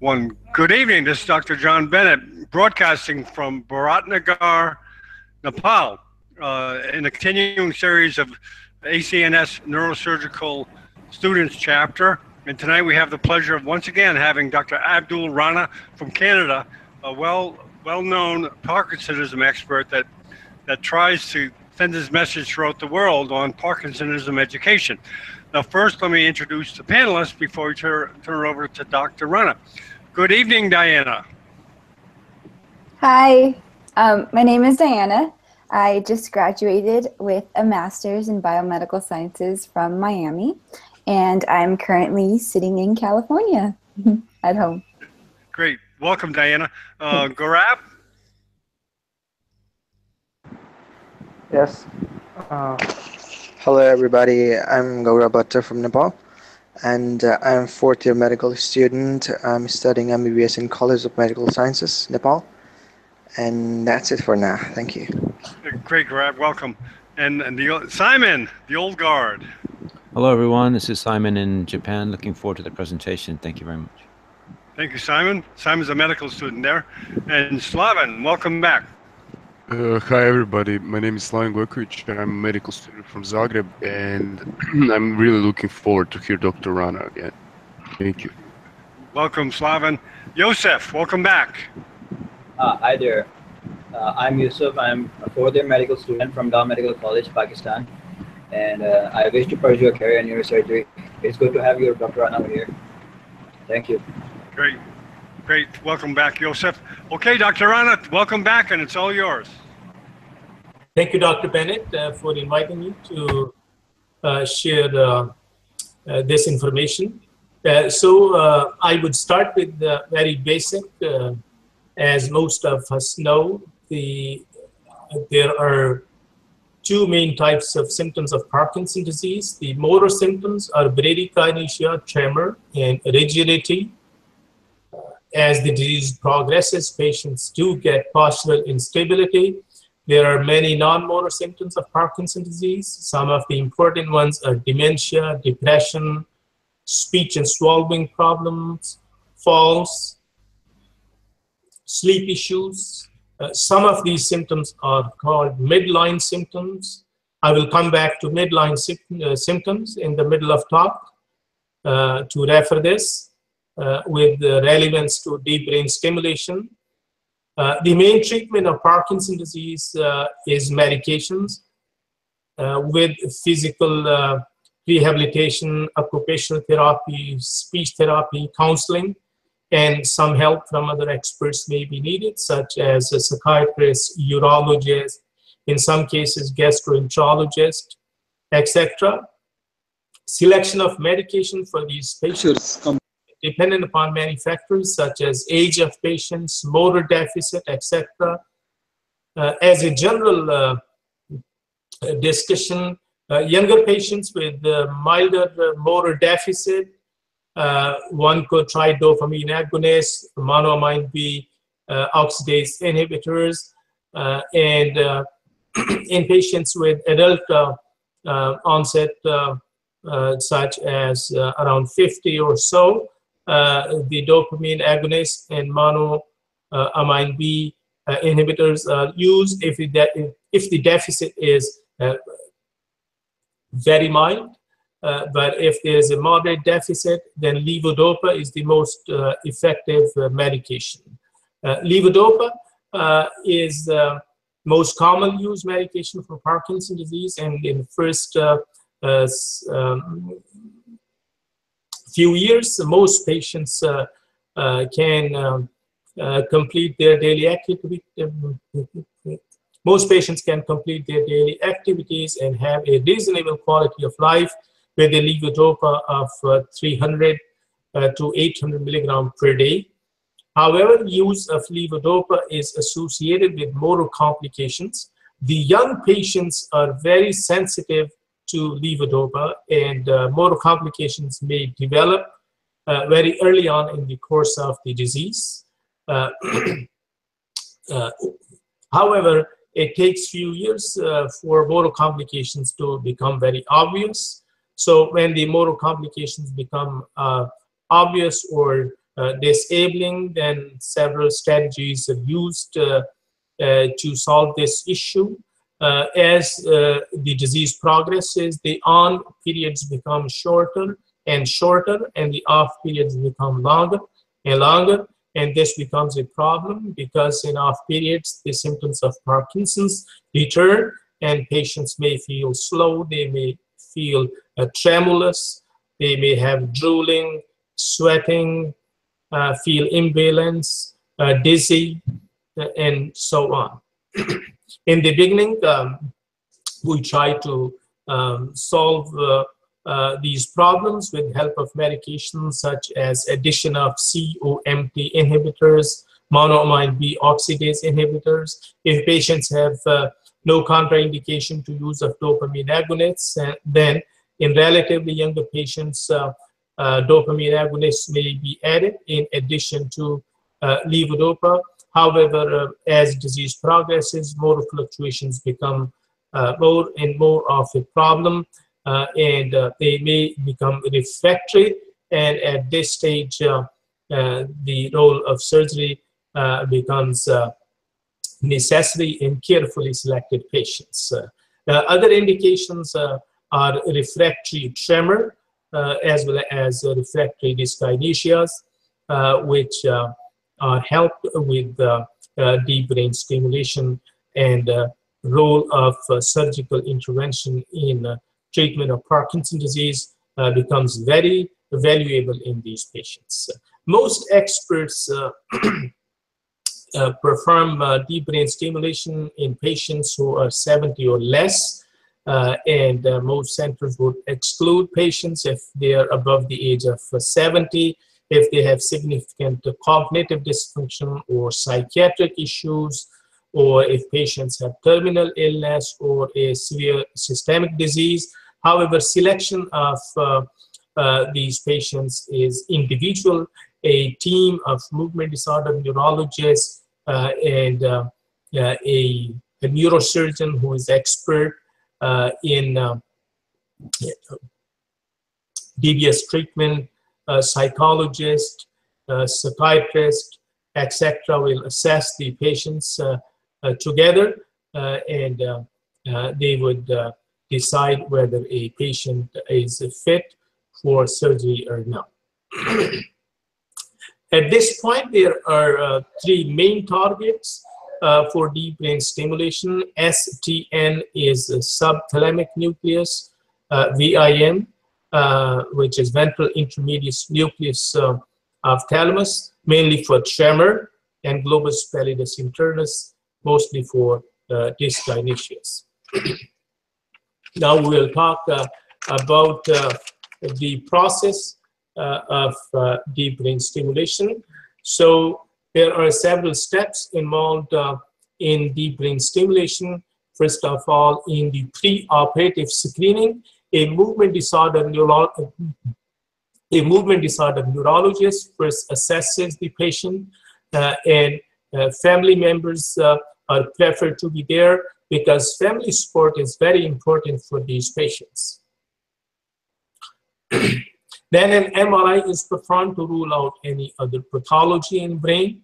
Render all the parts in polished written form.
One good evening. This is Dr. John Bennett, broadcasting from Bharatnagar, Nepal, in a continuing series of ACNS Neurosurgical Students Chapter. And tonight we have the pleasure of once again having Dr. Abdul Rana from Canada, a well-known Parkinsonism expert that tries to send his message throughout the world on Parkinsonism education. Now, first, let me introduce the panelists before we turn it over to Dr. Rana. Good evening, Diana. Hi, my name is Diana. I just graduated with a master's in biomedical sciences from Miami, and I'm currently sitting in California at home. Great. Welcome, Diana. Gaurav? Yes. Hello, everybody. I'm Gaurav Bhatta from Nepal, and I'm fourth year medical student. I'm studying MBBS in College of Medical Sciences, Nepal, and that's it for now. Thank you. Great, Gaurav. Welcome. And Simon, the old guard. Hello, everyone. This is Simon in Japan. Looking forward to the presentation. Thank you very much. Thank you, Simon. Simon's a medical student there. And Slaven, welcome back. Hi everybody, my name is Stefano Creech. I'm a medical student from Zagreb, and I'm really looking forward to hear Dr. Rana again. Thank you. Welcome, Slaven. Yosef, welcome back. Hi there. I'm Yusuf. I'm a fourth-year medical student from Dow Medical College, Pakistan, and I wish to pursue a career in neurosurgery. It's good to have you, Dr. Rana, over here. Thank you. Great. Great. Welcome back, Yosef. Okay, Dr. Rana, welcome back, and it's all yours. Thank you, Dr. Bennett, for inviting me to share this information. I would start with the very basic. As most of us know, there are two main types of symptoms of Parkinson's disease. The motor symptoms are bradykinesia, tremor, and rigidity. As the disease progresses, patients do get postural instability. There are many non-motor symptoms of Parkinson's disease. Some of the important ones are dementia, depression, speech and swallowing problems, falls, sleep issues. Some of these symptoms are called midline symptoms. I will come back to midline symptoms in the middle of talk to refer this. With relevance to deep brain stimulation. The main treatment of Parkinson's disease is medications with physical rehabilitation, occupational therapy, speech therapy, counseling, and some help from other experts may be needed, such as a psychiatrist, urologist, in some cases gastroenterologist, etc. Selection of medication for these patients dependent upon many factors such as age of patients, motor deficit, etc. As a general discussion, younger patients with milder motor deficit, one could try dopamine agonists, monoamine B oxidase inhibitors, and in patients with adult onset, such as around 50 or so, the dopamine agonist and monoamine B inhibitors are used if the deficit is very mild. But if there is a moderate deficit, then levodopa is the most effective medication. Levodopa is the most commonly used medication for Parkinson's disease, and in the first few years, most patients can complete their daily activity. Most patients can complete their daily activities and have a reasonable quality of life with a levodopa of 300 to 800 milligrams per day. However, use of levodopa is associated with motor complications. The young patients are very sensitive to levodopa, and motor complications may develop very early on in the course of the disease. However, it takes few years for motor complications to become very obvious. So when the motor complications become obvious or disabling. Then several strategies are used to solve this issue. As the disease progresses, the on periods become shorter and shorter, and the off periods become longer and longer. And this becomes a problem because in off periods, the symptoms of Parkinson's return, and patients may feel slow, they may feel tremulous, they may have drooling, sweating, feel imbalance, dizzy, and so on. In the beginning, we try to solve these problems with help of medications such as addition of COMT inhibitors, monoamine B oxidase inhibitors. If patients have no contraindication to use of dopamine agonists, then in relatively younger patients, dopamine agonists may be added in addition to levodopa. However, as disease progresses, motor fluctuations become more and more of a problem, and they may become refractory. And at this stage, the role of surgery becomes necessary in carefully selected patients. Other indications are refractory tremor, as well as refractory dyskinesias, which are helped with deep brain stimulation, and role of surgical intervention in treatment of Parkinson's disease becomes very valuable in these patients. Most experts perform deep brain stimulation in patients who are 70 or less, and most centers would exclude patients if they are above the age of 70, if they have significant cognitive dysfunction or psychiatric issues, or if patients have terminal illness or a severe systemic disease. However, selection of these patients is individual. A team of movement disorder neurologists and a neurosurgeon who is expert in DBS treatment, psychologist, psychiatrist, etc. will assess the patients together, and they would decide whether a patient is fit for surgery or not. At this point, there are three main targets for deep brain stimulation. STN is a subthalamic nucleus, VIN, which is ventral intermediate nucleus of thalamus, mainly for tremor, and globus pallidus internus, mostly for dyskinesias. Now we will talk about the process of deep brain stimulation. So there are several steps involved in deep brain stimulation. First of all, in the preoperative screening, a movement disorder neurologist first assesses the patient, and family members are preferred to be there because family support is very important for these patients. Then an MRI is performed to rule out any other pathology in brain.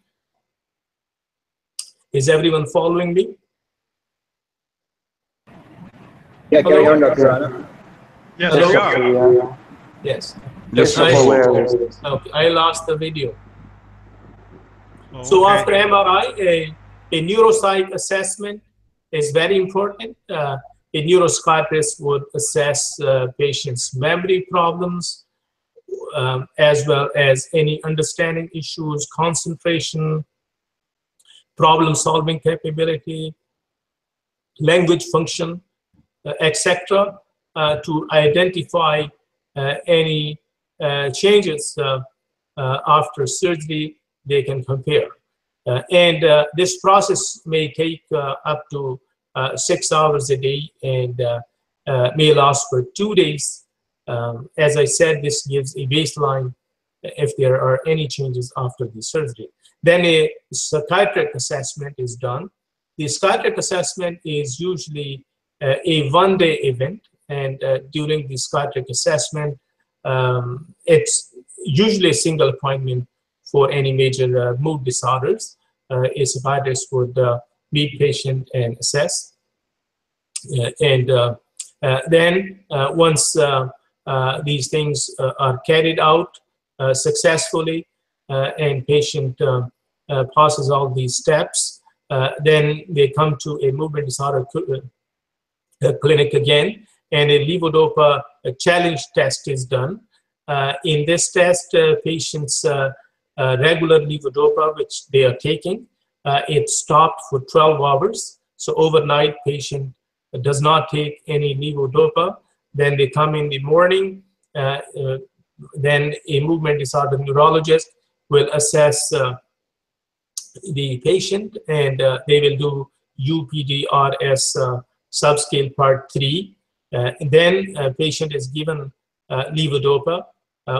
Is everyone following me? Yeah, carry on, Dr. Anna. Yes, Hello? we are. Yes. Yes, Okay, I lost the video. Oh, So okay. after MRI, a neuropsych assessment is very important. A neuropsychiatrist would assess patients' memory problems, as well as any understanding issues, concentration, problem-solving capability, language function, etc., to identify any changes after surgery they can compare. And this process may take up to 6 hours a day and may last for 2 days. As I said, this gives a baseline if there are any changes after the surgery. Then a psychiatric assessment is done. The psychiatric assessment is usually a one-day event, and during the psychiatric assessment, it's usually a single appointment for any major mood disorders. A psychiatrist would meet patient and assess. Then once these things are carried out successfully and patient passes all these steps, then they come to a movement disorder clinic again, and a levodopa challenge test is done. In this test, patients regular levodopa, which they are taking, it stopped for 12 hours. So overnight, patient does not take any levodopa. Then they come in the morning. Then a movement disorder neurologist will assess the patient, and they will do UPDRS subscale part 3. Then patient is given levodopa,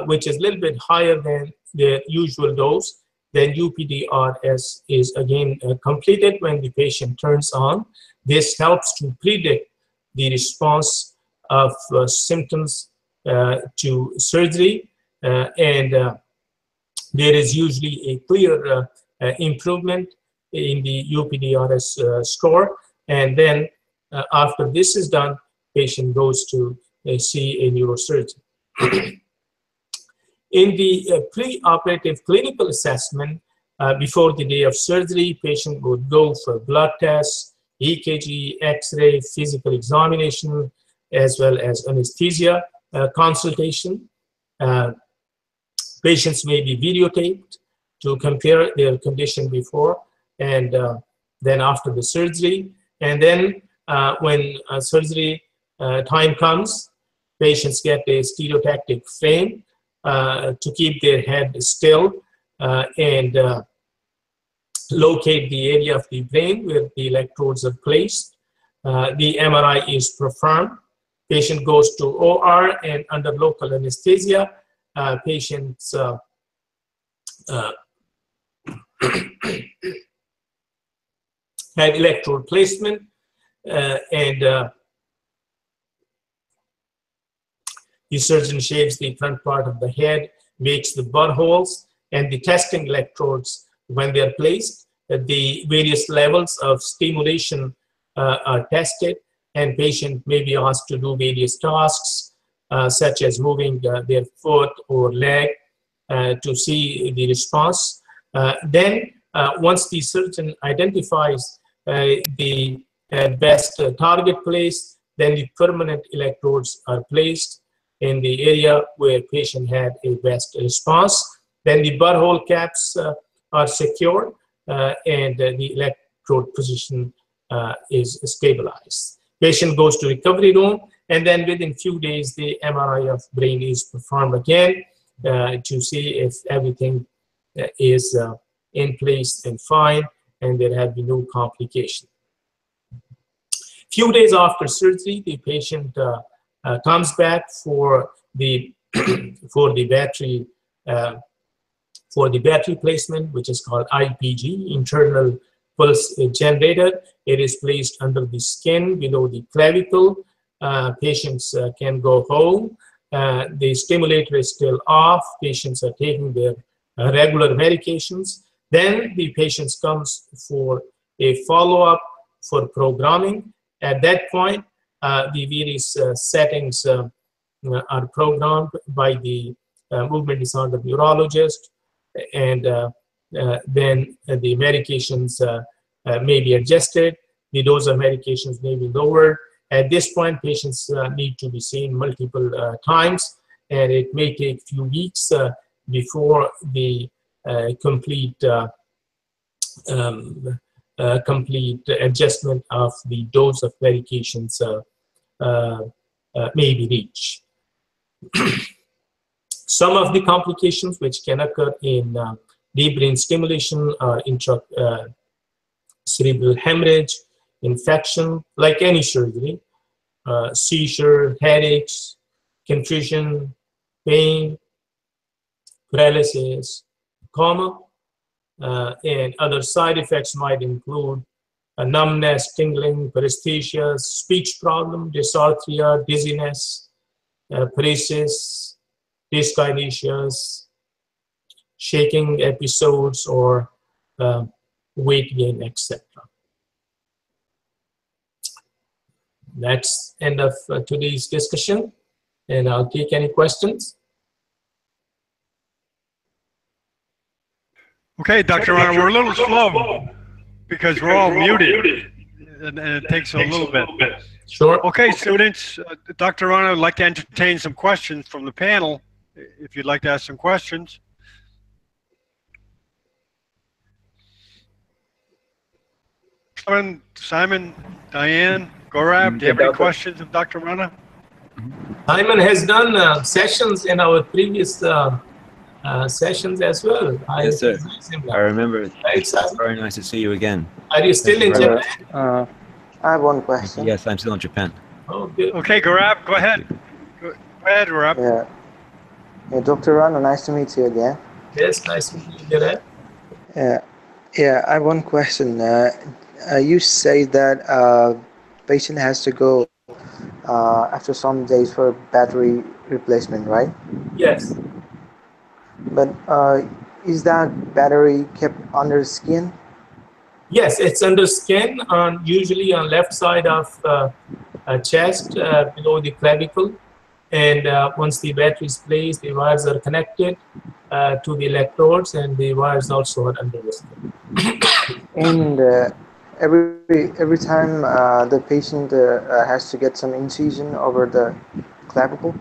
which is a little bit higher than the usual dose. Then UPDRS is again completed when the patient turns on. This helps to predict the response of symptoms to surgery, and there is usually a clear improvement in the UPDRS score. And then after this is done, patient goes to see a neurosurgeon. In the preoperative clinical assessment, before the day of surgery, patient would go for blood tests, EKG, X-ray, physical examination, as well as anesthesia consultation. Patients may be videotaped to compare their condition before and then after the surgery. And then when surgery time comes, patients get a stereotactic frame to keep their head still and locate the area of the brain where the electrodes are placed. The MRI is performed. Patient goes to OR, and under local anesthesia, patients had electrode placement, and the surgeon shaves the front part of the head, makes the butthole, and the testing electrodes, when they are placed, the various levels of stimulation are tested, and patient may be asked to do various tasks, such as moving their foot or leg to see the response. Then, once the surgeon identifies the best target place, then the permanent electrodes are placed in the area where patient had a best response. Then the butthole caps are secured, and the electrode position is stabilized. Patient goes to recovery room, and then within few days, the MRI of brain is performed again to see if everything is in place and fine, and there have been no complication. Few days after surgery, the patient comes back for the battery placement, which is called IPG, internal pulse generator. It is placed under the skin below the clavicle. Patients can go home. The stimulator is still off. Patients are taking their regular medications. Then the patient comes for a follow-up for programming. At that point, the various settings are programmed by the movement disorder neurologist, and then the medications may be adjusted. The dose of medications may be lowered. At this point, patients need to be seen multiple times, and it may take a few weeks before the complete adjustment of the dose of medications may be reached. Some of the complications which can occur in deep brain stimulation are cerebral hemorrhage, infection, like any surgery, seizure, headaches, confusion, pain, paralysis, coma, and other side effects might include numbness, tingling, paresthesia, speech problem, dysarthria, dizziness, paresis, dyskinesias, shaking episodes or weight gain, etc. That's end of today's discussion, and I'll take any questions. Okay, Dr. Rana, we're a little slow because we're all muted, and it takes a little bit. Sure. Okay, students, Dr. Rana would like to entertain some questions from the panel, if you'd like to ask some questions. Simon, Diane, Gaurav, do you have any questions of Dr. Rana? Simon has done sessions in our previous sessions as well. Yes, sir. I remember. It's very nice to see you again. Are you still in Japan? I have one question. Yes, I'm still in Japan. Oh, good. Okay, Gaurav, go ahead. Go ahead, Gaurav. Yeah, Dr. Rana, nice to meet you again. Yes, nice to meet you, Gaurav. Yeah, I have one question. You say that patient has to go after some days for battery replacement, right? Yes. But is that battery kept under skin? Yes, it's under skin, usually on left side of chest, below the clavicle. And once the battery is placed, the wires are connected to the electrodes, and the wires also are under the skin. And every time the patient has to get some incision over the clavicle?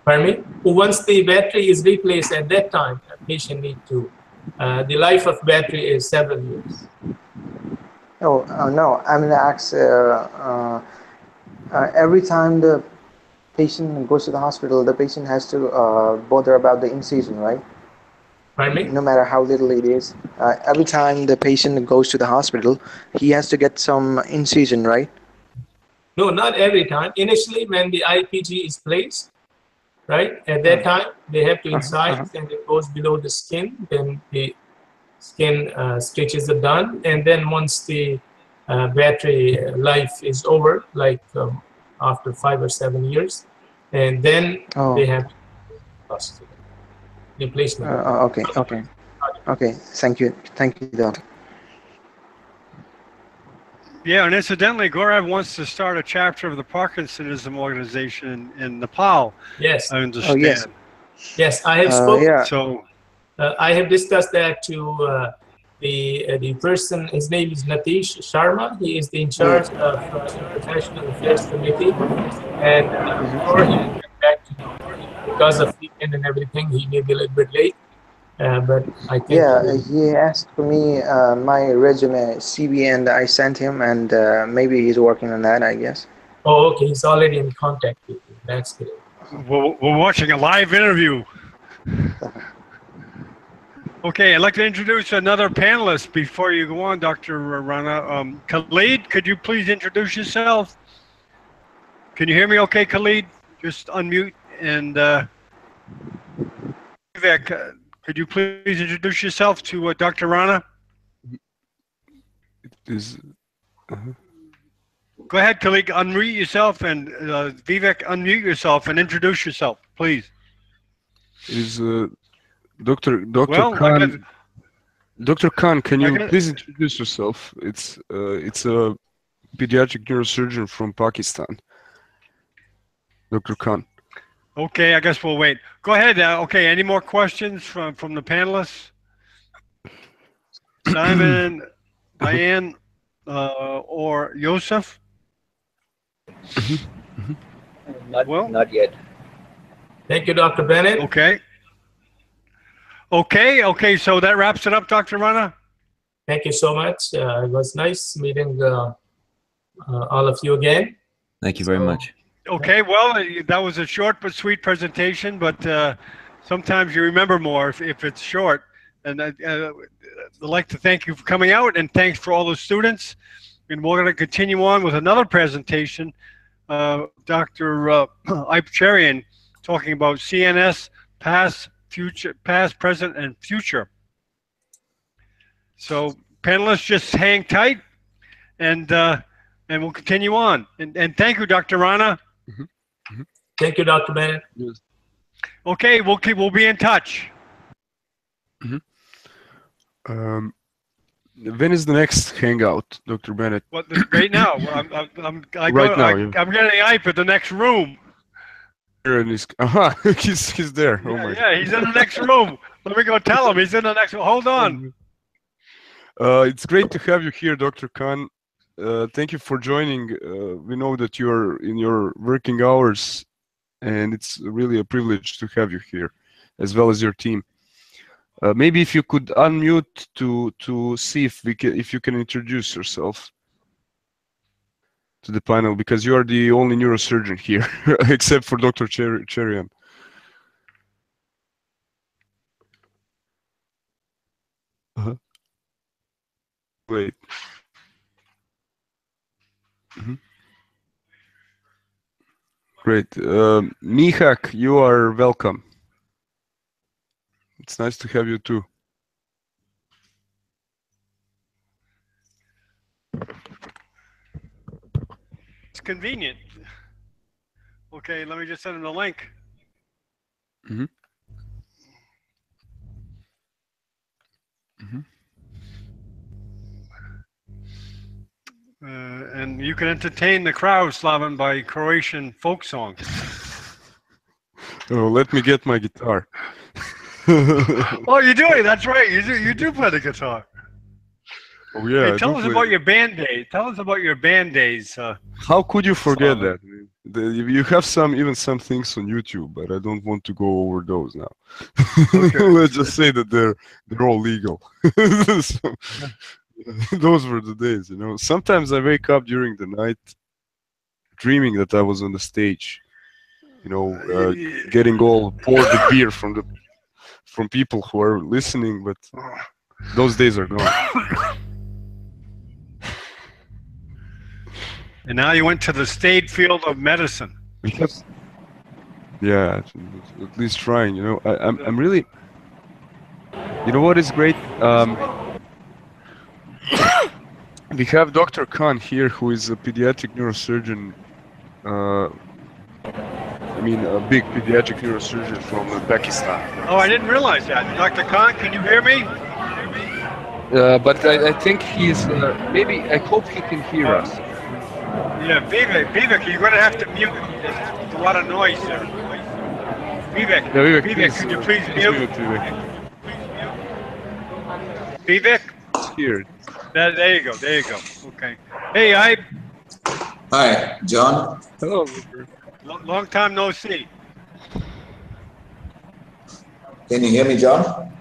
Pardon me? Once the battery is replaced at that time, the patient needs to. The life of battery is several years. Oh, no, I'm going to ask every time the patient goes to the hospital, the patient has to bother about the incision, right? Pardon me? No matter how little it is. Every time the patient goes to the hospital, he has to get some incision, right? No, not every time. Initially, when the IPG is placed, right, at that time, they have to incise and it goes below the skin. Then the skin stitches are done. And then once the battery life is over, like after 5 or 7 years, and then they have to replacement. Okay. Thank you, doctor. Yeah, and incidentally, Gaurav wants to start a chapter of the Parkinsonism organization in Nepal. Yes. I understand. Oh, yes. Yes, I have spoken. Yeah. So I have discussed that to the person. His name is Natish Sharma. He is the in charge of International Affairs Committee. And before he went back to because of weekend and everything, he may be a little bit late. But I think he asked for me my resume, CV, and I sent him, and maybe he's working on that, I guess. Oh, okay. He's already in contact with you. That's good. we're watching a live interview. Okay, I'd like to introduce another panelist before you go on, Dr. Rana. Khalid, could you please introduce yourself? Can you hear me okay, Khalid? Just unmute. And Vivek, could you please introduce yourself to Dr. Rana? Go ahead, Khalid, unmute yourself, and Vivek, unmute yourself and introduce yourself, please. Is Dr. Well, Khan? Dr. Khan, can you please introduce yourself? It's a pediatric neurosurgeon from Pakistan. Dr. Khan. Okay, I guess we'll wait. Go ahead. Okay, any more questions from the panelists? Simon, Diane, or Yosef? Not yet. Thank you, Dr. Bennett. Okay, so that wraps it up, Dr. Rana. Thank you so much. It was nice meeting all of you again. Thank you very much. Okay, well, that was a short but sweet presentation, but sometimes you remember more if it's short. And I'd like to thank you for coming out, and thanks for all the students. And we're going to continue on with another presentation, Dr. Ipcharian, talking about CNS, past, present, and future. So panelists, just hang tight, and we'll continue on. And thank you, Dr. Rana. Thank you, Dr. Bennett. Okay, we'll be in touch. Mm-hmm. When is the next hangout, Dr. Bennett? What, right now? I'm getting IPE at the next room. He's there. Yeah, Oh my. Yeah, he's in the next room. Let me go tell him he's in the next room. Hold on. It's great to have you here, Dr. Khan. Thank you for joining. We know that you're in your working hours, and it's really a privilege to have you here, as well as your team. Maybe if you could unmute to see if you can introduce yourself to the panel, because you are the only neurosurgeon here, except for Dr. Cherian. Great. Great. Mihak, you are welcome. It's nice to have you too. It's convenient. Okay, let me just send him the link. Mm-hmm. Mm-hmm. And you can entertain the crowd, Slaven, by Croatian folk songs. Oh, let me get my guitar. Oh, you're doing. That's right. You do play the guitar. Oh yeah. Hey, tell us about your band days. Tell us about your band days. How could you forget that? You have even some things on YouTube, but I don't want to go over those now. Okay. Let's just say that they're all legal. So, those were the days, you know. Sometimes I wake up during the night dreaming that I was on the stage, you know, getting all poured the beer from people who are listening, but those days are gone. And now you went to the state field of medicine. Because, yeah, at least trying, you know. I'm really, you know what is great? We have Dr. Khan here, who is a pediatric neurosurgeon. I mean, a big pediatric neurosurgeon from Pakistan. Oh, I didn't realize that. Dr. Khan, can you hear me? But I think he's, maybe, I hope he can hear us. Yeah, Vivek, you're going to have to mute. There's a lot of noise there. Vivek, yeah, Vivek, could you please mute? Vivek? Here. There you go. Okay. Hey, Hi, John. Hello. Long time no see. Can you hear me, John?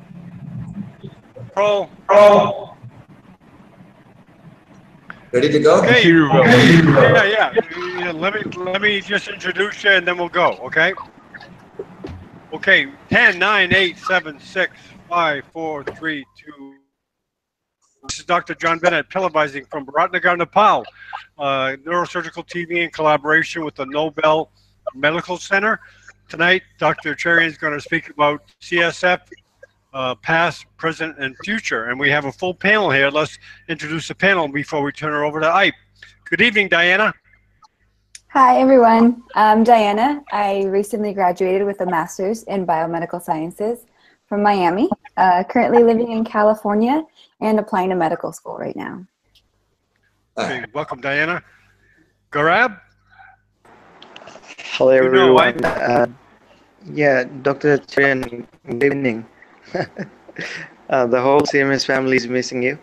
Pro. Ready to go? Okay. Yeah. Let me just introduce you, and then we'll go. Okay. Okay. 10, 9, 8, 7, 6, 5, 4, 3, 2. This is Dr. John Bennett, televising from Biratnagar, Nepal. Neurosurgical TV in collaboration with the Nobel Medical Center. Tonight, Dr. Cherian is going to speak about CSF, past, present, and future. And we have a full panel here. Let's introduce the panel before we turn her over to IPE. Good evening, Diana. Hi, everyone. I'm Diana. I recently graduated with a master's in biomedical sciences from Miami, currently living in California and applying to medical school right now. Okay, welcome, Diana. Gaurab? Hello, everyone. Yeah, Dr. Cherian, good evening. The whole CMS family is missing you.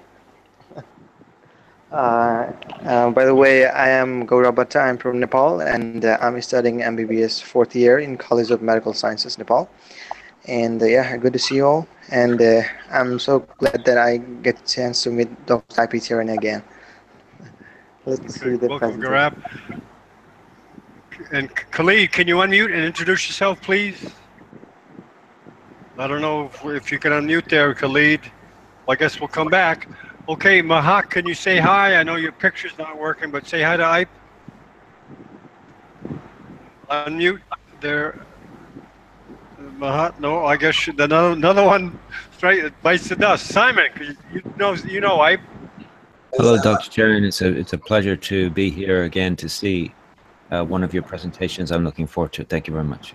By the way, I am Gaurab Bhatta. I'm from Nepal, and I'm studying MBBS 4th year in College of Medical Sciences, Nepal. And yeah, good to see you all. And I'm so glad that I get a chance to meet Dr. IPE Cherian again. Let's see the welcome, Gaurab. And Khalid, can you unmute and introduce yourself, please? I don't know if you can unmute there, Khalid. Well, I guess we'll come back. Okay, Mahak, can you say hi? I know your picture's not working, but say hi to IPE. Unmute there. Mahat, no, I guess another one straight bites the dust. Simon, you know IPE. Hello, Dr. Cherian. It's a pleasure to be here again to see one of your presentations. I'm looking forward to it. Thank you very much.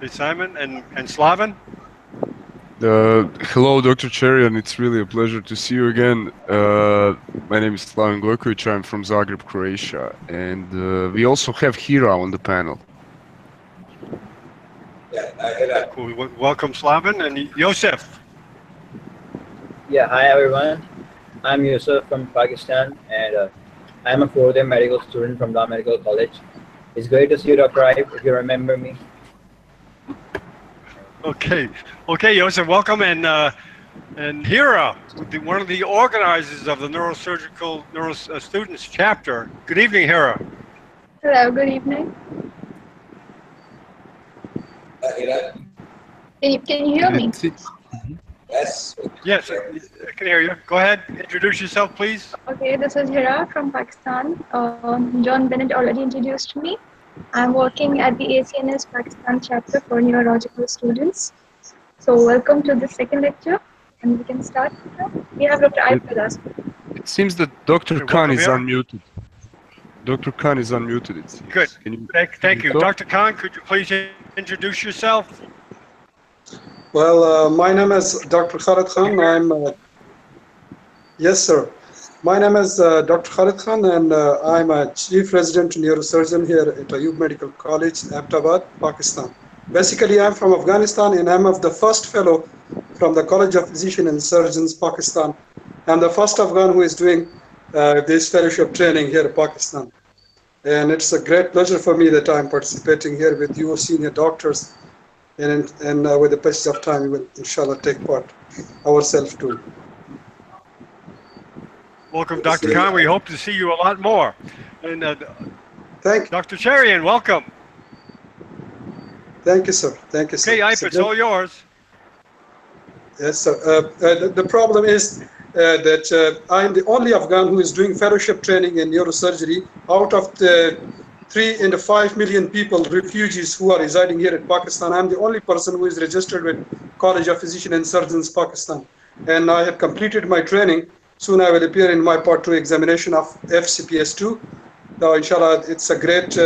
Hey, Simon and Slaven. Hello, Dr. Cherry, and it's really a pleasure to see you again. My name is Stefano Creech. I'm from Zagreb, Croatia, and we also have Hira on the panel. Yeah, Cool. Welcome, Slaven and Yosef. Yeah, hi everyone. I'm Yusuf from Pakistan, and I'm a fourth-year medical student from Law Medical College. It's great to see you, Dr. Ibe, if you remember me. Okay, Yosef, welcome, and Hira, one of the organizers of the Neurosurgical Students Chapter. Good evening, Hira. Hello, good evening. Can you hear me? Yes. Yes, I can hear you. Go ahead, introduce yourself, please. Okay, this is Hira from Pakistan. John Bennett already introduced me. I'm working at the ACNS Pakistan chapter for neurological students. So welcome to the second lecture, and we can start now. We have Dr. Ibe with us. It seems that Dr. Khan is Hira. unmuted. Dr. Khan is unmuted, it seems. Good. Thank you. talk? Dr. Khan, could you please introduce yourself? Well, my name is Dr. Khalid Khan. Yes, sir. My name is Dr. Khalid Khan, and I'm a chief resident neurosurgeon here at Ayub Medical College, Abbottabad, Pakistan. Basically, I'm from Afghanistan, and I'm of the first fellow from the College of Physicians and Surgeons, Pakistan. I'm the first Afghan who is doing this fellowship training here in Pakistan. And it's a great pleasure for me that I'm participating here with you senior doctors. And with the passage of time, we will inshallah take part ourselves too. Welcome, Dr. Khan. We hope to see you a lot more. And thank Dr. Cherian, welcome. Thank you, sir. Thank you, sir. Okay, Ibe, it's all yours. Yes, sir. The problem is that I'm the only Afghan who is doing fellowship training in neurosurgery out of the 3 and 5 million people, refugees who are residing here in Pakistan. I'm the only person who is registered with College of Physicians and Surgeons, Pakistan. And I have completed my training. Soon I will appear in my Part 2 examination of FCPS2. Now, inshallah, it's a great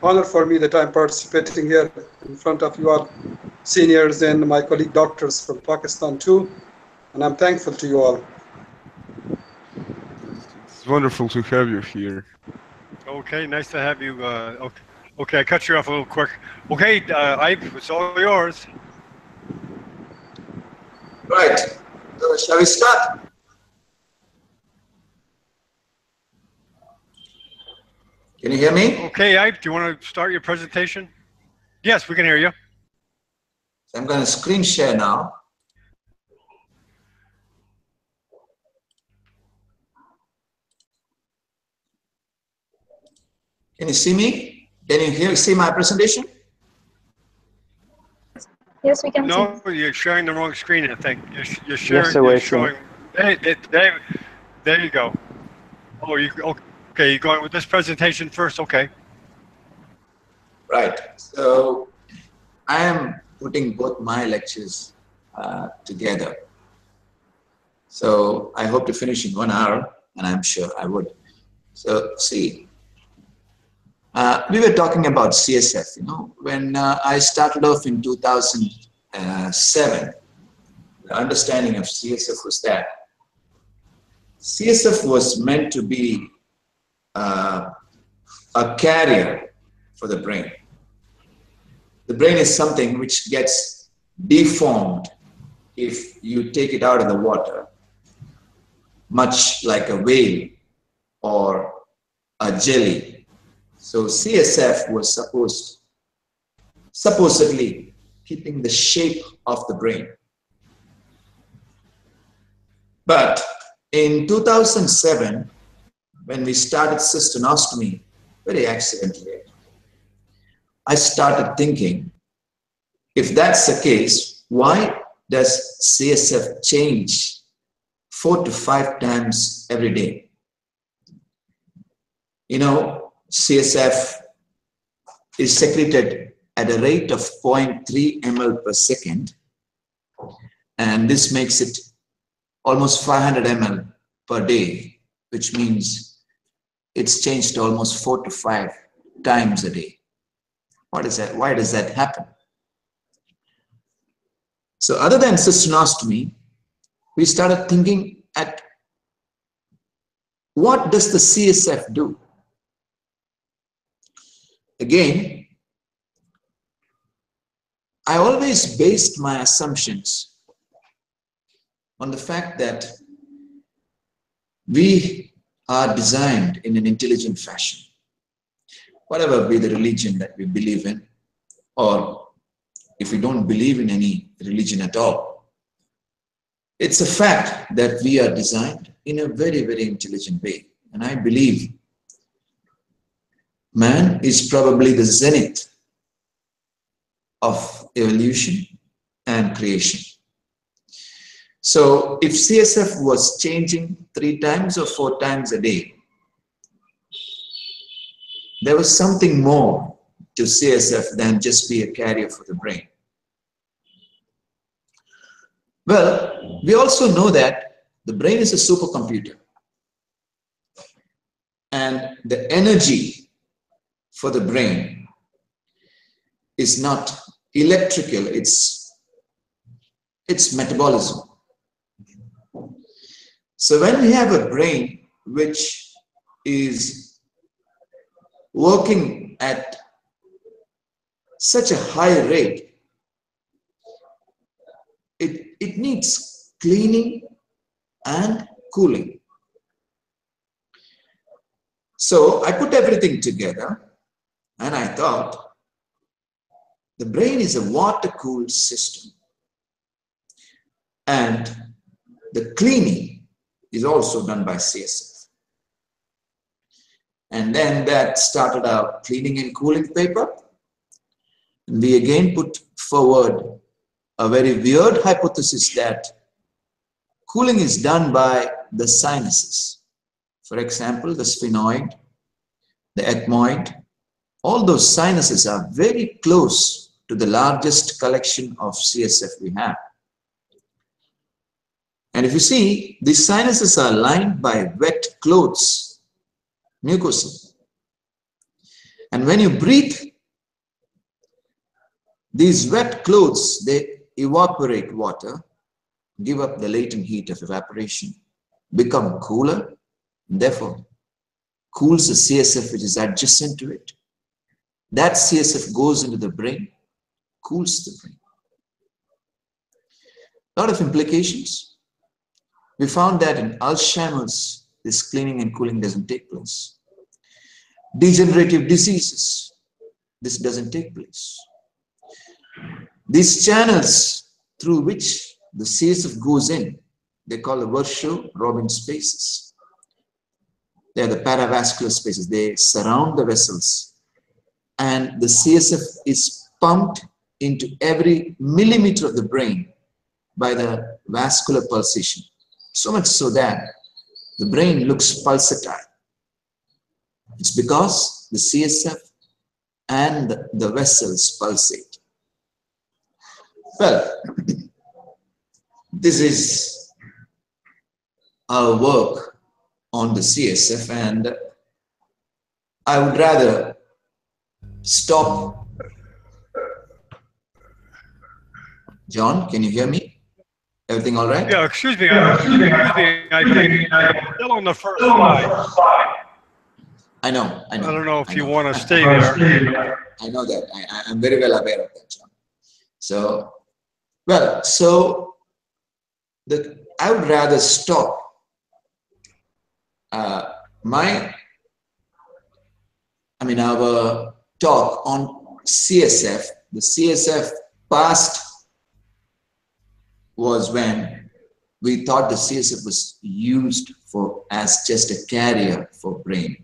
honor for me that I'm participating here in front of you all seniors and my colleague doctors from Pakistan too. And I'm thankful to you all. It's wonderful to have you here. Okay, nice to have you. Okay, I cut you off a little quick. Okay, Ibe, it's all yours. Right. So shall we start? Can you hear me? Okay, Ibe, do you want to start your presentation? Yes, we can hear you. I'm going to screen share now. Can you see me? Can you see my presentation? Yes, we can see. No, you're sharing the wrong screen, I think. You're sharing, Yes, sir, you're we're showing. There you go. Oh, okay, you're going with this presentation first? Okay. Right. So I am putting both my lectures together. So I hope to finish in 1 hour, and I'm sure I would. So see. We were talking about CSF, when I started off in 2007, the understanding of CSF was that CSF was meant to be a carrier for the brain. The brain is something which gets deformed if you take it out of the water, much like a whale or a jelly. So CSF was supposedly keeping the shape of the brain. But in 2007, when we started cystonostomy, very accidentally, I started thinking, if that's the case, why does CSF change 4 to 5 times every day? CSF is secreted at a rate of 0.3 ml per second, and this makes it almost 500 ml per day, which means it's changed almost 4 to 5 times a day. What is that? Why does that happen? So other than cystonostomy, we started thinking at what does the CSF do? Again, I always based my assumptions on the fact that we are designed in an intelligent fashion. Whatever be the religion that we believe in, or if we don't believe in any religion at all, it's a fact that we are designed in a very, very intelligent way. And I believe man is probably the zenith of evolution and creation. So if CSF was changing 3 times or 4 times a day, there was something more to CSF than just be a carrier for the brain. Well, we also know that the brain is a supercomputer, and the energy for the brain is not electrical, it's metabolism. So when we have a brain which is working at such a high rate, it needs cleaning and cooling. So I put everything together and I thought the brain is a water-cooled system, and the cleaning is also done by CSF. And then that started our cleaning and cooling paper. And we again put forward a very weird hypothesis that cooling is done by the sinuses. For example, the sphenoid, the ethmoid, all those sinuses are very close to the largest collection of CSF we have. And if you see, these sinuses are lined by wet clothes, mucosa. And when you breathe, these wet clothes, they evaporate water, give up the latent heat of evaporation, become cooler, and therefore cools the CSF which is adjacent to it. That CSF goes into the brain, cools the brain. A lot of implications. We found that in Alzheimer's, this cleaning and cooling doesn't take place. Degenerative diseases, this doesn't take place. These channels through which the CSF goes in, they call the Virchow-Robin spaces. They are the paravascular spaces. They surround the vessels, and the CSF is pumped into every millimeter of the brain by the vascular pulsation. So much so that the brain looks pulsatile. It's because the CSF and the vessels pulsate. Well, this is our work on the CSF, and I would rather stop. John, can you hear me? Everything all right? Yeah, excuse me. I think I'm still on the first slide. I know. I don't know if you want to stay there. I know that. I'm very well aware of that, John. So, well, so I would rather stop our talk on CSF. The CSF past was when we thought the CSF was used as just a carrier for brain.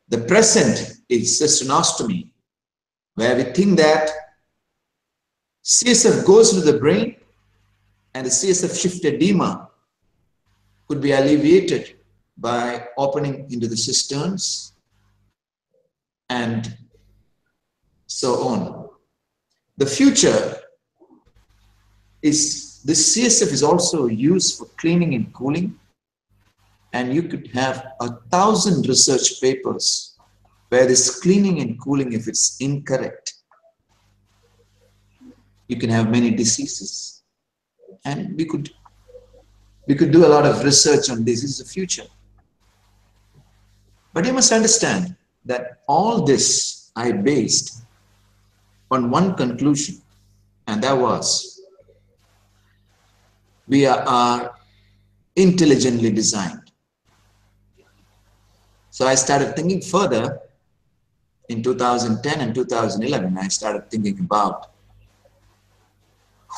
The present is cystonostomy, where we think that CSF goes to the brain and the CSF shift edema could be alleviated by opening into the cisterns and so on. The future is this CSF is also used for cleaning and cooling, and you could have 1,000 research papers where this cleaning and cooling, if it's incorrect, you can have many diseases. And we could do a lot of research on disease in the future. But you must understand that all this I based on one conclusion, and that was we are intelligently designed. So I started thinking further. In 2010 and 2011, I started thinking about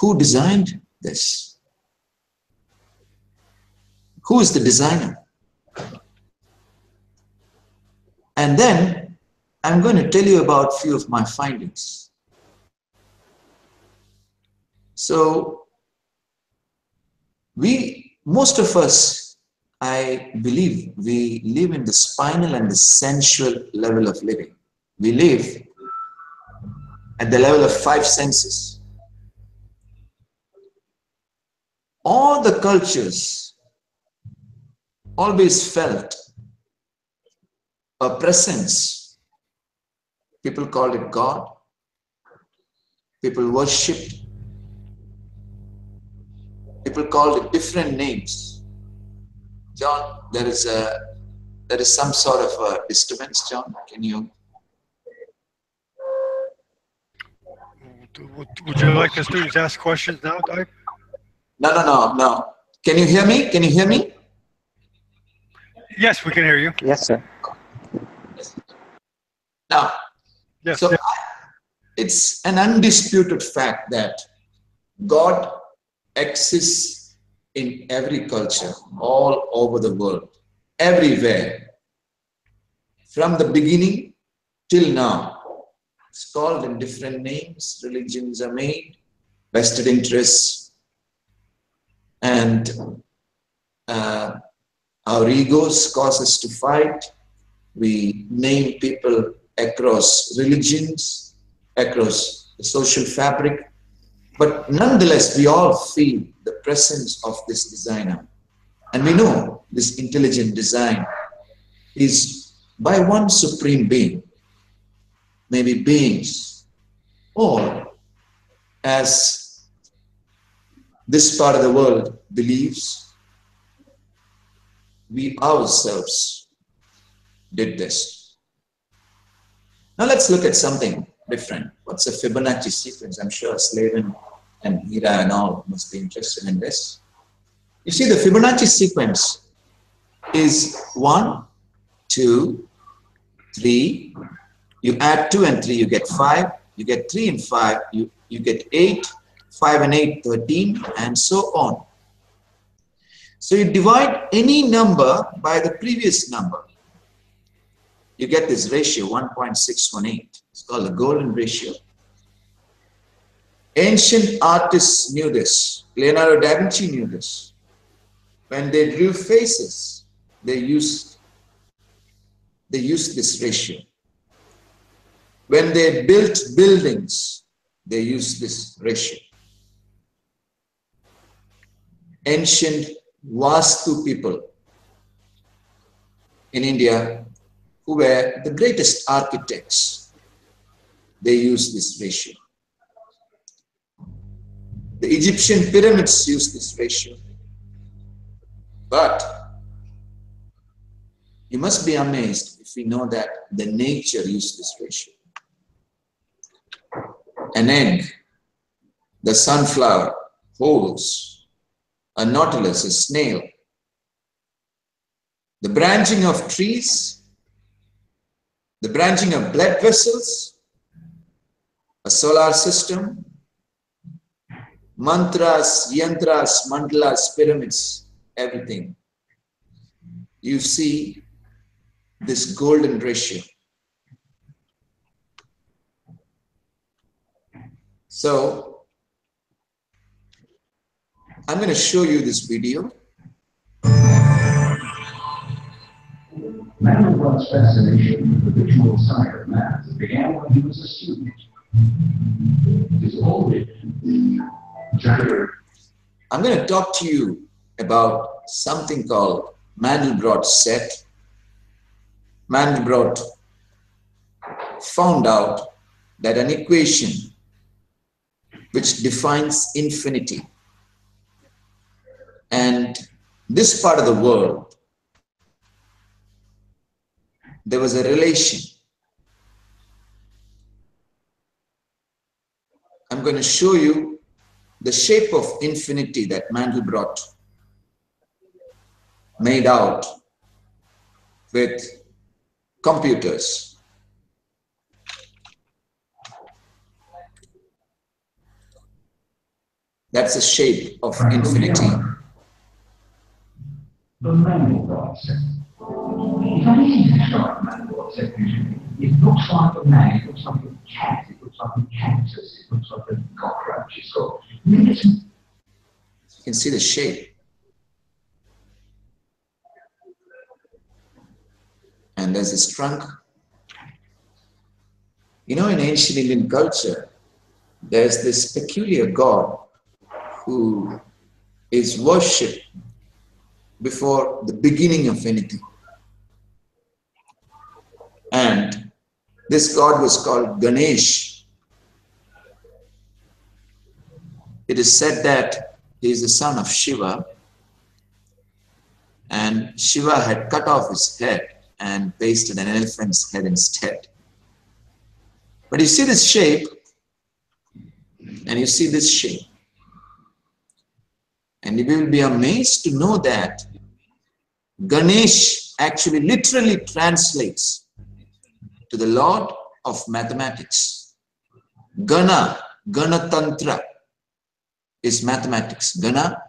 who designed this? Who is the designer? And then I'm going to tell you about a few of my findings. So most of us, I believe, we live in the spinal and the sensual level of living. We live at the level of 5 senses. All the cultures always felt a presence. People called it God. People worshipped. People called it different names. John, there is some sort of a disturbance. John, can you? Would you like the students to ask questions now, Doug? No. Can you hear me? Can you hear me? Yes, we can hear you. Yes, sir. Now, yes. So it's an undisputed fact that God exists in every culture, all over the world, everywhere. From the beginning till now. It's called in different names. Religions are made, vested interests, and our egos cause us to fight. We name people across religions, across the social fabric, but nonetheless, we all feel the presence of this designer. And we know this intelligent design is by one supreme being, maybe beings, or as this part of the world believes, we ourselves did this. Now let's look at something different. What's a Fibonacci sequence? I'm sure Slavin and Hira and all must be interested in this. You see, the Fibonacci sequence is 1, 2, 3. You add 2 and 3, you get 5. You get 3 and 5, you get 8. 5 and 8, 13, and so on. So you divide any number by the previous number. You get this ratio, 1.618. It's called the golden ratio. Ancient artists knew this. Leonardo da Vinci knew this. When they drew faces, they used this ratio. When they built buildings, they used this ratio. Ancient Vastu people in India, who were the greatest architects, they used this ratio. The Egyptian pyramids used this ratio. But you must be amazed if we know that the nature used this ratio. An egg, the sunflower, holes, a nautilus, a snail, the branching of trees, the branching of blood vessels, a solar system, mantras, yantras, mandalas, pyramids, everything. You see this golden ratio. So I'm going to show you this video. Mandelbrot's fascination with the visual side of math began when he was a student. His oldest gyre. I'm going to talk to you about something called Mandelbrot set. Mandelbrot found out that an equation which defines infinity. And this part of the world, there was a relation. I'm going to show you the shape of infinity that Mandelbrot made out with computers. That's the shape of infinity. The Mandelbrot system. If anything is described Mandelbrot system, it looks like a man, it looks like a cat, it looks like a cactus, it looks like a cockroach. It's got minutes. You can see the shape. And there's this trunk. You know, in ancient Indian culture, there's this peculiar god who is worshipped before the beginning of anything. And this god was called Ganesh. It is said that he is the son of Shiva, and Shiva had cut off his head and pasted an elephant's head instead. But you see this shape, and you see this shape. And you will be amazed to know that Ganesh actually literally translates to the Lord of mathematics. Ganatantra is mathematics. Gana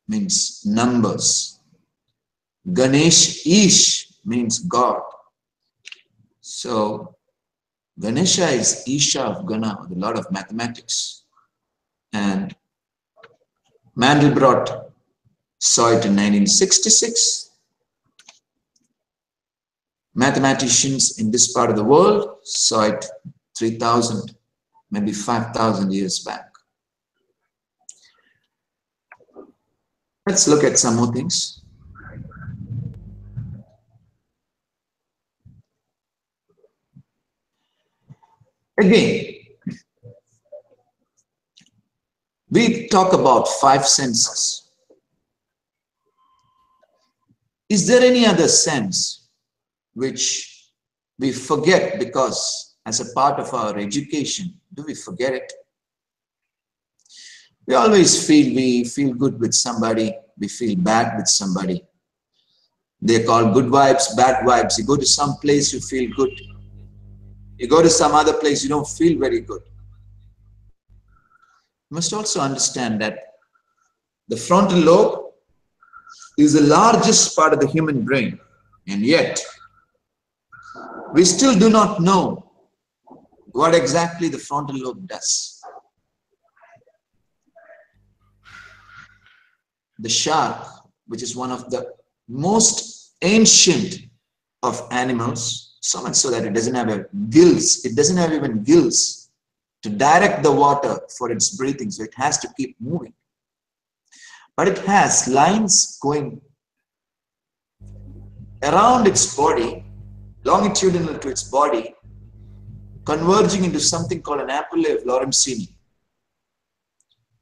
means numbers. Ganesh Ish means God. So Ganesha is Isha of Gana, the Lord of mathematics. And Mandelbrot saw it in 1966. Mathematicians in this part of the world saw it 3,000, maybe 5,000 years back. Let's look at some more things. Again, we talk about 5 senses. Is there any other sense which we forget because as a part of our education, do we forget it? We always feel we feel good with somebody, we feel bad with somebody. They're called good vibes, bad vibes. You go to some place, you feel good. You go to some other place, you don't feel very good. You must also understand that the frontal lobe is the largest part of the human brain, and yet we still do not know what exactly the frontal lobe does. The shark, which is one of the most ancient of animals, so much so that it doesn't have gills, it doesn't have even gills to direct the water for its breathing, so it has to keep moving. But it has lines going around its body, longitudinal to its body, converging into something called an ampullae of Lorenzini.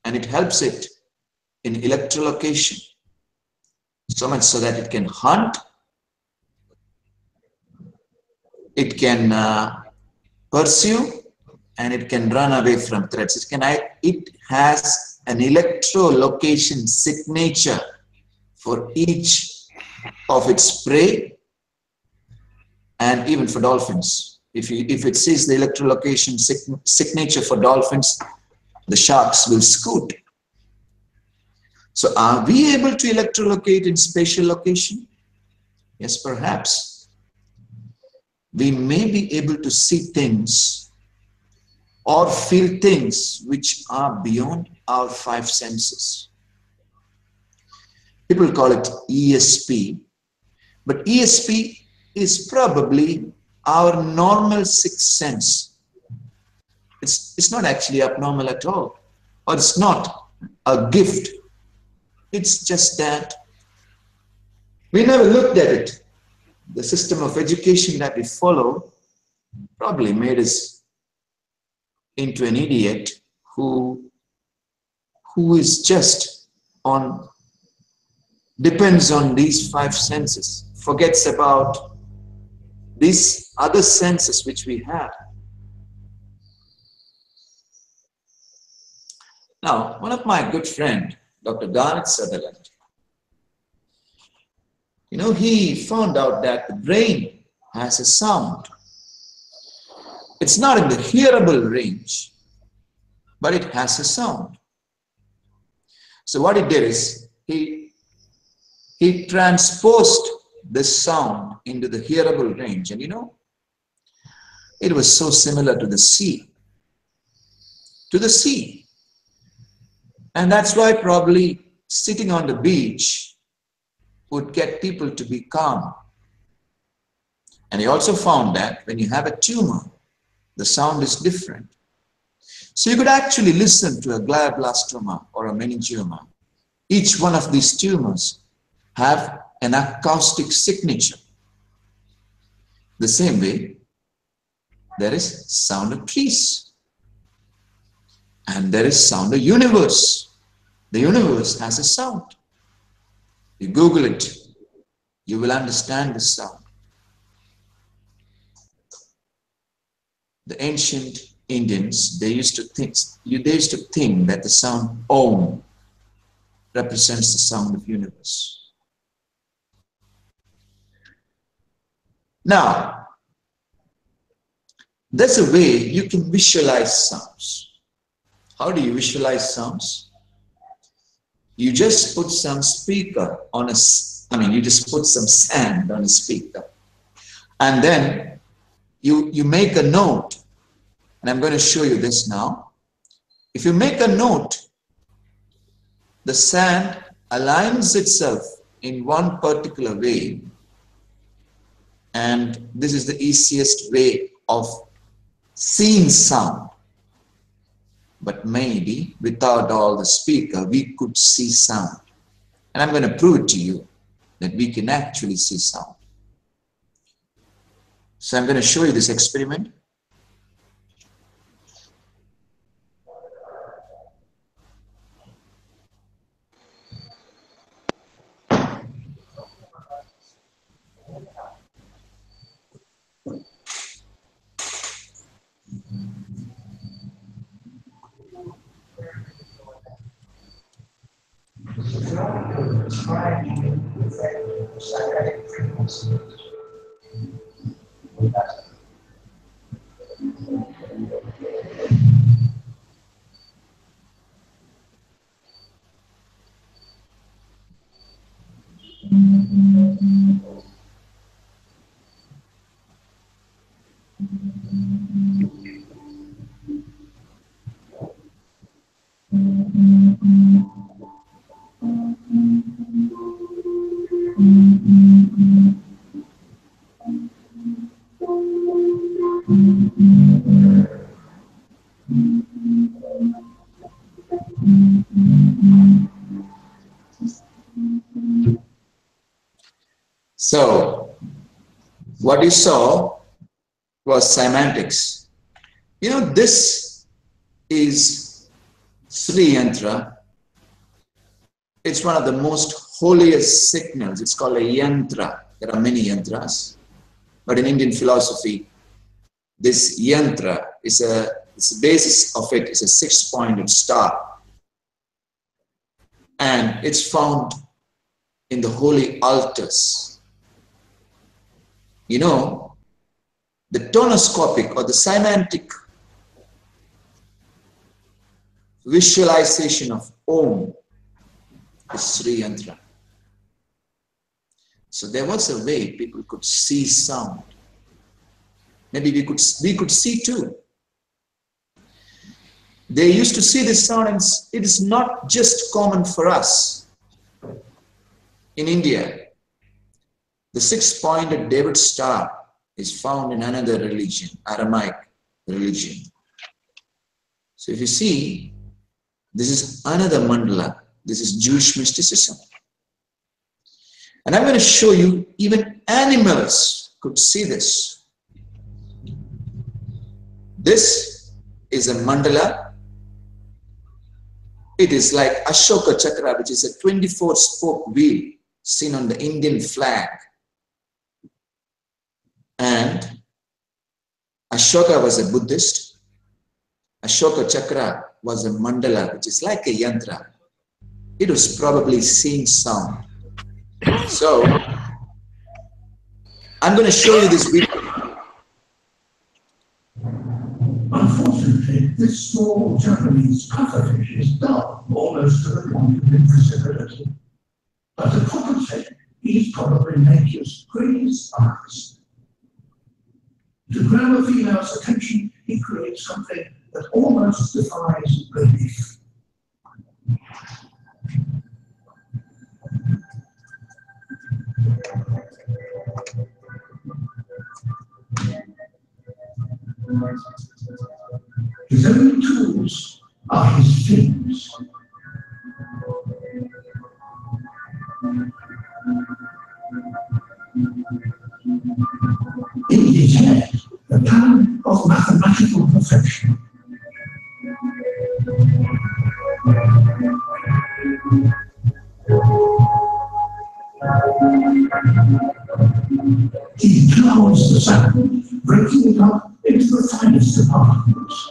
And it helps it in electrolocation, so much so that it can hunt, it can pursue, and it can run away from threats. It has an electrolocation signature for each of its prey, and even for dolphins. If it sees the electrolocation signature for dolphins, the sharks will scoot. So are we able to electrolocate in spatial location? Yes, perhaps. We may be able to see things or feel things which are beyond our 5 senses. People call it ESP, but ESP is probably our normal 6th sense. It's not actually abnormal at all, or it's not a gift. It's just that we never looked at it. The system of education that we follow probably made us into an idiot who who is just on, depends on these 5 senses, forgets about these other senses which we have. Now, one of my good friend, Dr. Garnet Sutherland, you know, he found out that the brain has a sound. It's not in the hearable range, but it has a sound. So what he did is, he transposed this sound into the hearable range. And you know, it was so similar to the sea. To the sea. And that's why probably sitting on the beach would get people to be calm. And he also found that when you have a tumor, the sound is different. So you could actually listen to a glioblastoma or a meningioma. Each one of these tumors have an acoustic signature. The same way, there is sound of trees. And there is sound of universe. The universe has a sound. You Google it, you will understand the sound. The ancient Indians, they used to think that the sound Om represents the sound of universe. Now, there's a way you can visualize sounds. How do you visualize sounds? You just put some speaker on a, you just put some sand on a speaker. And then you make a note. And I'm going to show you this now. If you make a note, the sand aligns itself in one particular way. And this is the easiest way of seeing sound. But maybe without all the speaker, we could see sound. And I'm going to prove it to you that we can actually see sound. So I'm going to show you this experiment. So, what you saw was semantics. You know, this is Sri Yantra. It's one of the most holiest signals. It's called a yantra. There are many yantras. But in Indian philosophy, this yantra is the basis of it is a 6-pointed star. And it's found in the holy altars. You know, the tonoscopic or the semantic visualization of Om is Sri Yantra. So there was a way people could see sound. Maybe we could see too. They used to see this sound, and it is not just common for us. In India, the 6-pointed David star is found in another religion, Aramaic religion. So if you see, this is another mandala. This is Jewish mysticism. And I'm going to show you even animals could see this. This is a mandala. It is like Ashoka Chakra, which is a 24-spoke wheel seen on the Indian flag. And Ashoka was a Buddhist. Ashoka Chakra was a mandala, which is like a yantra. It was probably seeing sound. So, I'm going to show you this video. Unfortunately, this small Japanese pufferfish is dull, almost to the point of invisibility. But to compensate, he's probably nature's greatest artist. To grab a female's attention, he creates something that almost defies belief. His only tools are his fins. In his head, the plan of mathematical perfection. He clouds the sound, breaking it up into the finest departments.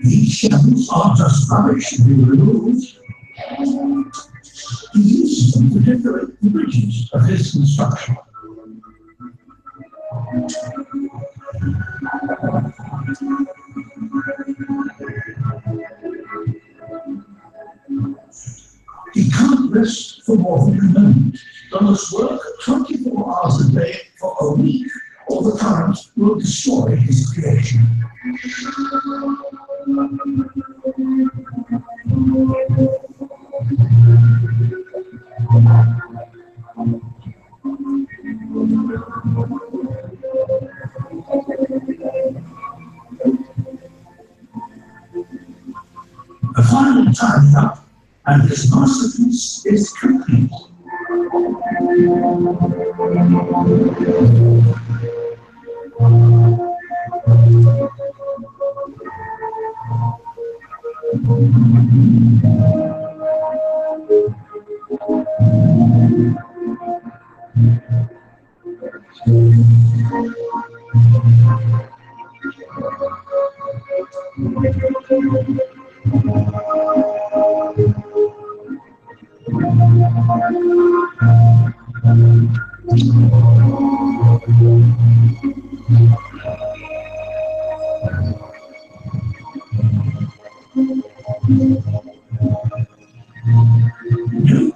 These shells are just rubbish to be removed. He uses them to decorate the bridges of his construction. He can't rest for more than a moment. He must work 24 hours a day for a week, or the current will destroy his creation. A final tidy up, and this masterpiece is complete.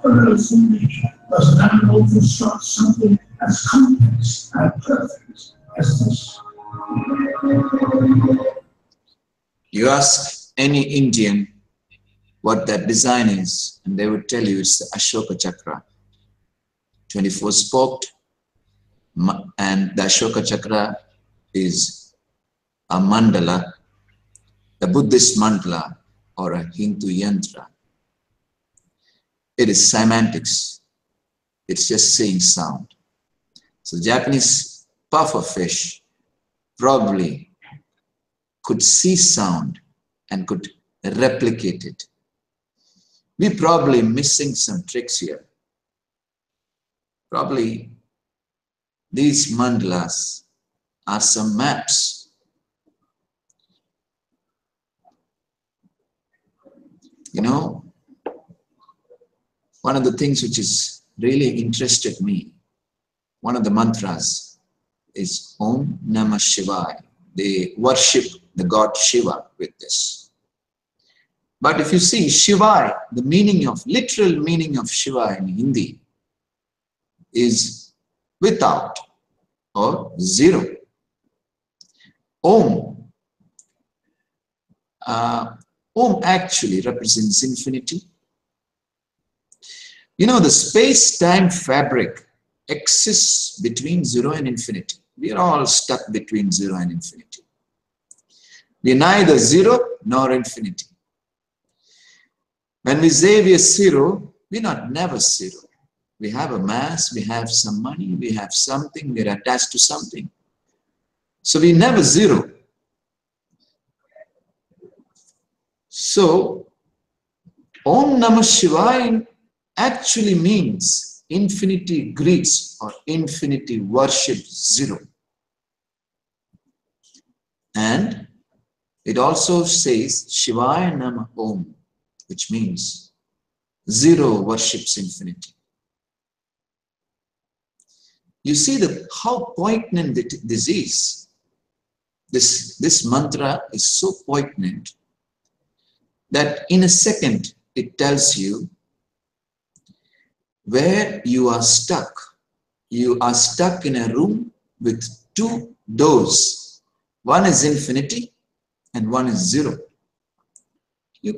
Neuropsych does an animal construct something as complex and perfect as this. You ask any Indian what that design is, and they would tell you it's the Ashoka Chakra. 24-spoked, and the Ashoka Chakra is a mandala, the Buddhist mandala, or a Hindu yantra. It is semantics. It's just saying sound. So Japanese pufferfish probably could see sound and could replicate it. We're probably missing some tricks here. Probably these mandalas are some maps. You know, one of the things which is really interested me, one of the mantras is Om Namah Shivaya. They worship the god Shiva with this. But if you see Shivaya, the meaning of, literal meaning of Shiva in Hindi is without or zero. Om. Om actually represents infinity. You know, the space-time fabric exists between 0 and infinity. We are all stuck between 0 and infinity. We are neither 0 nor infinity. When we say we are 0, we are not never 0. We have a mass, we have some money, we have something, we're attached to something. So we never zero. So Om Namah Shivaya actually means infinity greets or infinity worships zero. And it also says Shivaya Namah Om, which means zero worships infinity. You see how poignant this is. This mantra is so poignant that in a second it tells you where you are stuck. You are stuck in a room with two doors. One is infinity and one is zero. You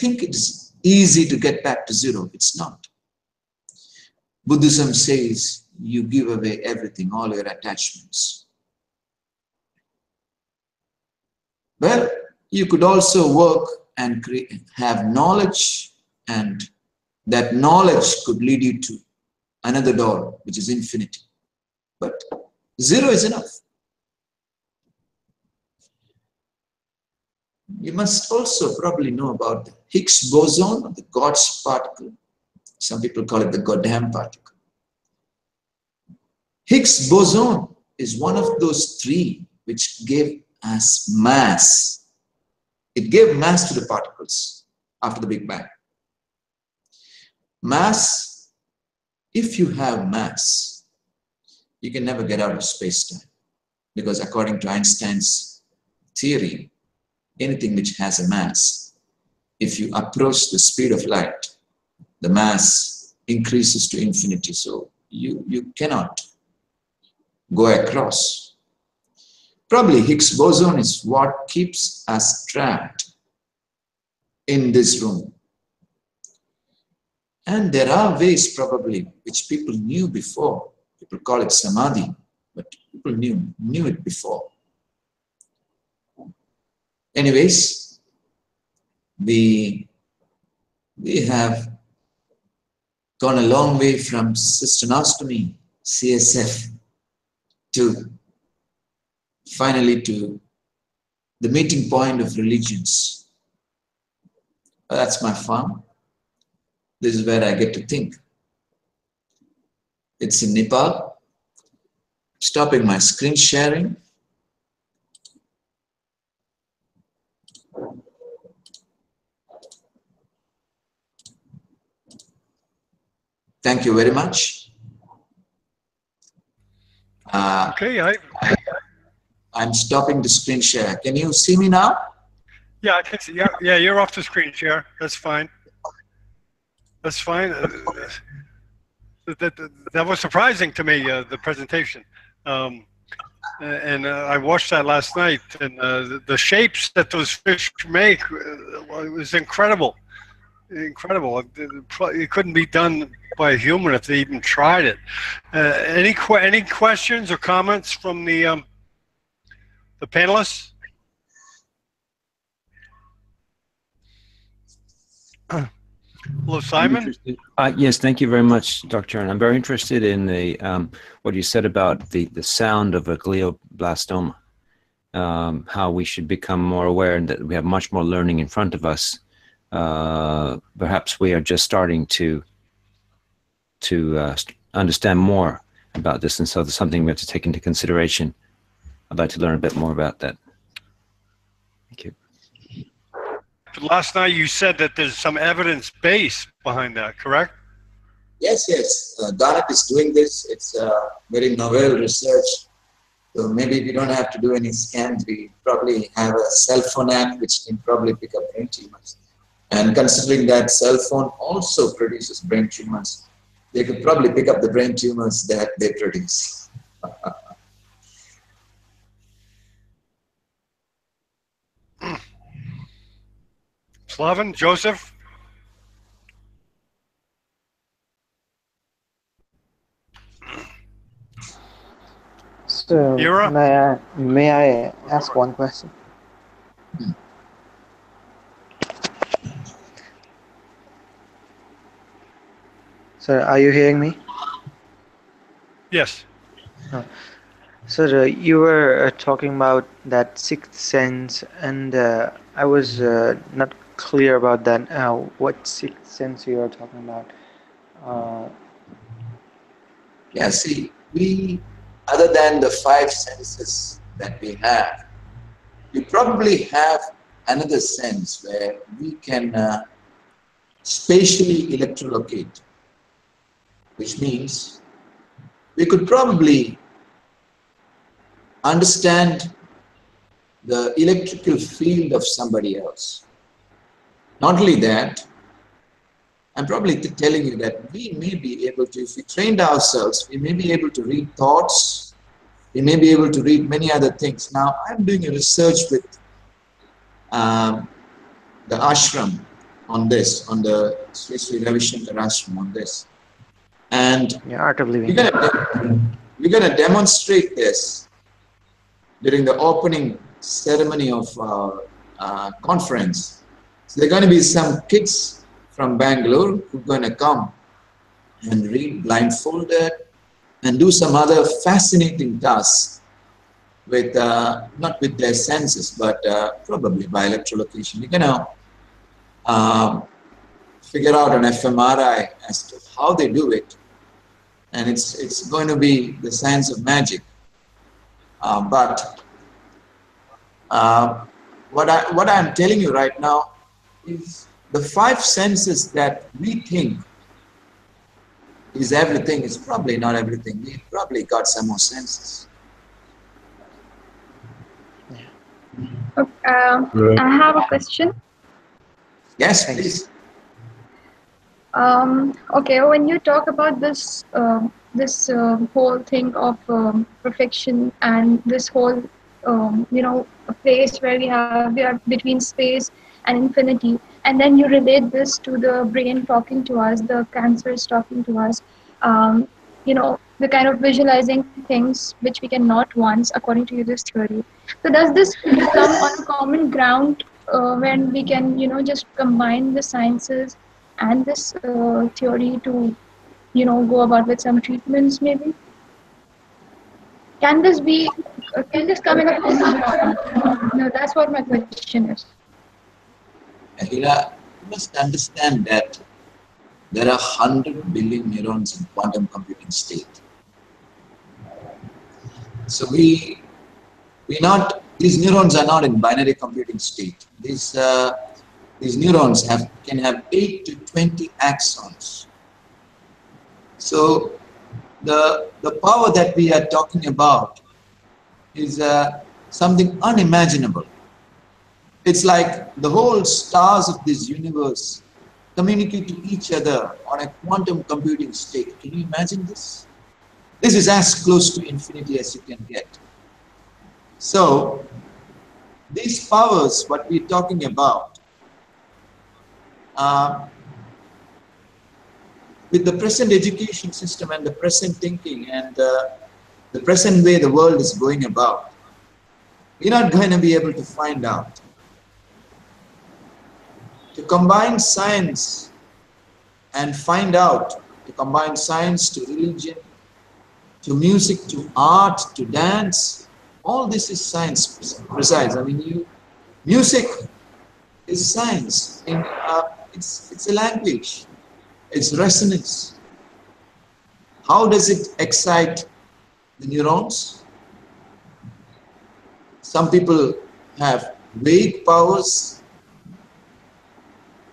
think it's easy to get back to zero. It's not. Buddhism says you give away everything, all your attachments. Well, you could also work and have knowledge, and that knowledge could lead you to another door, which is infinity. But zero is enough. You must also probably know about the Higgs boson, or the God's particle. Some people call it the goddamn particle. Higgs boson is one of those three which gave us mass. It gave mass to the particles after the Big Bang. Mass, if you have mass, you can never get out of space-time. Because according to Einstein's theory, anything which has a mass, if you approach the speed of light, the mass increases to infinity. So you cannot go across. Probably Higgs boson is what keeps us trapped in this room. And there are ways probably which people knew before. People call it samadhi, but people knew it before. Anyways, we have gone a long way from Systanostomy, CSF, to finally to the meeting point of religions. Well, that's my farm. This is where I get to think. It's in Nepal. Stopping my screen sharing. Thank you very much. Okay, I'm stopping the screen share. Can you see me now? Yeah, I can see. Yeah, you're off the screen share. That's fine. That's fine. That was surprising to me, the presentation. And I watched that last night, and the shapes that those fish make, it was incredible. Incredible. It couldn't be done by a human if they even tried it. Any questions or comments from the panelists? Hello, Simon. Yes, thank you very much, Dr. And I'm very interested in the what you said about the sound of a glioblastoma. How we should become more aware and that we have much more learning in front of us. Perhaps we are just starting to understand more about this, and so there's something we have to take into consideration. I'd like to learn a bit more about that. Thank you. Last night you said that there's some evidence base behind that, correct? Yes. Garnet is doing this. It's very novel research. So maybe we don't have to do any scans. We probably have a cell phone app which can probably pick up brain tumors. And considering that cell phone also produces brain tumors, they could probably pick up the brain tumors that they produce. Slaven, Joseph? So, may I ask one question? Sir, are you hearing me? Yes. Sir, you were talking about that sixth sense, and I was not clear about that. What sixth sense you are talking about? Yeah, see, we, other than the 5 senses that we have, we probably have another sense where we can spatially electrolocate, which means we could probably understand the electrical field of somebody else. Not only that, I'm probably telling you that we may be able to, if we trained ourselves, we may be able to read thoughts, we may be able to read many other things. Now, I'm doing a research with the ashram on this, on the Sri Sri Ravi Shankar ashram on this. And Art of Living. we're going to demonstrate this during the opening ceremony of our conference. So there are going to be some kids from Bangalore who are going to come and read blindfolded and do some other fascinating tasks with, not with their senses, but probably by electrolocation. We're going to figure out an fMRI as to how they do it. And it's going to be the science of magic. But what I'm telling you right now is the 5 senses that we think is everything is probably not everything. We probably got some more senses. Okay, I have a question. Yes, please. Okay, when you talk about this whole thing of perfection and this whole a place where we are between space and infinity, and then you relate this to the brain talking to us, the cancer is talking to us, the kind of visualizing things which we cannot once according to this theory. So does this come on a common ground when we can just combine the sciences and this theory to go about with some treatments maybe? Can this come in a common ground? No, that's what my question is. Ahila, you must understand that there are 100 billion neurons in quantum computing state. So these neurons are not in binary computing state. These neurons can have 8 to 20 axons. So the power that we are talking about is something unimaginable. It's like the whole stars of this universe communicate to each other on a quantum computing state. Can you imagine this? This is as close to infinity as you can get. So these powers, what we're talking about, with the present education system and the present thinking and the present way the world is going about, we're not going to be able to find out. To combine science and find out, to combine science to religion, to music, to art, to dance, all this is science precise. I mean, music is science. I mean, it's a language. It's resonance. How does it excite the neurons? Some people have vague powers.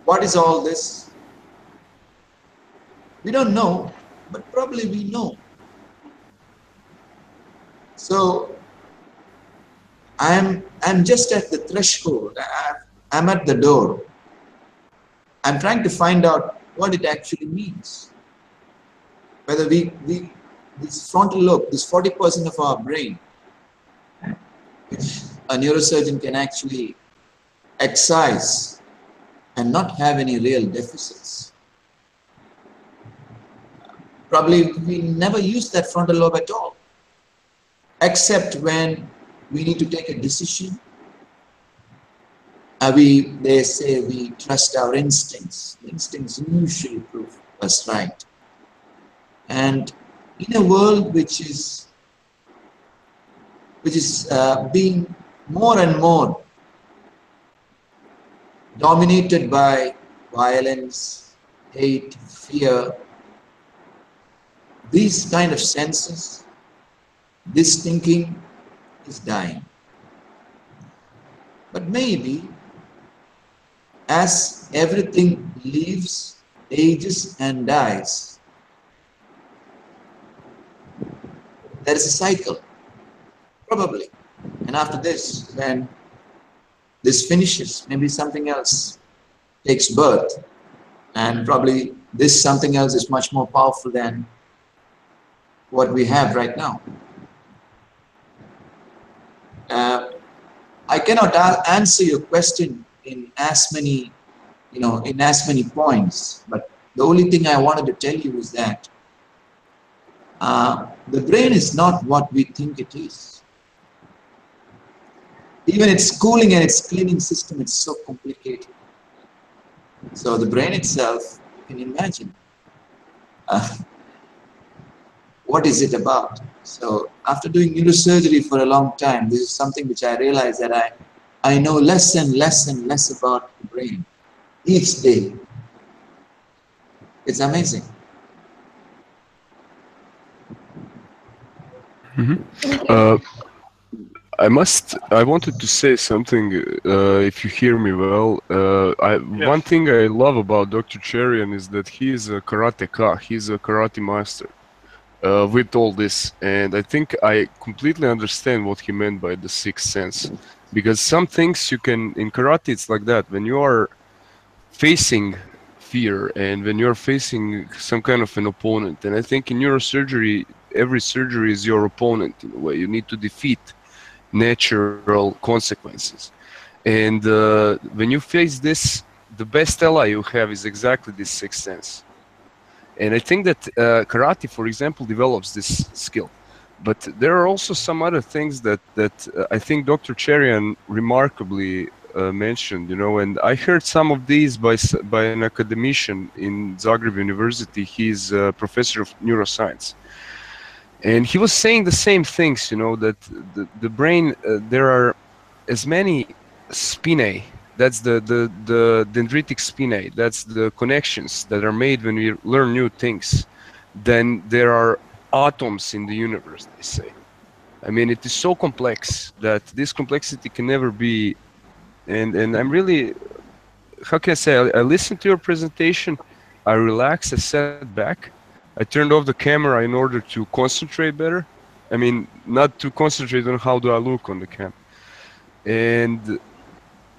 What is all this? We don't know, but probably we know. So I'm just at the threshold. I'm at the door. I'm trying to find out what it actually means. Whether this frontal lobe, this 40% of our brain, which a neurosurgeon can actually excise and not have any real deficits. Probably we never use that frontal lobe at all, except when we need to take a decision. They say we trust our instincts. Instincts usually prove us right. And in a world which is being more and more dominated by violence, hate, fear, these kind of senses, this thinking is dying. But maybe as everything lives, ages and dies, there is a cycle, probably. And after this, when this finishes, maybe something else takes birth, and probably this something else is much more powerful than what we have right now. I cannot answer your question in as many, in as many points, but the only thing I wanted to tell you is that the brain is not what we think it is. Even its cooling and its cleaning system is so complicated. So the brain itself, you can imagine, what is it about? So after doing neurosurgery for a long time, this is something which I realized that I know less and less and less about the brain each day. It's amazing. I wanted to say something, if you hear me well. Yes. One thing I love about Dr. Cherian is that he is a karateka, he's a karate master with all this. And I think I completely understand what he meant by the sixth sense. Because some things you can, in karate it's like that, when you are facing fear and when you're facing some kind of an opponent. And I think in neurosurgery, every surgery is your opponent in a way. You need to defeat natural consequences. And when you face this, the best ally you have is exactly this sixth sense. And I think that karate, for example, develops this skill. But there are also some other things that I think Dr. Cherian remarkably mentioned, and I heard some of these by an academician in Zagreb University. He's a professor of neuroscience. And he was saying the same things, that the brain, there are as many spinae, that's the dendritic spinae, that's the connections that are made when we learn new things, then there are atoms in the universe, they say. I mean, it is so complex that this complexity can never be, and I'm really, how can I say, I listened to your presentation, I relaxed, I sat back, I turned off the camera in order to concentrate better. I mean, not to concentrate on how do I look on the camera. And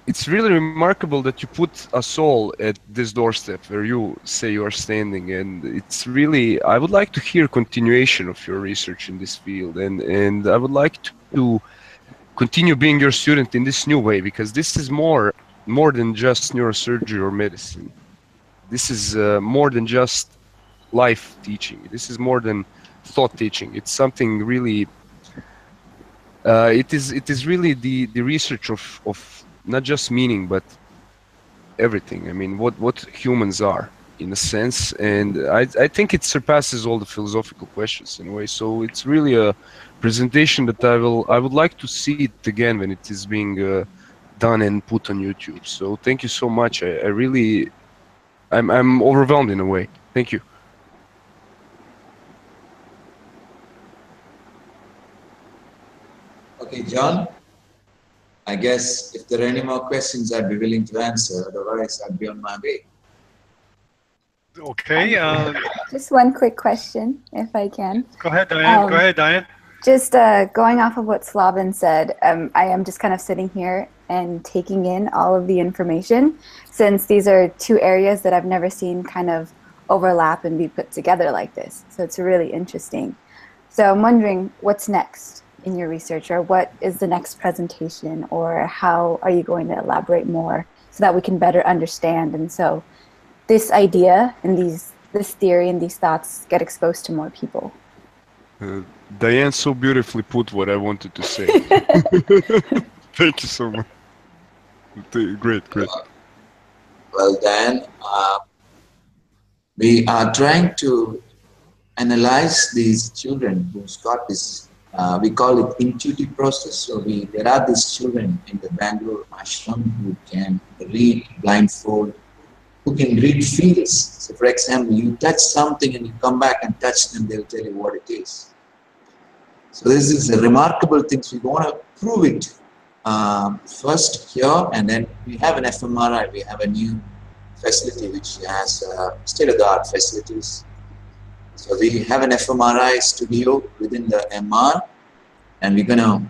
it's really remarkable that you put us all at this doorstep where you say you are standing. And it's really, I would like to hear continuation of your research in this field. And I would like to continue being your student in this new way, because this is more than just neurosurgery or medicine. This is more than just life teaching. This is more than thought teaching. It's something really, it is really the research of not just meaning, but everything. I mean, what humans are in a sense. And I think it surpasses all the philosophical questions in a way. So it's really a presentation that I would like to see it again when it is being done and put on YouTube. So thank you so much. I'm overwhelmed in a way. Thank you. Okay, John, I guess if there are any more questions, I'd be willing to answer. Otherwise, I'd be on my way. Okay. Just one quick question, if I can. Go ahead, Diane. Go ahead, Diane. Just going off of what Slaven said, I am just kind of sitting here and taking in all of the information, since these are two areas that I've never seen kind of overlap and be put together like this. So it's really interesting. So I'm wondering what's next in your research, or what is the next presentation, or how are you going to elaborate more so that we can better understand, and so this idea and this theory and these thoughts get exposed to more people. Diane so beautifully put what I wanted to say. Thank you so much. Great. Well, Dan, we are trying to analyze these children who's got this, we call it intuitive process. So there are these children in the Bangalore ashram who can read blindfold, who can read feels. So for example, you touch something and you come back and touch them, they'll tell you what it is. So this is a remarkable thing. So we want to prove it first here, and then we have an fMRI. We have a new facility which has state-of-the-art facilities. So we have an fMRI studio within the MR, and we're gonna,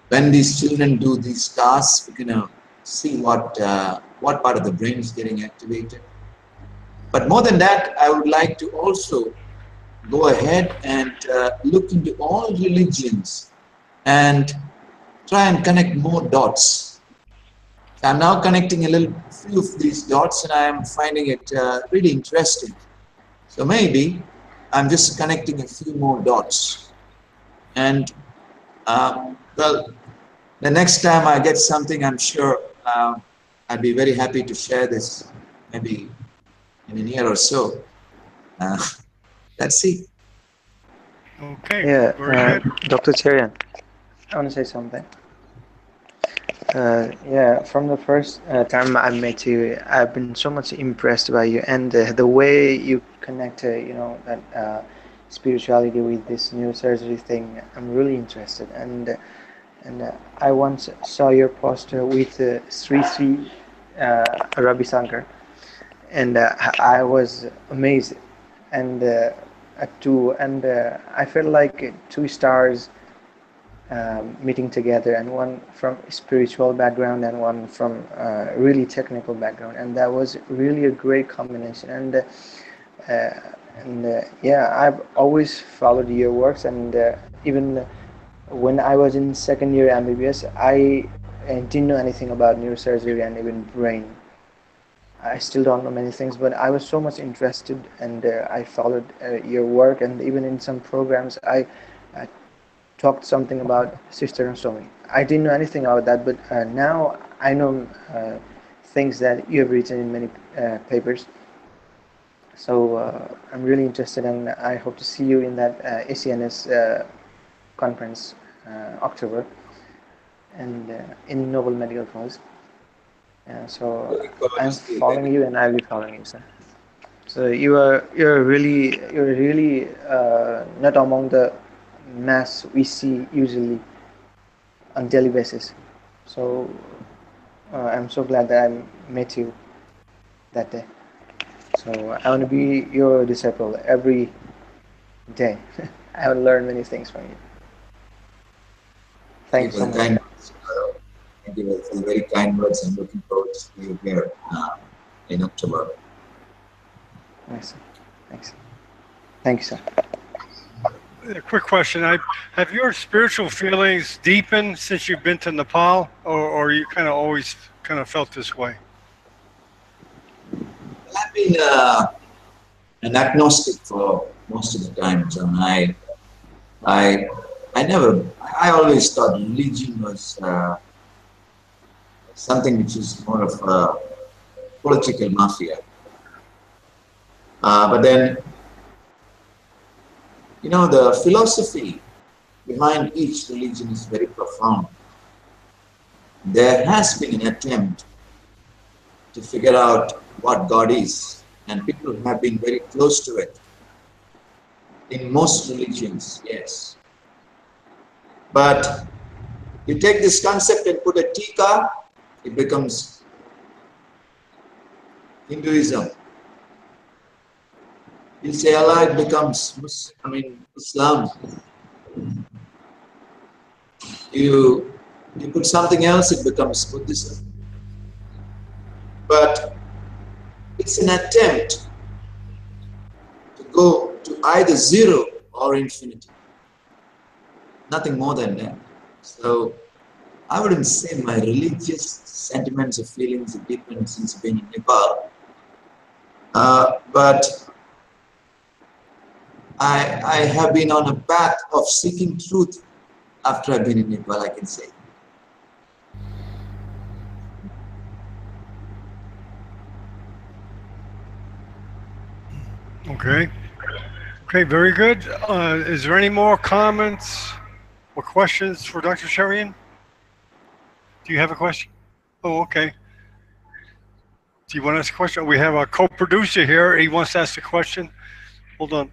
when these children do these tasks, we're gonna see what part of the brain is getting activated. But more than that, I would like to also go ahead and look into all religions and try and connect more dots. I'm now connecting a few of these dots, and I am finding it really interesting. So maybe I'm just connecting a few more dots. And well, the next time I get something, I'm sure I'd be very happy to share this, maybe in a year or so. Let's see. Okay. Yeah, Dr. Cherian, I want to say something. Yeah, from the first time I met you, I've been so much impressed by you, and the way you connect, that spirituality with this neurosurgery thing. I'm really interested, and I once saw your poster with Sri Sri Ravi Shankar, and I was amazed, and I felt like two stars meeting together, and one from spiritual background and one from really technical background, and that was really a great combination. Yeah, I've always followed your works, and even when I was in second year MBBS, I didn't know anything about neurosurgery and even brain. I still don't know many things, but I was so much interested, and I followed your work, and even in some programs I talked something about cysterostomy. I didn't know anything about that, but now I know things that you have written in many papers. So I'm really interested, and I hope to see you in that ACNS conference, October, and in Noble Medical Cause. So I'm following you, and I'll be following you, sir. So you're really not among the mass we see usually on daily basis. So I'm so glad that I met you that day. So I want to be your disciple every day. I will learn many things from you. Thank you so much. Thank you for the very kind words. I'm looking forward to see you here in October. Nice. Thanks. Thank you, sir. A quick question. Have your spiritual feelings deepened since you've been to Nepal, or you kind of always kind of felt this way? I've been an agnostic for most of the time, John. I always thought religion was something which is more of a political mafia. But then, the philosophy behind each religion is very profound. There has been an attempt to figure out what God is, and people have been very close to it. In most religions, yes. But you take this concept and put a tika, it becomes Hinduism. You say Allah, it becomes Islam. You put something else, it becomes Buddhism. But it's an attempt to go to either zero or infinity. Nothing more than that. So I wouldn't say my religious sentiments or feelings have deepened since being in Nepal. But I have been on a path of seeking truth after I've been in Nepal, I can say. Okay. Okay, very good. Is there any more comments or questions for Dr. Sherian? Do you have a question? Oh, okay. Do you want to ask a question? We have a co-producer here. He wants to ask a question. Hold on.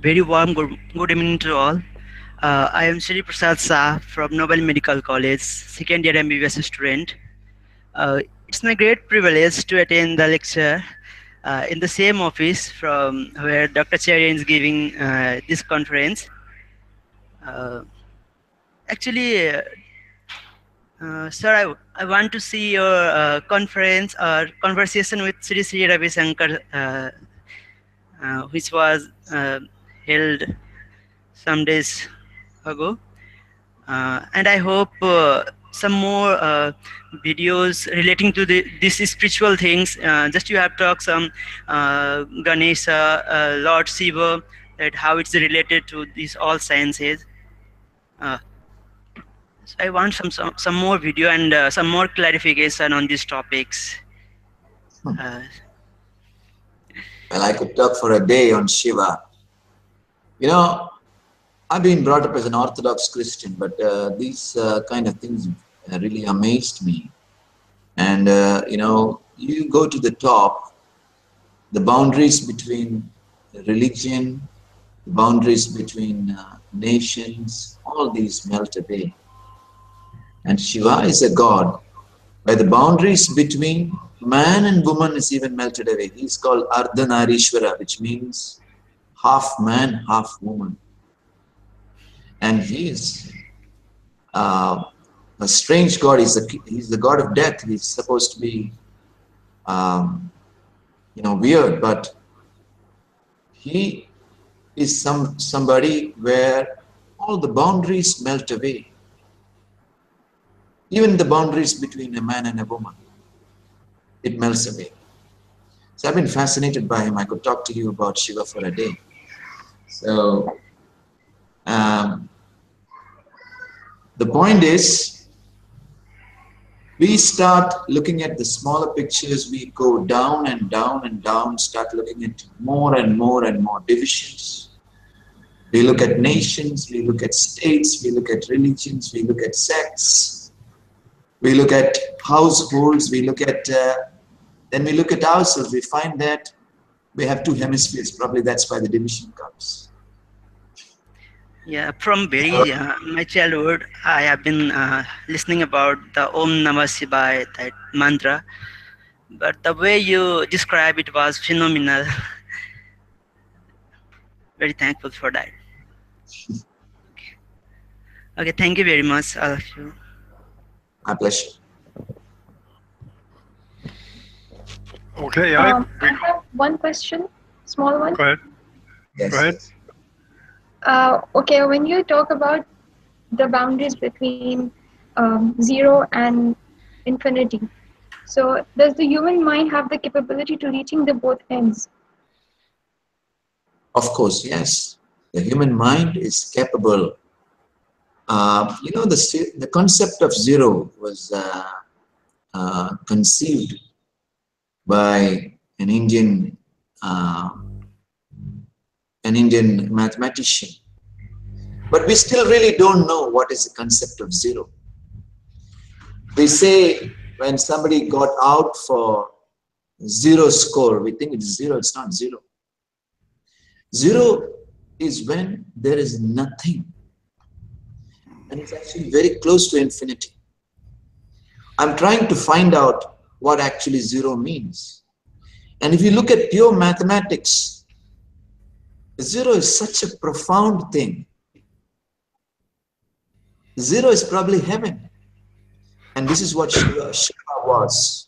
Very warm good evening to all. I am Shri Prasad Shah from Nobel Medical College, second year MBBS student. It's my great privilege to attend the lecture in the same office from where Dr. Cherian is giving this conference. Actually, sir, I want to see your conference or conversation with Sri Sri Ravi Shankar, which was held some days ago. And I hope some more videos relating to these spiritual things. Just you have talked some Ganesha, Lord Shiva, that how it's related to these all sciences. So I want some more video and some more clarification on these topics. Well, I could talk for a day on Shiva. You know, I've been brought up as an Orthodox Christian, but these kind of things really amazed me. And, you know, you go to the top, the boundaries between religion, the boundaries between nations, all these melt away. And Shiva is a god where the boundaries between man and woman is even melted away. He's called Ardhanarishwara, which means half man, half woman. And he is a strange god. He's the god of death. He's supposed to be, you know, weird, but he is somebody where all the boundaries melt away. Even the boundaries between a man and a woman, it melts away. So I've been fascinated by him. I could talk to you about Shiva for a day. So the point is, we start looking at the smaller pictures, we go down and down and down, start looking at more and more and more divisions. We look at nations, we look at states, we look at religions, we look at sects, we look at households, we look at, then we look at ourselves, we find that we have two hemispheres, probably that's why the division comes. Yeah, from very my childhood, I have been listening about the Om Namah Shivaya, that mantra. But the way you describe it was phenomenal. Very thankful for that. Okay, thank you very much, all of you. My pleasure. Okay, I have one question, small one. Go ahead. Yes. Go ahead. Okay, when you talk about the boundaries between 0 and infinity, so does the human mind have the capability to reaching the both ends? Of course, yes. The human mind is capable. You know, the concept of zero was conceived by an Indian mathematician. But we still really don't know what is the concept of zero. We say when somebody got out for zero score, we think it's zero, it's not zero. Zero is when there is nothing. And it's actually very close to infinity. I'm trying to find out what actually zero means. And if you look at pure mathematics, zero is such a profound thing. Zero is probably heaven. And this is what Shiva was.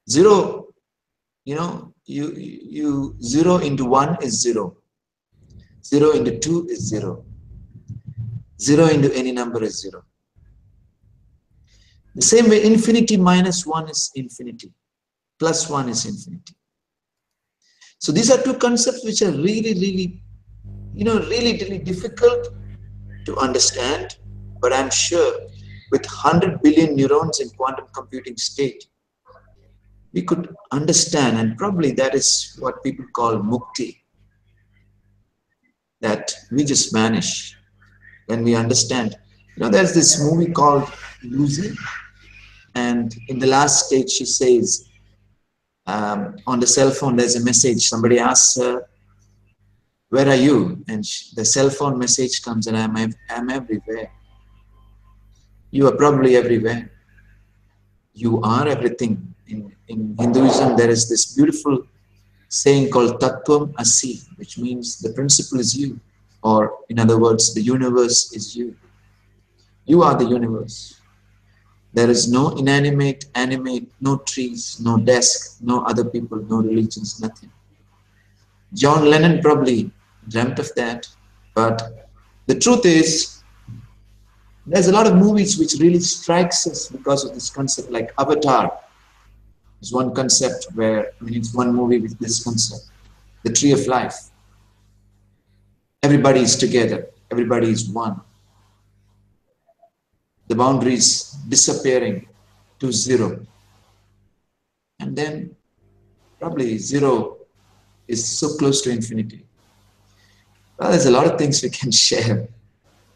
Zero, you know, you 0 into 1 is 0. 0 into 2 is 0. 0 into any number is 0. The same way, infinity minus 1 is infinity. Plus 1 is infinity. So these are two concepts which are really, you know, really difficult to understand. But I'm sure with 100 billion neurons in quantum computing state, we could understand, and probably that is what people call mukti, that we just vanish when we understand. You know, there's this movie called Lucy, and in the last stage she says, on the cell phone there's a message. Somebody asks her, where are you? And the cell phone message comes, and I'm everywhere. You are probably everywhere. You are everything. In Hinduism, there is this beautiful saying called Tattvam Asi, which means the principle is you. Or in other words, the universe is you. You are the universe. There is no inanimate, animate, no trees, no desk, no other people, no religions, nothing. John Lennon probably dreamt of that, but the truth is, there's a lot of movies which really strikes us because of this concept, like Avatar is one concept where, I mean, it's one movie with this concept, the tree of life. Everybody is together, everybody is one. The boundaries disappearing to zero. And then probably zero is so close to infinity. Well, there's a lot of things we can share,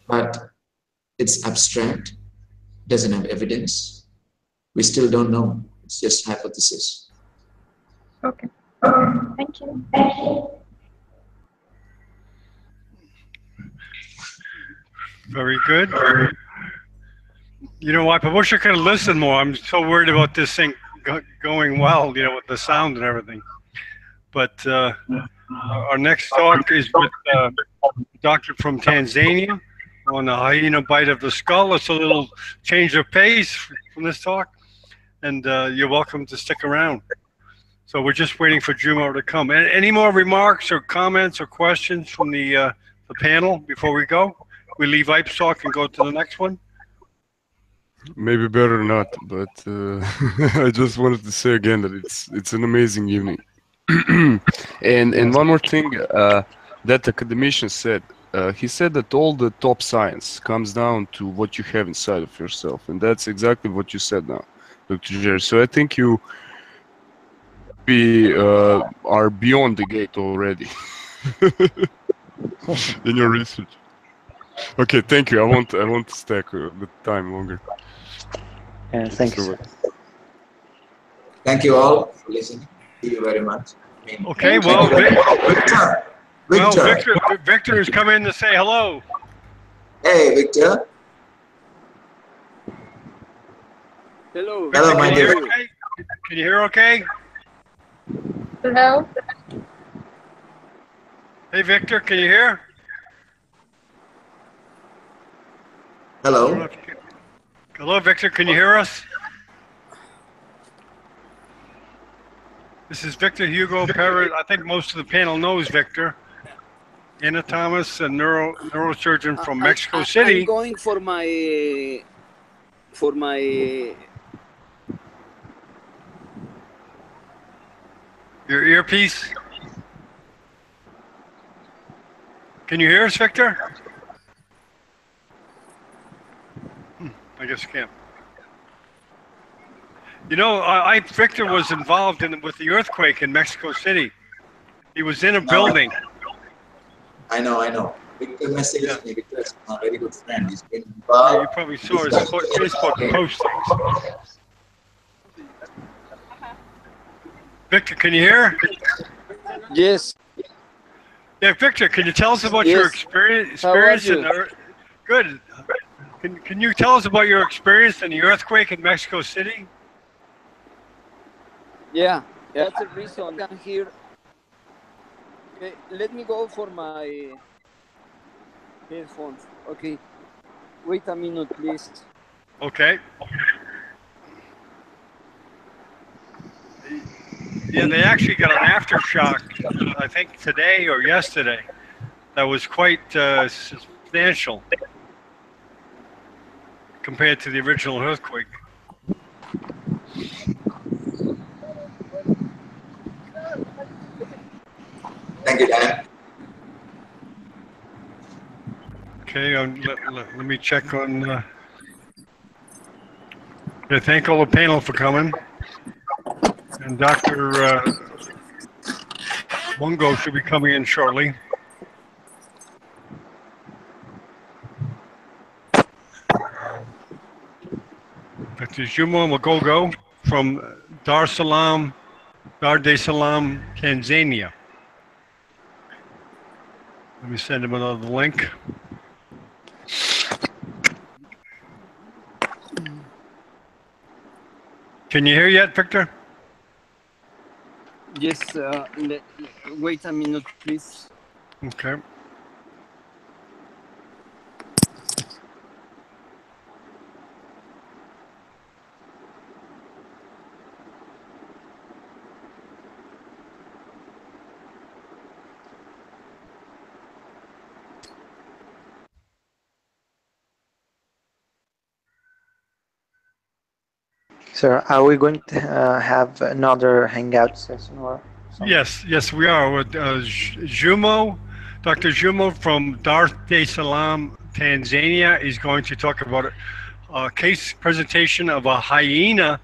but it's abstract, doesn't have evidence. We still don't know. It's just hypothesis. Okay. Thank you. Thank you. Very good. You know what? I wish I could have listened more. I'm so worried about this thing going well, you know, with the sound and everything. But our next talk is with a doctor from Tanzania on the hyena bite of the skull. It's a little change of pace from this talk, and you're welcome to stick around. So we're just waiting for Jumo to come. Any more remarks or comments or questions from the panel before we go? We leave Ipe's talk and go to the next one. Maybe better not, but I just wanted to say again that it's an amazing evening. and one more thing that academician said. He said that all the top science comes down to what you have inside of yourself, and that's exactly what you said now, Dr. Jerry. So I think you are beyond the gate already in your research. Okay, thank you. I won't stack the time longer. Yeah, thanks. Thank you all for listening. Thank you very much. Okay, well, Victor has come in to say hello. Hey, Victor. Hello. Victor, Hello, my dear. Okay? Can you hear okay? Hello. Hey, Victor, can you hear? Hello. Hello, Victor, can you hear us? This is Victor Hugo Perez. I think most of the panel knows Victor. Anatomist and neurosurgeon from Mexico City. I'm going for my your earpiece. Can you hear us, Victor? I guess you can't. You know, Victor was involved with the earthquake in Mexico City. He was in a building. I know. Victor messaged me. Victor is a very good friend. He's been involved. Yeah, you probably saw his Facebook postings. Victor, can you hear? Yes. Yeah, Victor, can you tell us about your experience? Good. Can you tell us about your experience in the earthquake in Mexico City? Yeah, that's the reason I'm here. Okay, let me go for my headphones. Okay, wait a minute, please. Okay. Yeah, they actually got an aftershock, I think today or yesterday, that was quite substantial compared to the original earthquake. Thank you, Dan. Okay, let me check on. Thank all the panel for coming. And Dr. Mungo should be coming in shortly. Dr. Juma Magogo from Dar es Salaam, Tanzania. Let me send him another link. Can you hear yet, Victor? Yes, wait a minute, please. Okay. Sir, are we going to have another hangout session or something? Yes, we are with Jumo. Dr. Jumo from Dar es Salaam, Tanzania is going to talk about a case presentation of a hyena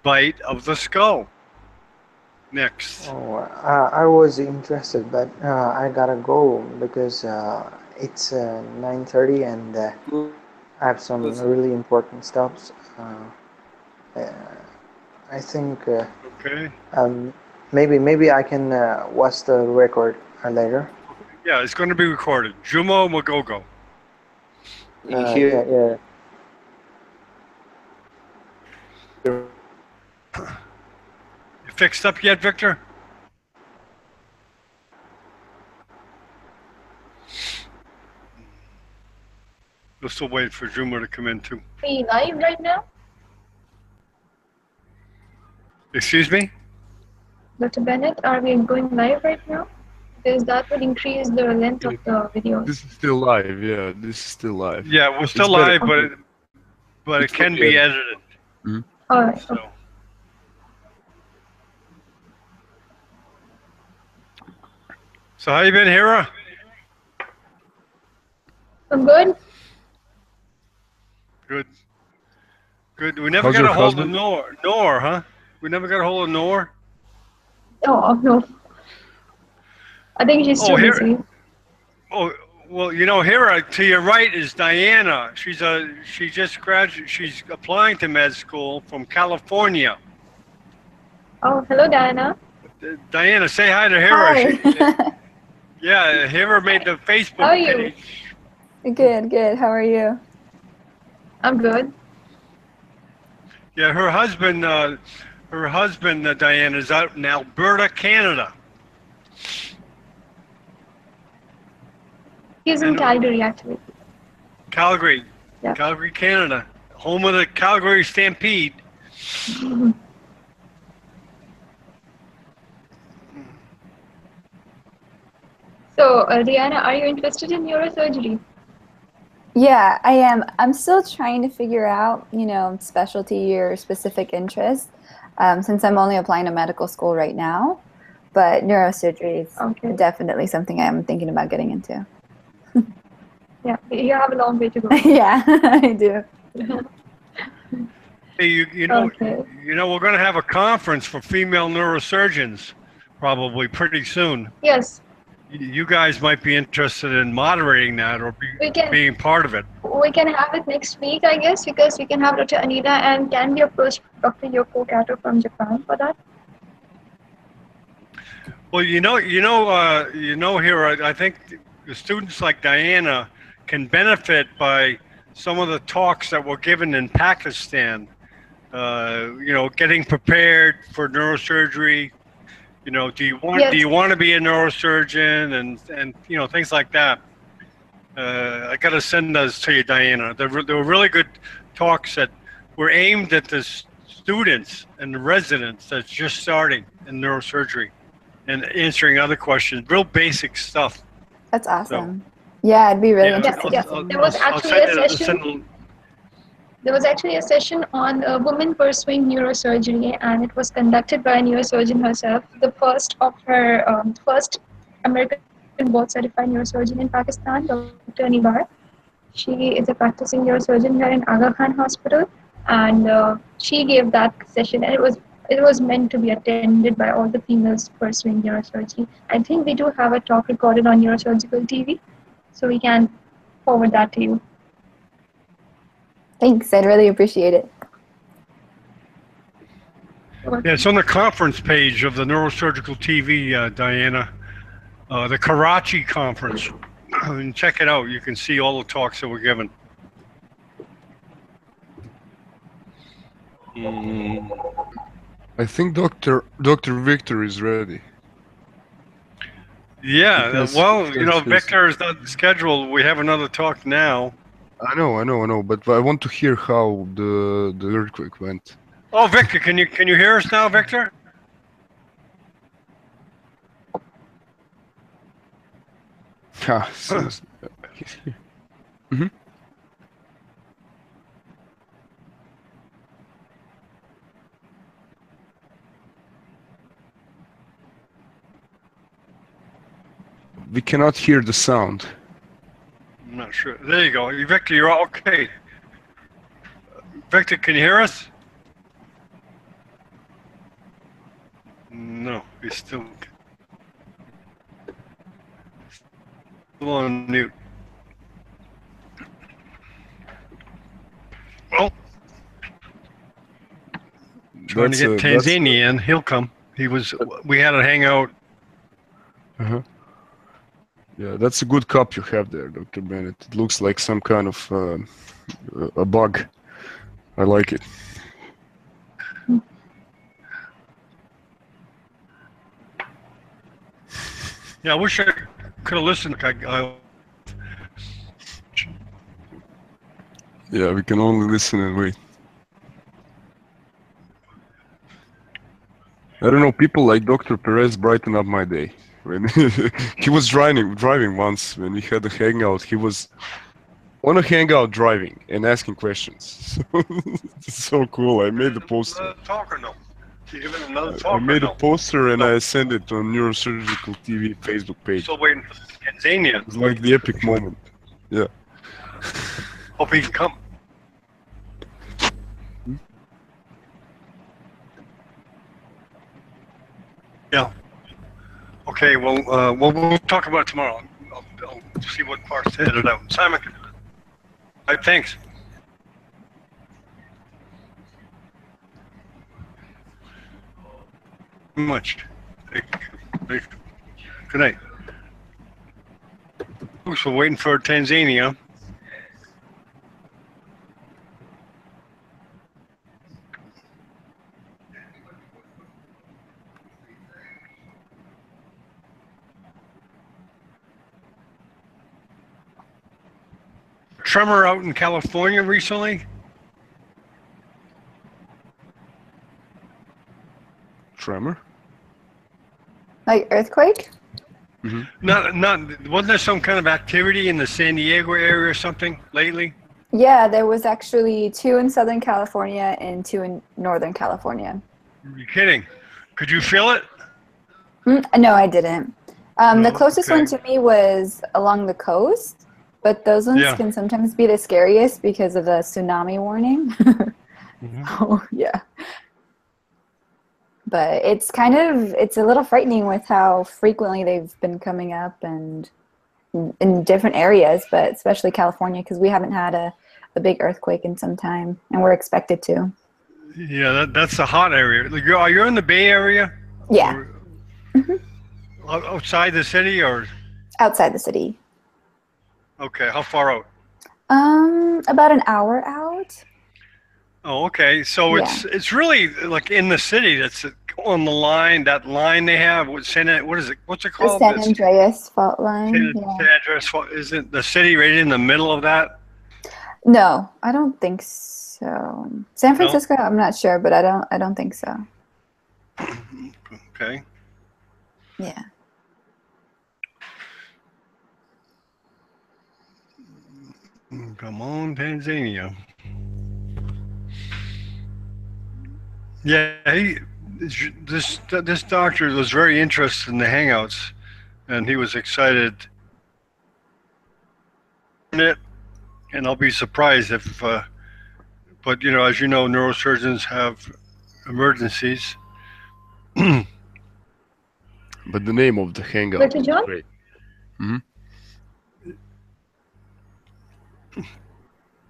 bite of the skull. Next. Oh, I was interested, but I gotta go because it's 9:30 and I have some really important stuff. I think okay. Maybe I can watch the record later. Yeah, it's going to be recorded. Jumo Magogo. Yeah. You fixed up yet, Victor? We'll still wait for Jumo to come in too. Are you live right now? Excuse me? Dr. Bennett, are we going live right now? Because that would increase the length of the video. This is still live, yeah. This is still live. Yeah, we're still live, but it can be edited. Mm-hmm. All right. So. Okay. So how you been, Hira? I'm good. Good. We never How's got your a hold husband? of Nor, huh? We never got a hold of Nor. Oh, no. I think she's too busy. Oh, well, you know, Hira, to your right is Diana. She just graduated. She's applying to med school from California. Oh, hello, Diana. Diana, say hi to Hira. Hi. Yeah, Hira made the Facebook How are you? page. Good. How are you? I'm good. Yeah, her husband, Diana, is out in Alberta, Canada. He's in Calgary, actually. Calgary. Yeah. Calgary, Canada. Home of the Calgary Stampede. So, Diana, are you interested in neurosurgery? Yeah, I am. I'm still trying to figure out, specialty or specific interest, since I'm only applying to medical school right now. But neurosurgery is definitely something I'm thinking about getting into. Yeah, you have a long way to go. Yeah, I do. Hey, you know, we're going to have a conference for female neurosurgeons probably pretty soon. Yes. You guys might be interested in moderating that or being part of it. We can have it next week, I guess, because we can have Dr. Anita and can we approach Dr. Yoko Kato from Japan for that? Well, here, I think the students like Diana can benefit by some of the talks that were given in Pakistan. Getting prepared for neurosurgery. Do you want to be a neurosurgeon and things like that. I got to send those to you, Diana. They were really good talks that were aimed at the students and the residents that's just starting in neurosurgery and answering other questions, real basic stuff. That's awesome. Yeah, it'd be really interesting. There was actually a session. There was actually a session on women pursuing neurosurgery, and it was conducted by a neurosurgeon herself, the first of her first American board-certified neurosurgeon in Pakistan, Dr. Nibar. She is a practicing neurosurgeon here in Aga Khan Hospital, and she gave that session, and it was it was meant to be attended by all the females pursuing neurosurgery. I think we do have a talk recorded on Neurosurgical TV, so we can forward that to you. Thanks, I'd really appreciate it. Yeah, it's on the conference page of the Neurosurgical TV, Diana. The Karachi conference. And check it out. You can see all the talks that were given. I think Dr. Victor is ready. Yeah, Because Victor is not scheduled. We have another talk now. I know, but I want to hear how the earthquake went. Oh, Victor, can you hear us now, Victor? Mm-hmm. We cannot hear the sound. I'm not sure. There you go. Victor, you're all okay. Victor, can you hear us? No, he's still on mute. Well, trying to get Tanzania in. He'll come. We had a hangout. Uh-huh. Yeah, that's a good cup you have there, Dr. Bennett. It looks like some kind of a bug. I like it. Yeah, I wish I could have listened. Yeah, we can only listen and wait. I don't know, people like Dr. Perez brighten up my day. When he was driving once when we had a hangout, he was on a hangout driving and asking questions. So, it's so cool. I made a poster. I made a poster and I sent it on Neurosurgical TV Facebook page. Still waiting for Tanzania. It's like the epic moment. Yeah. Hope he can come. Yeah. Okay, well, we'll talk about it tomorrow. I'll see what parts to edit out. Simon can do it. All right, thanks. Much. Good night. So we're waiting for Tanzania. Tremor out in California recently. Tremor? Like earthquake? Mm-hmm. Wasn't there some kind of activity in the San Diego area or something lately? Yeah, there was actually 2 in Southern California and 2 in Northern California. Are you kidding? Could you feel it? No, I didn't. The closest one to me was along the coast, but those ones can sometimes be the scariest because of the tsunami warning. Oh, yeah. But it's a little frightening with how frequently they've been coming up and in different areas, but especially California, because we haven't had a big earthquake in some time, and we're expected to. Yeah, that's a hot area. Are you in the Bay Area? Yeah. Outside the city or? Outside the city. Okay, how far out? About an hour out. Oh, okay. So it's really like in the city. That's on the line. That line they have. What is it? What's it called? The San Andreas fault line. San Andreas fault. Isn't the city right in the middle of that? No, I don't think so. San Francisco, no? I'm not sure, but I don't think so. Okay. Yeah. Come on, Tanzania. Yeah, this doctor was very interested in the hangouts, and he was excited. And I'll be surprised if, but as you know, neurosurgeons have emergencies. But the name of the hangout Dr. is John? great.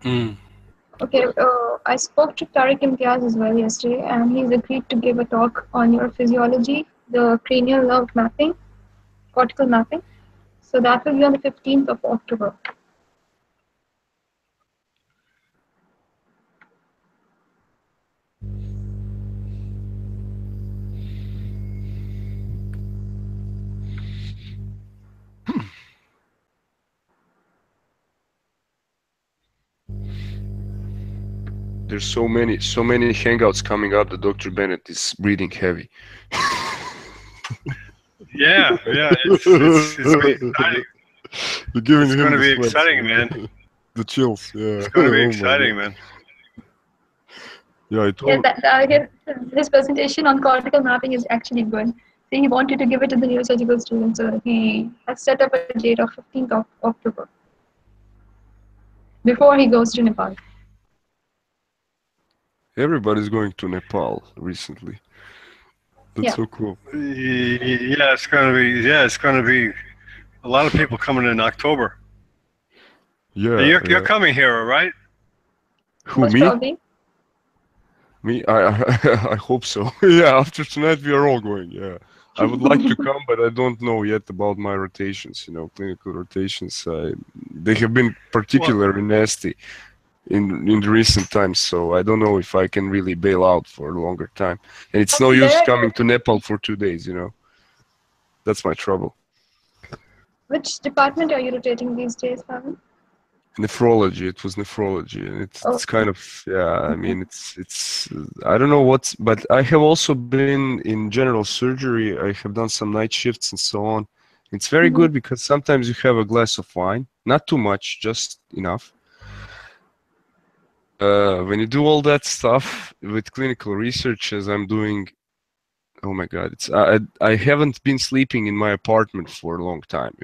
Hmm? Okay, I spoke to Tariq Imtiaz as well yesterday, and he's agreed to give a talk on neurophysiology, the cranial nerve mapping, cortical mapping. So that will be on the 15th of October. There's so many hangouts coming up that Dr. Bennett is breathing heavy. Yeah, it's gonna be exciting. You're giving It's him gonna the be sweats, exciting, man. The chills, yeah. It's gonna be Oh my exciting, God. man. Yeah, I told. His presentation on cortical mapping is actually good. So he wanted to give it to the neurosurgical students, so he has set up a date of 15th of October before he goes to Nepal. Everybody's going to Nepal recently. That's so cool. Yeah, it's gonna be a lot of people coming in October. Yeah, You're coming here, right? Who, Most me? probably. Me? I hope so. Yeah, after tonight we are all going, yeah. I would like to come, but I don't know yet about my rotations, clinical rotations. They have been particularly nasty in the recent times, so I don't know if I can really bail out for a longer time. And it's no use coming to Nepal for 2 days, That's my trouble. Which department are you rotating these days, Pavan? Nephrology. It was nephrology, and it's kind of, yeah. I mean, it's I don't know but I have also been in general surgery. I have done some night shifts and so on. It's very good because sometimes you have a glass of wine, not too much, just enough. When you do all that stuff with clinical research, as I'm doing, oh my God, I haven't been sleeping in my apartment for a long time,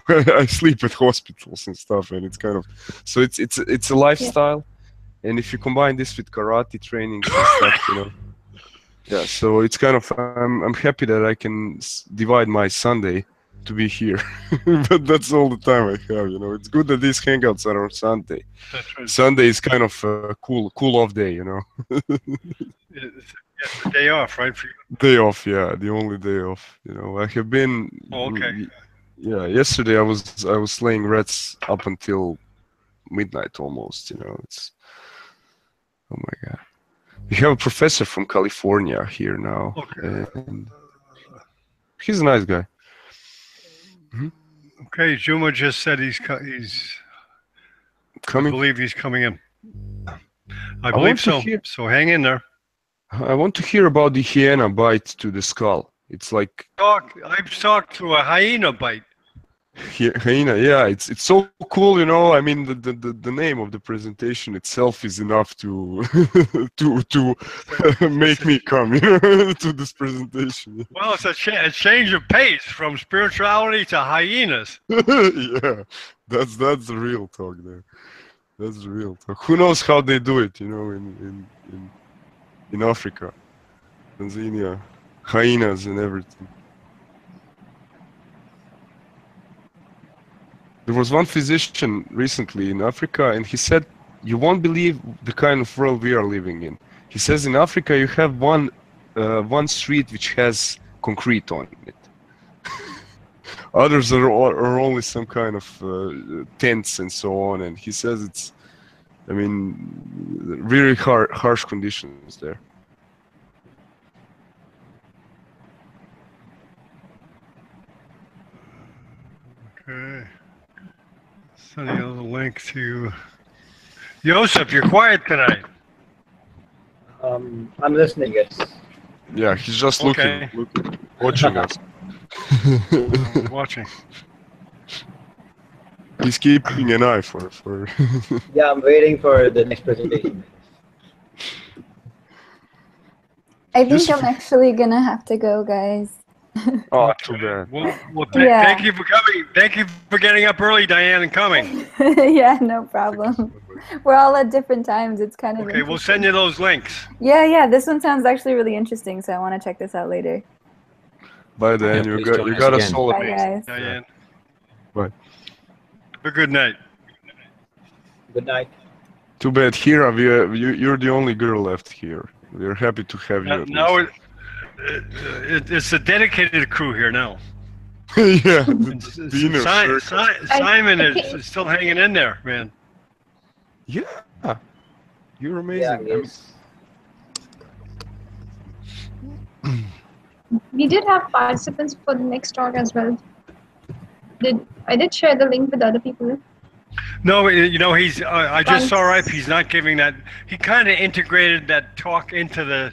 I sleep at hospitals and stuff, and it's kind of, so it's a lifestyle, and if you combine this with karate trainings and stuff, yeah, so it's kind of, I'm happy that I can divide my Sunday to be here, but that's all the time I have, It's good that these hangouts are on Sunday. That's right. Sunday is kind of a cool off day, It's a day off, right? For you? Day off, yeah, the only day off. I have been. Oh, okay. Yeah, yesterday I was slaying rats up until midnight almost. It's. Oh my God. We have a professor from California here now, and he's a nice guy. Okay, Juma just said he's coming. I believe he's coming in. I believe so. So hang in there. I want to hear about the hyena bite to the skull. It's like I've talked to a hyena bite. Hyena, yeah, it's so cool, I mean, the name of the presentation itself is enough to to make me come to this presentation. Well, it's a change of pace from spirituality to hyenas. Yeah, that's the real talk there. That's the real talk. Who knows how they do it, in Africa, Tanzania, hyenas and everything. There was one physician recently in Africa, and he said, you won't believe the kind of world we are living in. He says in Africa you have one street which has concrete on it. Others are only some kind of tents and so on, and he says it's, I mean, really harsh conditions there. Okay. Sending you the link to Joseph. You're quiet tonight. I'm listening, yes. Yeah, he's just looking, watching us. Watching. He's keeping an eye for. Yeah, I'm waiting for the next presentation. I think I'm actually gonna have to go, guys. Oh, too bad. Well, Yeah. thank you for coming. Thank you for getting up early, Diane, and coming. Yeah, no problem. We're all at different times. It's kind of Okay, we'll send you those links. Yeah, this one sounds actually really interesting, so I want to check this out later. Bye, Dan. Yeah, you please got join you us got a again. solid. Bye, guys. Diane. Bye. Have a good night. Good night. Too bad, Hira, you're the only girl left here. We're happy to have you. Now it's a dedicated crew here now. Yeah, Simon is still hanging in there, man. Yeah, you're amazing. Yeah, We did have participants for the next talk as well. I did share the link with other people. No, you know, he's. I just saw right. He's not giving that. He kind of integrated that talk into the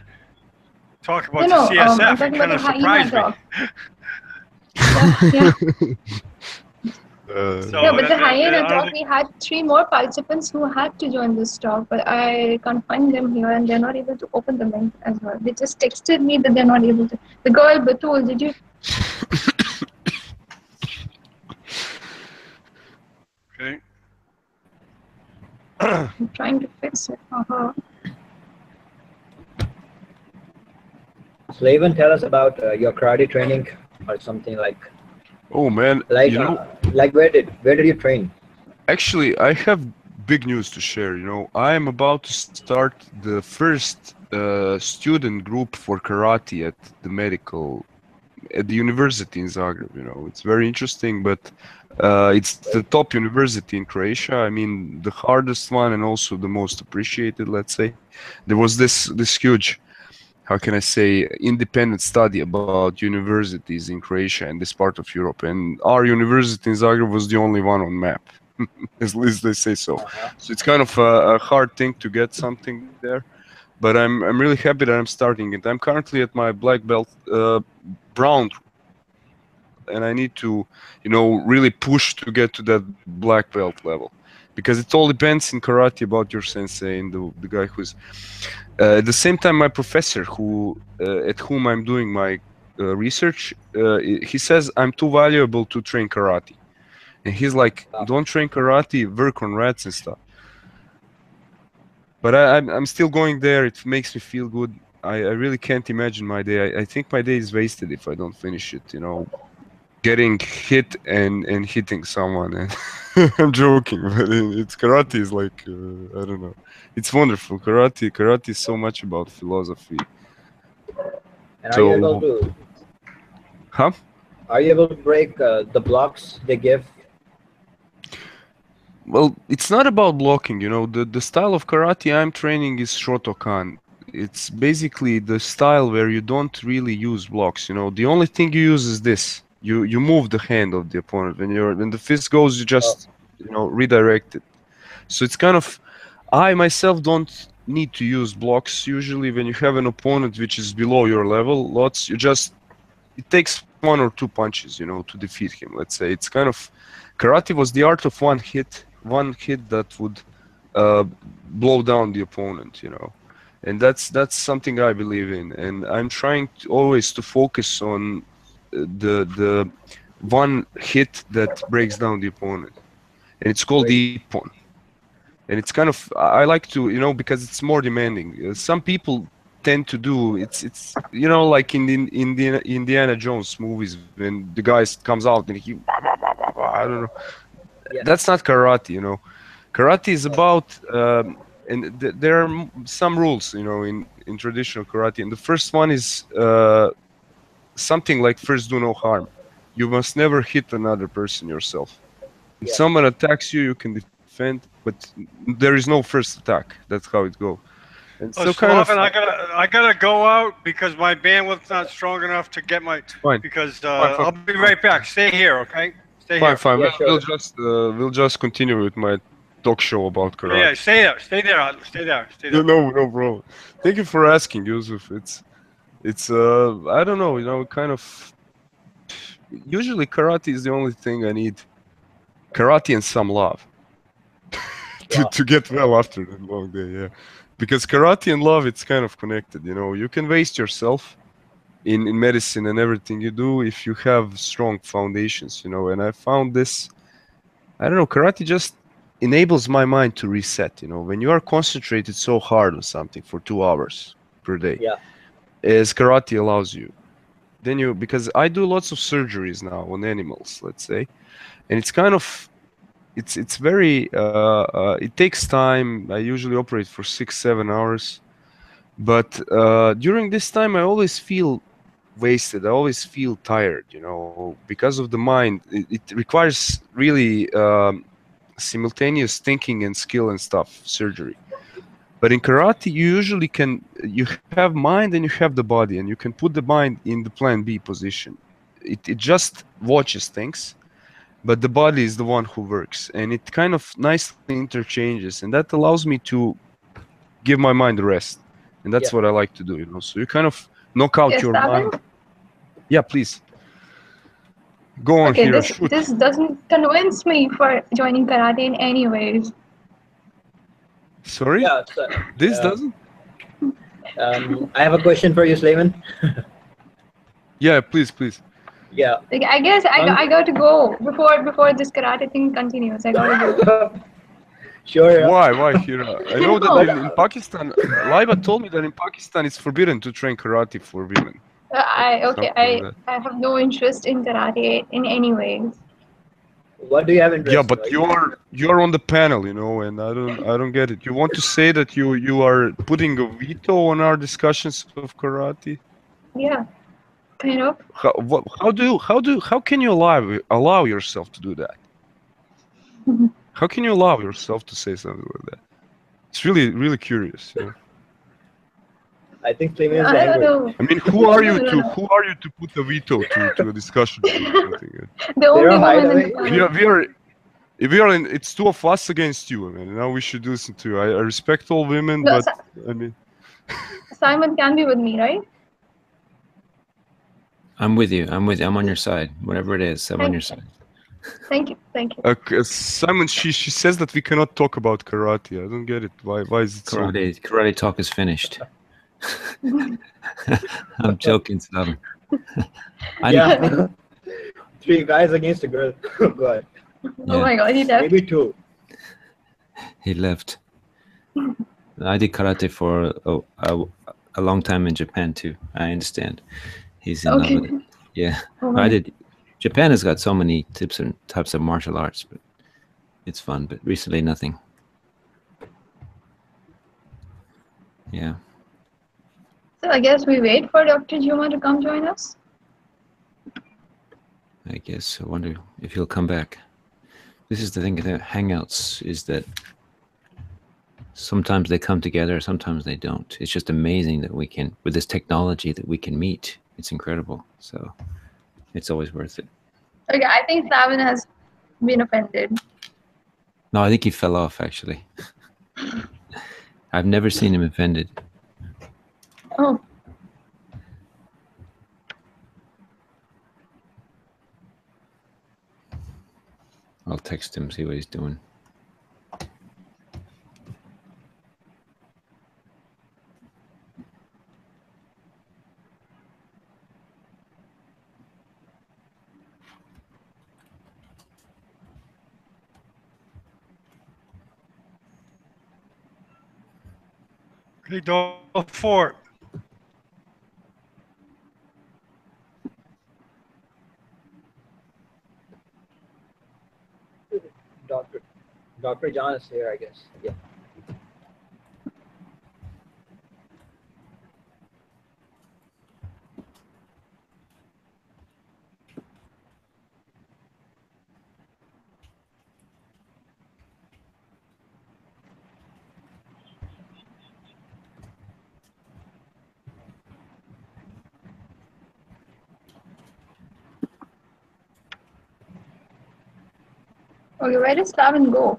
talk about No, the CSF. I'm talking It kind about of the hyena surprised talk. me. Yeah, but the hyena talk, we had 3 more participants who had to join this talk, but I can't find them here and they're not able to open the link as well. They just texted me that they're not able to. The girl, Batul, did you? Okay. I'm trying to fix it. So even tell us about your karate training or something like. Oh man, Like you know, like where did you train? actually, I have big news to share. You know, I am about to start the first student group for karate at the university in Zagreb. You know, it's very interesting, but it's the top university in Croatia. I mean, the hardest one and also the most appreciated. Let's say, there was this huge, how can I say, independent study about universities in Croatia and this part of Europe, and our university in Zagreb was the only one on map. At least they say so. So it's kind of a hard thing to get something there, but I'm really happy that I'm starting it. I'm currently at my black belt, brown, and I need to, you know, really push to get to that black belt level, because it all depends in karate about your sensei and the guy who's. At the same time, my professor, at whom I'm doing my research, he says I'm too valuable to train karate, and he's like, "Don't train karate, work on rats and stuff." But I'm still going there. It makes me feel good. I really can't imagine my day. I think my day is wasted if I don't finish it. You know, getting hit and hitting someone. And I'm joking, but it's karate is like I don't know. It's wonderful. Karate is so much about philosophy. And are you able to? Huh? Are you able to break the blocks they give? Well, it's not about blocking, you know. The style of karate I'm training is Shotokan. It's basically the style where you don't really use blocks, you know. The only thing you use is this. You move the hand of the opponent. When the fist goes, you just, you know, redirect it. So it's kind of, I myself don't need to use blocks usually when you have an opponent which is below your level. It takes 1 or 2 punches, you know, to defeat him. Let's say it's kind of, karate was the art of one hit that would blow down the opponent, you know, and that's something I believe in, and I'm trying always to focus on the one hit that breaks down the opponent, and it's called the ippon. And it's kind of, I like to, you know, because it's more demanding. Some people tend to do, it's you know, like in the Indiana Jones movies, when the guy comes out and he, I don't know. Yeah. That's not karate, you know. Karate is about, and there are some rules, you know, in traditional karate. And the first one is something like first do no harm. You must never hit another person yourself. If someone attacks you, you can defend, but there is no first attack. That's how it goes. And so kind of, I gotta go out because my bandwidth's not strong enough to get my. Fine. Because fine. I'll be right back. Stay here, okay? Stay here. Fine. Yeah, We'll just continue with my talk show about karate. Yeah, stay there. Stay there. No problem. Thank you for asking, Yusuf. It's I don't know, you know, kind of. Usually karate is the only thing I need. Karate and some love to get well after that long day, yeah. Because karate and love, it's kind of connected, you know. You can waste yourself in medicine and everything you do if you have strong foundations, you know. And I found this, I don't know, karate just enables my mind to reset, you know. When you are concentrated so hard on something for 2 hours per day, Yeah. as karate allows you, then you, because I do lots of surgeries now on animals, let's say, and it's kind of, it's very, it takes time. I usually operate for 6-7 hours, but during this time I always feel wasted. I always feel tired, you know, because of the mind. It requires really simultaneous thinking and skill and stuff, surgery. But in karate, you usually can, you have mind and you have the body, and you can put the mind in the plan B position. It just watches things, but the body is the one who works, and it kind of nicely interchanges, and that allows me to give my mind rest. And that's what I like to do, you know. So you kind of knock out your mind. Yeah, please. Go on, Okay, Hira, this shoot. this doesn't convince me for joining karate in any ways. Sorry? Yeah, so, This doesn't? I have a question for you, Slayman. Yeah, please, please. Yeah. Like, I guess I got to go before this karate thing continues. I gotta go. Sure. Yeah. Why, Hira? I know that in Pakistan, Laiba told me that in Pakistan it's forbidden to train karate for women. I have no interest in karate in any ways. What do you have interest? Yeah, but you're on the panel, you know, and I don't get it. You want to say that you are putting a veto on our discussions of karate? Yeah, kind of. How can you allow yourself to do that? How can you allow yourself to say something like that? It's really curious, you know. I think Slayman is I don't know. I mean, who are you to put a veto to a discussion or something? The only woman in the panel. we are in, it's 2 of us against you. I mean, now we should listen to you. I respect all women, No, but I mean, Simon can be with me, right? I'm with you. I'm on your side. Whatever it is, I'm on your side. Thank you. Simon, she says that we cannot talk about karate. I don't get it. Why is it karate talk is finished. I'm joking, Simon. Yeah. 3 guys against a girl. Go ahead. Oh my God, he left. Maybe 2. He left. I did karate for a long time in Japan too. I understand. He's in love with it. Yeah, I did. Japan has got so many types of martial arts, but it's fun. But recently, nothing. Yeah. So I guess we wait for Dr. Juma to come join us. I guess. I wonder if he'll come back. This is the thing with Hangouts, is that sometimes they come together, sometimes they don't. It's just amazing that we can, with this technology, that we can meet. It's incredible. So it's always worth it. Okay, I think Savin has been offended. No, I think he fell off, actually. I've never seen him offended. Oh. I'll text him, see what he's doing. Okay, door 4. Dr. John is here, I guess. Yeah. Okay, where does Savin go?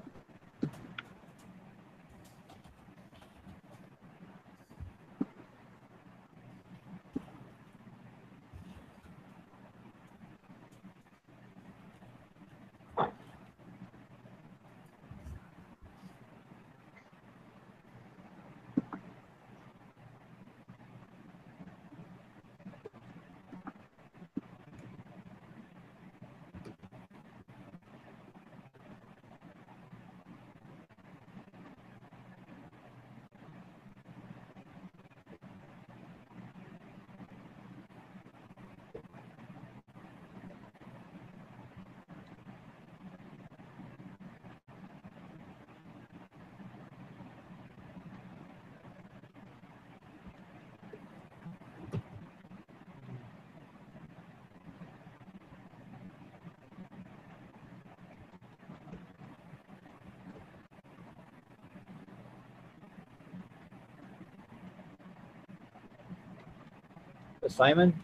Simon,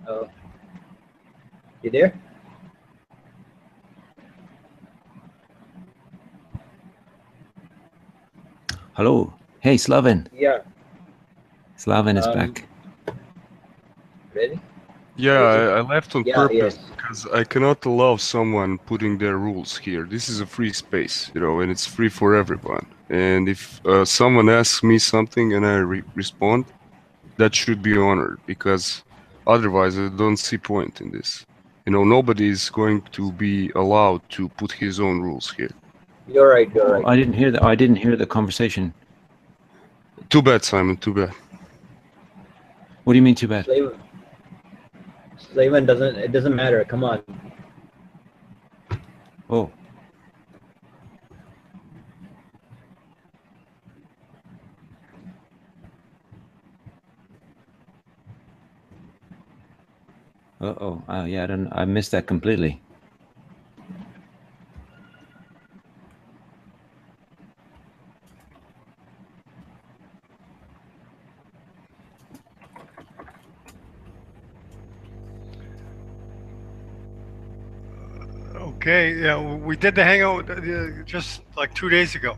you there? Hello. Hey, Slaven. Yeah. Slaven is back. Ready? Yeah, I left on purpose yes. because I cannot allow someone putting their rules here. This is a free space, you know, and it's free for everyone. And if someone asks me something and I respond, that should be honored, because otherwise I don't see point in this. You know, nobody is going to be allowed to put his own rules here. You're right. You're right. I didn't hear the. I didn't hear the conversation. Too bad, Simon. Too bad. What do you mean, too bad? Slaven doesn't. It doesn't matter. Come on. Oh. Uh-oh. Yeah, I missed that completely. Okay, yeah, we did the hangout just like 2 days ago,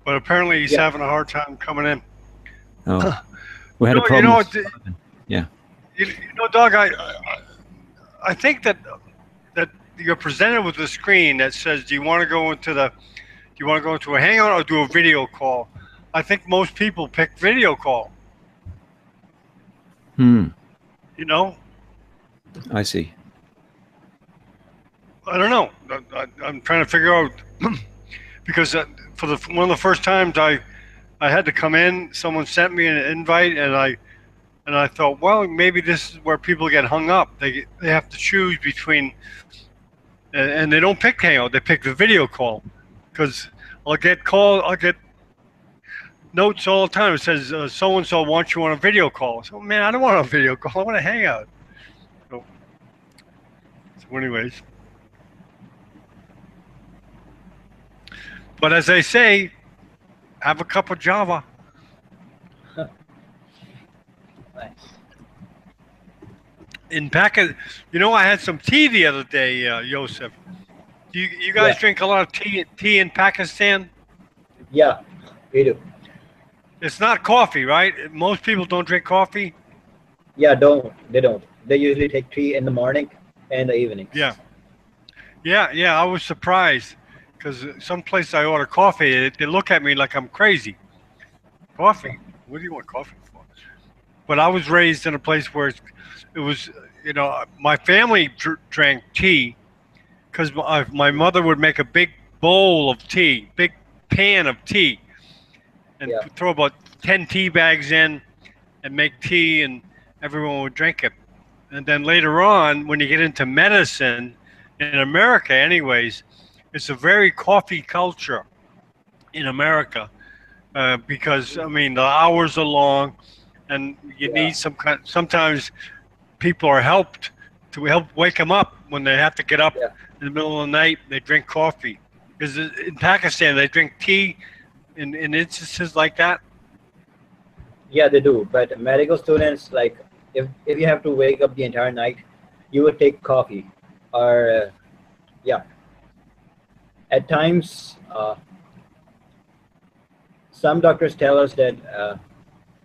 but apparently he's having a hard time coming in. Oh, we had a problem. Yeah. You know, Doug, I think that you're presented with a screen that says, do you want to go into a hangout or do a video call? I think most people pick video call. Hmm. You know? I see. I don't know. I'm trying to figure out because for one of the first times I had to come in, someone sent me an invite, and I thought, well, maybe this is where people get hung up. They have to choose between, and they don't pick hangout. They pick the video call, because I'll get notes all the time. It says so and so wants you on a video call. So man, I don't want a video call. I want a hangout. So anyways. But as I say, have a cup of Java. Nice. In Pakistan, you know, I had some tea the other day, Joseph. Do you guys drink a lot of tea in Pakistan? Yeah, we do. It's not coffee, right? Most people don't drink coffee. Yeah, they don't. They usually take tea in the morning and the evening. Yeah. I was surprised because some place I order coffee, they look at me like I'm crazy. Coffee? What do you want coffee for? But I was raised in a place where it was, you know, my family drank tea because my mother would make a big bowl of tea, big pan of tea, and throw about 10 tea bags in and make tea, and everyone would drink it. And then later on, when you get into medicine, in America anyways, it's a very coffee culture in America because, I mean, the hours are long and you need sometimes people are helped to help wake them up when they have to get up in the middle of the night. They drink coffee because in Pakistan they drink tea in instances like that. Yeah, they do. But medical students, like if you have to wake up the entire night, you would take coffee, or at times some doctors tell us that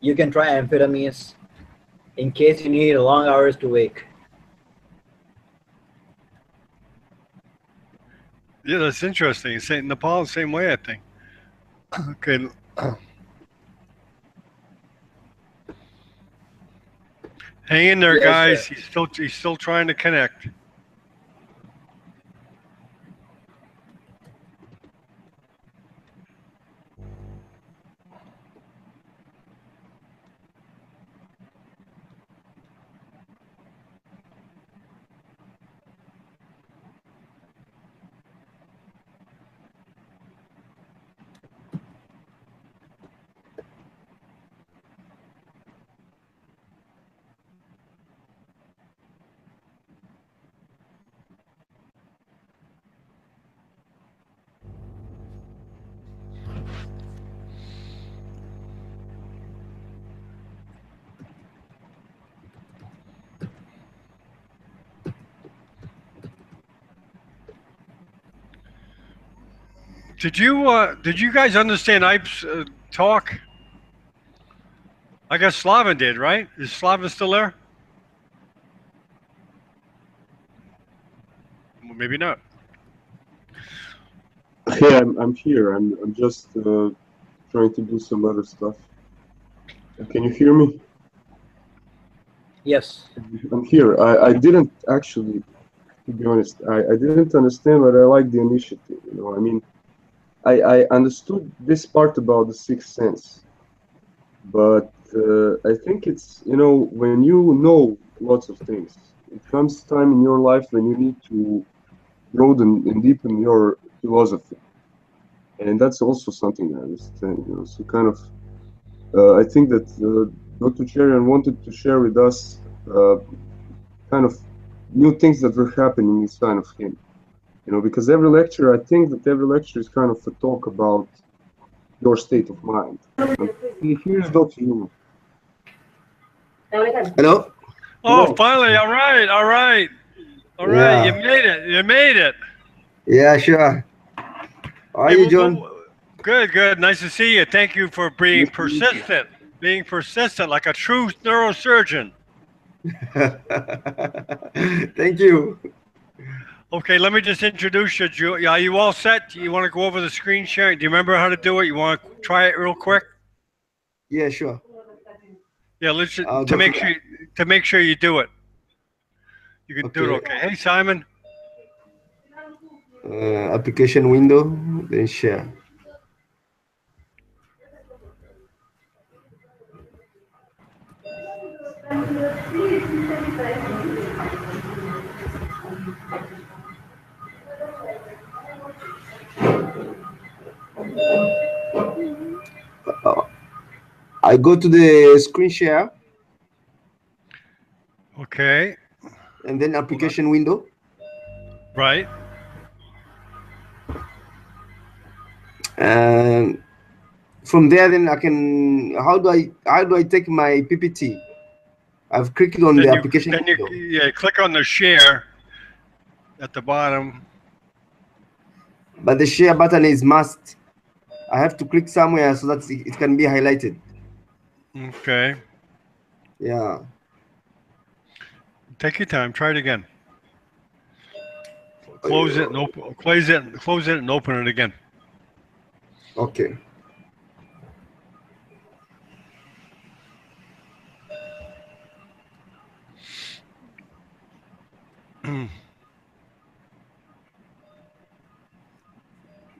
you can try amphetamines in case you need long hours to wake. Yeah, that's interesting. Say Nepal the same way, I think. Okay. Hang in there, guys. He's still trying to connect. Did you guys understand Ipe's talk? I guess Slaven did, right? Is Slaven still there? Well, maybe not. Hey, I'm here. I'm just trying to do some other stuff. Can you hear me? Yes. I'm here. I didn't actually, to be honest, I didn't understand, but I like the initiative. You know, I mean, I understood this part about the sixth sense, but I think it's, you know, when you know lots of things, it comes time in your life when you need to broaden and deepen your philosophy, and that's also something I understand. You know, so kind of, I think that Dr. Cherian wanted to share with us kind of new things that were happening inside of him. You know, because every lecture, I think that every lecture is kind of a talk about your state of mind. And here's Dr. Human. Hello? Oh, Hello. finally! All right, all right, all right. You made it. You made it. Yeah, sure. How are you, John? Good, good. Nice to see you. Thank you for being persistent. Being persistent, like a true neurosurgeon. Thank you. Okay, let me just introduce you. Are you all set? You want to go over the screen sharing? Do you remember how to do it? You want to try it real quick? Yeah, sure. Yeah, let's just, to make sure you do it. You can do it. Okay. Hey, Simon. Application window, then share. I go to the screen share. Okay. And then application window. Right. And from there, then I can. How do I take my PPT? I've clicked on the application window. Yeah, click on the share at the bottom. But the share button is must. I have to click somewhere so that it can be highlighted. Okay. Yeah. Take your time. Try it again. Close it and open. Close it and open it again. Okay.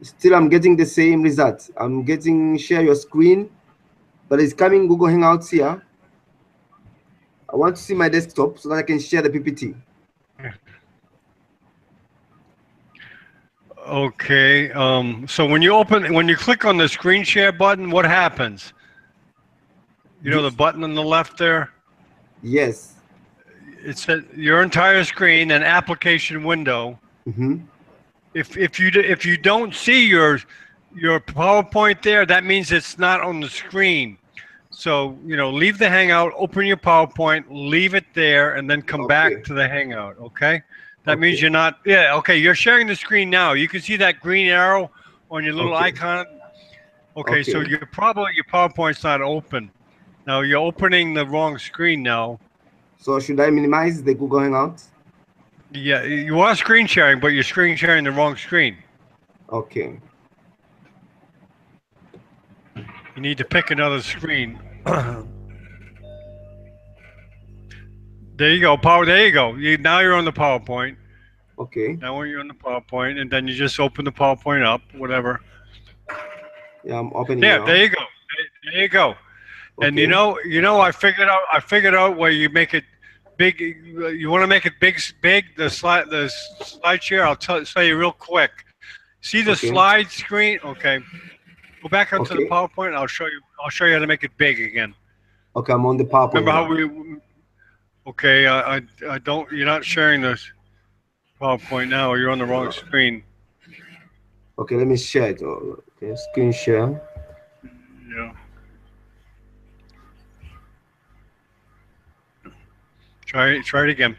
Still, I'm getting the same result. I'm getting share your screen, but it's coming Google Hangouts here. I want to see my desktop so that I can share the PPT. Okay. So when you click on the screen share button, what happens? You know the button on the left there? Yes. It says your entire screen and application window. Mm-hmm. If you don't see your PowerPoint there, that means it's not on the screen. So, you know, leave the Hangout, open your PowerPoint, leave it there, and then come back to the Hangout, okay? That means you're not, yeah, okay, you're sharing the screen now. You can see that green arrow on your little icon. Okay, so your PowerPoint's not open. Now, you're opening the wrong screen now. So should I minimize the Google Hangouts? Yeah, you are screen sharing, but you're screen sharing the wrong screen. Okay. You need to pick another screen. There you go. There you go. Now you're on the PowerPoint. Okay. Now when you're on the PowerPoint, and then you just open the PowerPoint up, whatever. Yeah, I'm opening. Yeah, now. there you go. There you go. Okay. And you know, I figured out where you make it big. You want to make it big. The slide share. I'll tell you real quick. See the slide screen? Okay. Go back onto the PowerPoint. And I'll show you how to make it big again. Okay, I'm on the PowerPoint. Remember how we? Okay, I don't. You're not sharing this PowerPoint now. Or you're on the wrong screen. Okay, let me share it. Okay, screen share. Yeah. Try it again.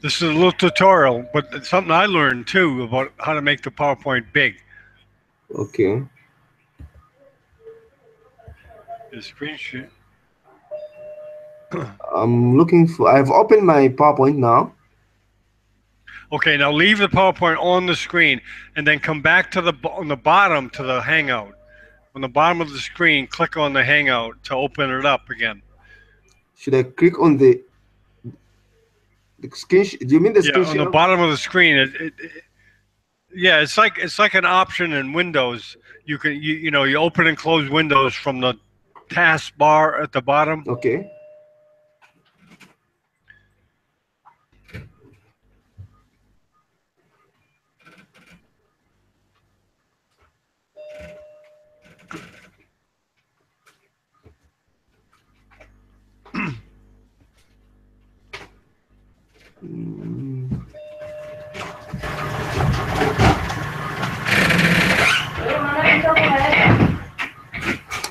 This is a little tutorial, but it's something I learned too about how to make the PowerPoint big. Okay. The screen share. I'm looking for. I've opened my PowerPoint now. Okay, now leave the PowerPoint on the screen and then come back to on the bottom to the Hangout. On the bottom of the screen, click on the Hangout to open it up again. Should I click on the screen? Do you mean the screen on share? the bottom of the screen. Yeah, it's like an option in Windows. You can you open and close Windows from the taskbar at the bottom. Okay.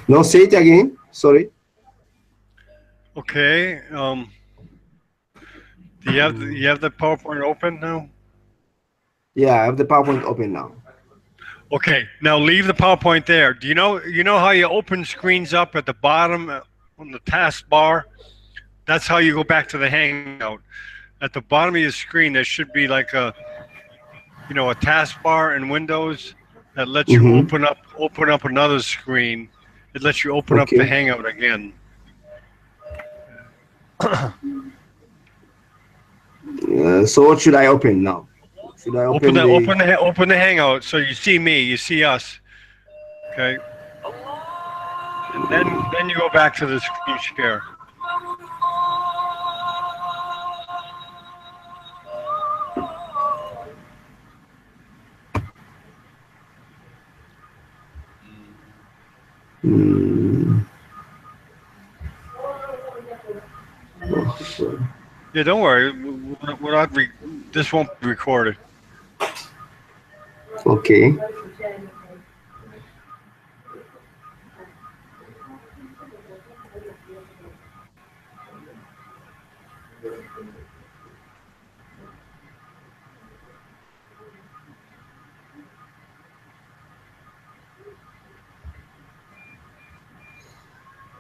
No, say it again. Sorry. Okay. Do you have the PowerPoint open now? Yeah, I have the PowerPoint open now. Okay. Now leave the PowerPoint there. Do you know how you open screens up at the bottom on the taskbar? That's how you go back to the Hangout. At the bottom of your screen, there should be like a taskbar in Windows that lets you open up another screen. It lets you open up the Hangout again. So what should I open now? Should I open the Hangout so you see me, you see us. Okay. And then you go back to the screen share. Yeah, don't worry. This won't be recorded. Okay.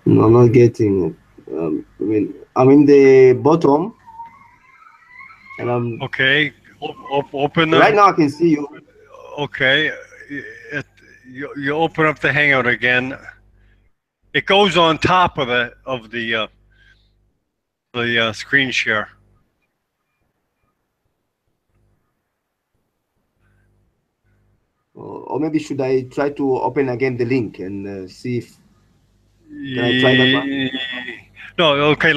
No, I'm not getting it. I mean, I'm in the bottom, and I'm okay. Open the. Right now, I can see you. Okay, you open up the Hangout again. It goes on top of the screen share. Or maybe should I try to open again the link and see if can I try that one? No, okay.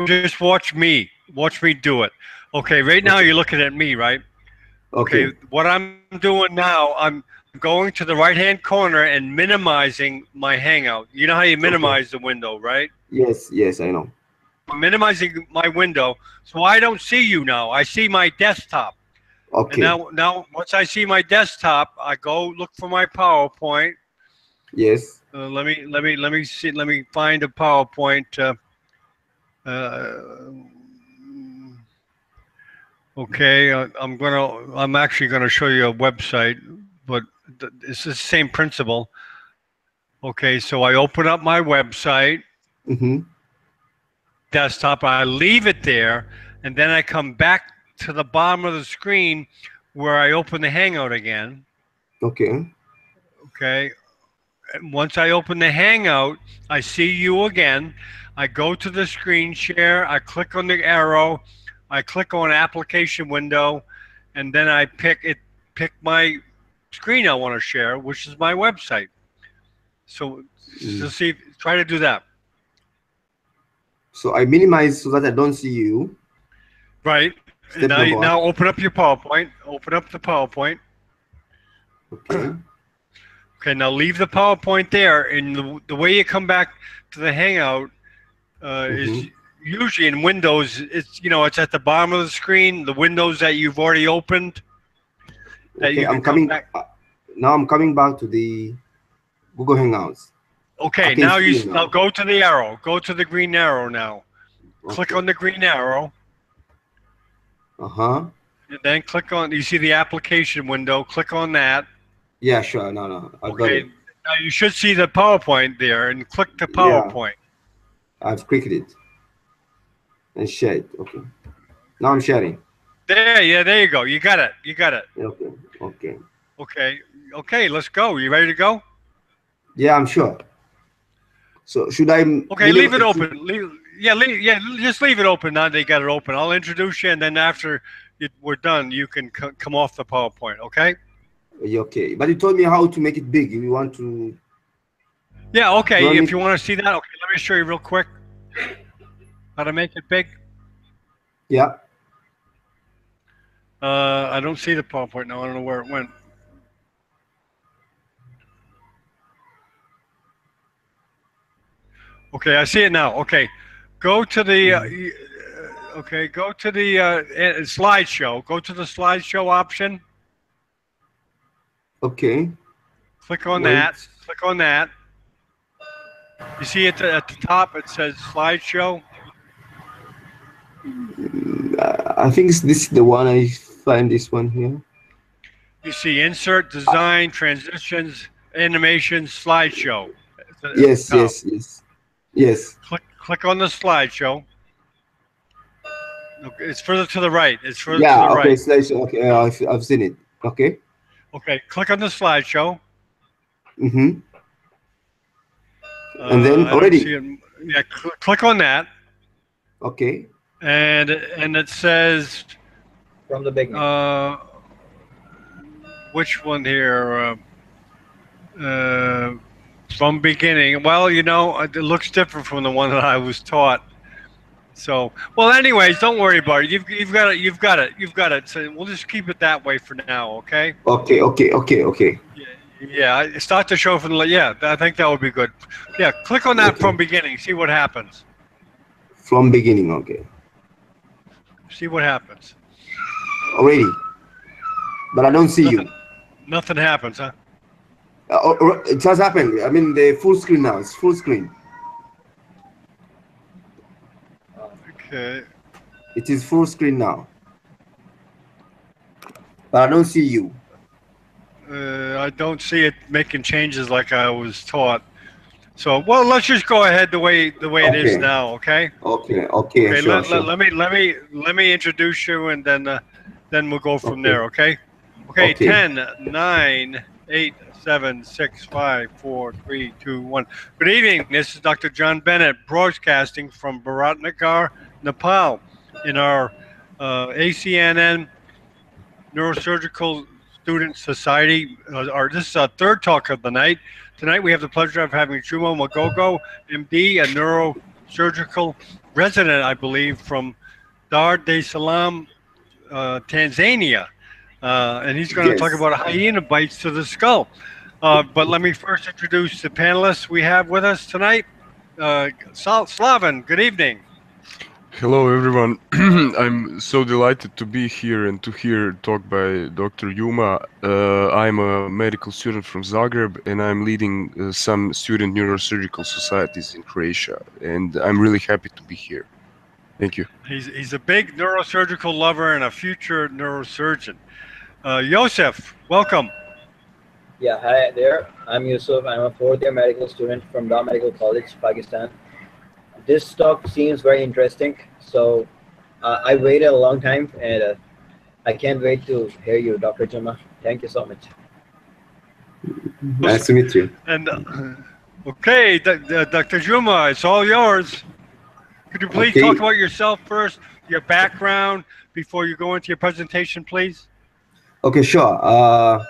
Just watch me. Watch me do it. Okay, right now you're looking at me, right? Okay. What I'm doing now, I'm going to the right-hand corner and minimizing my Hangout. You know how you minimize the window, right? Yes, I know. I'm minimizing my window, so I don't see you now. I see my desktop. Okay. And now, once I see my desktop, I go look for my PowerPoint. Yes. Let me see. Let me find a PowerPoint. Okay, I'm actually gonna show you a website, but it's the same principle. Okay, so I open up my website, desktop. I leave it there, and then I come back to the bottom of the screen where I open the Hangout again. Okay. Okay. And once I open the Hangout, I see you again. I go to the screen share. I click on the arrow. I click on application window, and then I pick my screen I want to share, which is my website. So try to do that. So I minimize so that I don't see you. Right. And now open up your PowerPoint. Open up the PowerPoint. Okay. Okay, now leave the PowerPoint there, and the way you come back to the Hangout is usually in Windows. It's at the bottom of the screen. The windows that you've already opened. Okay, I'm coming back. Now I'm coming back to the Google Hangouts. Okay, now go to the arrow. Go to the green arrow now. Okay. Click on the green arrow. And then click on. You see the application window. Click on that. Yeah, sure. No, I got Okay. it. Now you should see the PowerPoint there, and click the PowerPoint. Yeah, I've clicked it and shared. Okay. Now I'm sharing. There you go. You got it. You got it. Okay. Okay. Let's go. You ready to go? Yeah, I'm sure. So should I? Okay, leave it open. Just leave it open. Now they got it open. I'll introduce you, and then after we're done, you can come off the PowerPoint. Okay? Okay, but you told me how to make it big. If you want to. Yeah. Okay. If you want to see that, okay. Let me show you real quick how to make it big. Yeah. I don't see the PowerPoint now. I don't know where it went. Okay, I see it now. Okay, go to the slideshow. Go to the slideshow option. Okay. Click on that. Click on that. You see it at the top. It says slideshow. I think this is the one. I find this one here. You see insert, design, transitions, animation, slideshow. Yes. Click on the slideshow. Okay, it's further to the right. It's further to the Yeah. Okay. right. Slideshow. Okay. I've seen it. Okay. Okay. Click on the slideshow. Mm-hmm. And then already. Yeah. Click on that. Okay. And it says from the beginning. Which one here? From beginning. Well, you know, it looks different from the one that I was taught. So, well, anyways, don't worry about it. You've got it. So we'll just keep it that way for now, okay? Okay. Yeah, start the show from the. Yeah, I think that would be good. Yeah, click on that from beginning. See what happens. From beginning, okay. See what happens. Already, but I don't see you. Nothing happens, huh? It has happened. I mean, the full screen now. It's full screen. Okay. It is full screen now. But I don't see you. I don't see it making changes like I was taught. So, well, let's just go ahead the way it is now, okay? Okay. Sure. Let me introduce you, and then we'll go from there, okay? Okay. 10, 9, 8, 7, 6, 5, 4, 3, 2, 1. Good evening. This is Dr. John Bennett broadcasting from Bharatnagar, Nepal, in our ACNN Neurosurgical Student Society. This is our third talk of the night. Tonight we have the pleasure of having Juma Magogo, MD, a neurosurgical resident, I believe, from Dar es Salaam, Tanzania. And he's going to talk about hyena bites to the skull. But let me first introduce the panelists we have with us tonight. Slaven, good evening. Hello, everyone. I'm so delighted to be here and to hear talk by Dr. Yuma. I'm a medical student from Zagreb, and I'm leading some student neurosurgical societies in Croatia. And I'm really happy to be here. Thank you. He's a big neurosurgical lover and a future neurosurgeon. Yosef, welcome. Yeah, hi there. I'm Yusuf. I'm a fourth-year medical student from Dow Medical College, Pakistan. This talk seems very interesting, so I waited a long time, and I can't wait to hear you, Dr. Juma. Thank you so much. Nice to meet you. And okay, Dr. Juma, it's all yours. Could you please talk about yourself first, your background, before you go into your presentation, please? Okay, sure.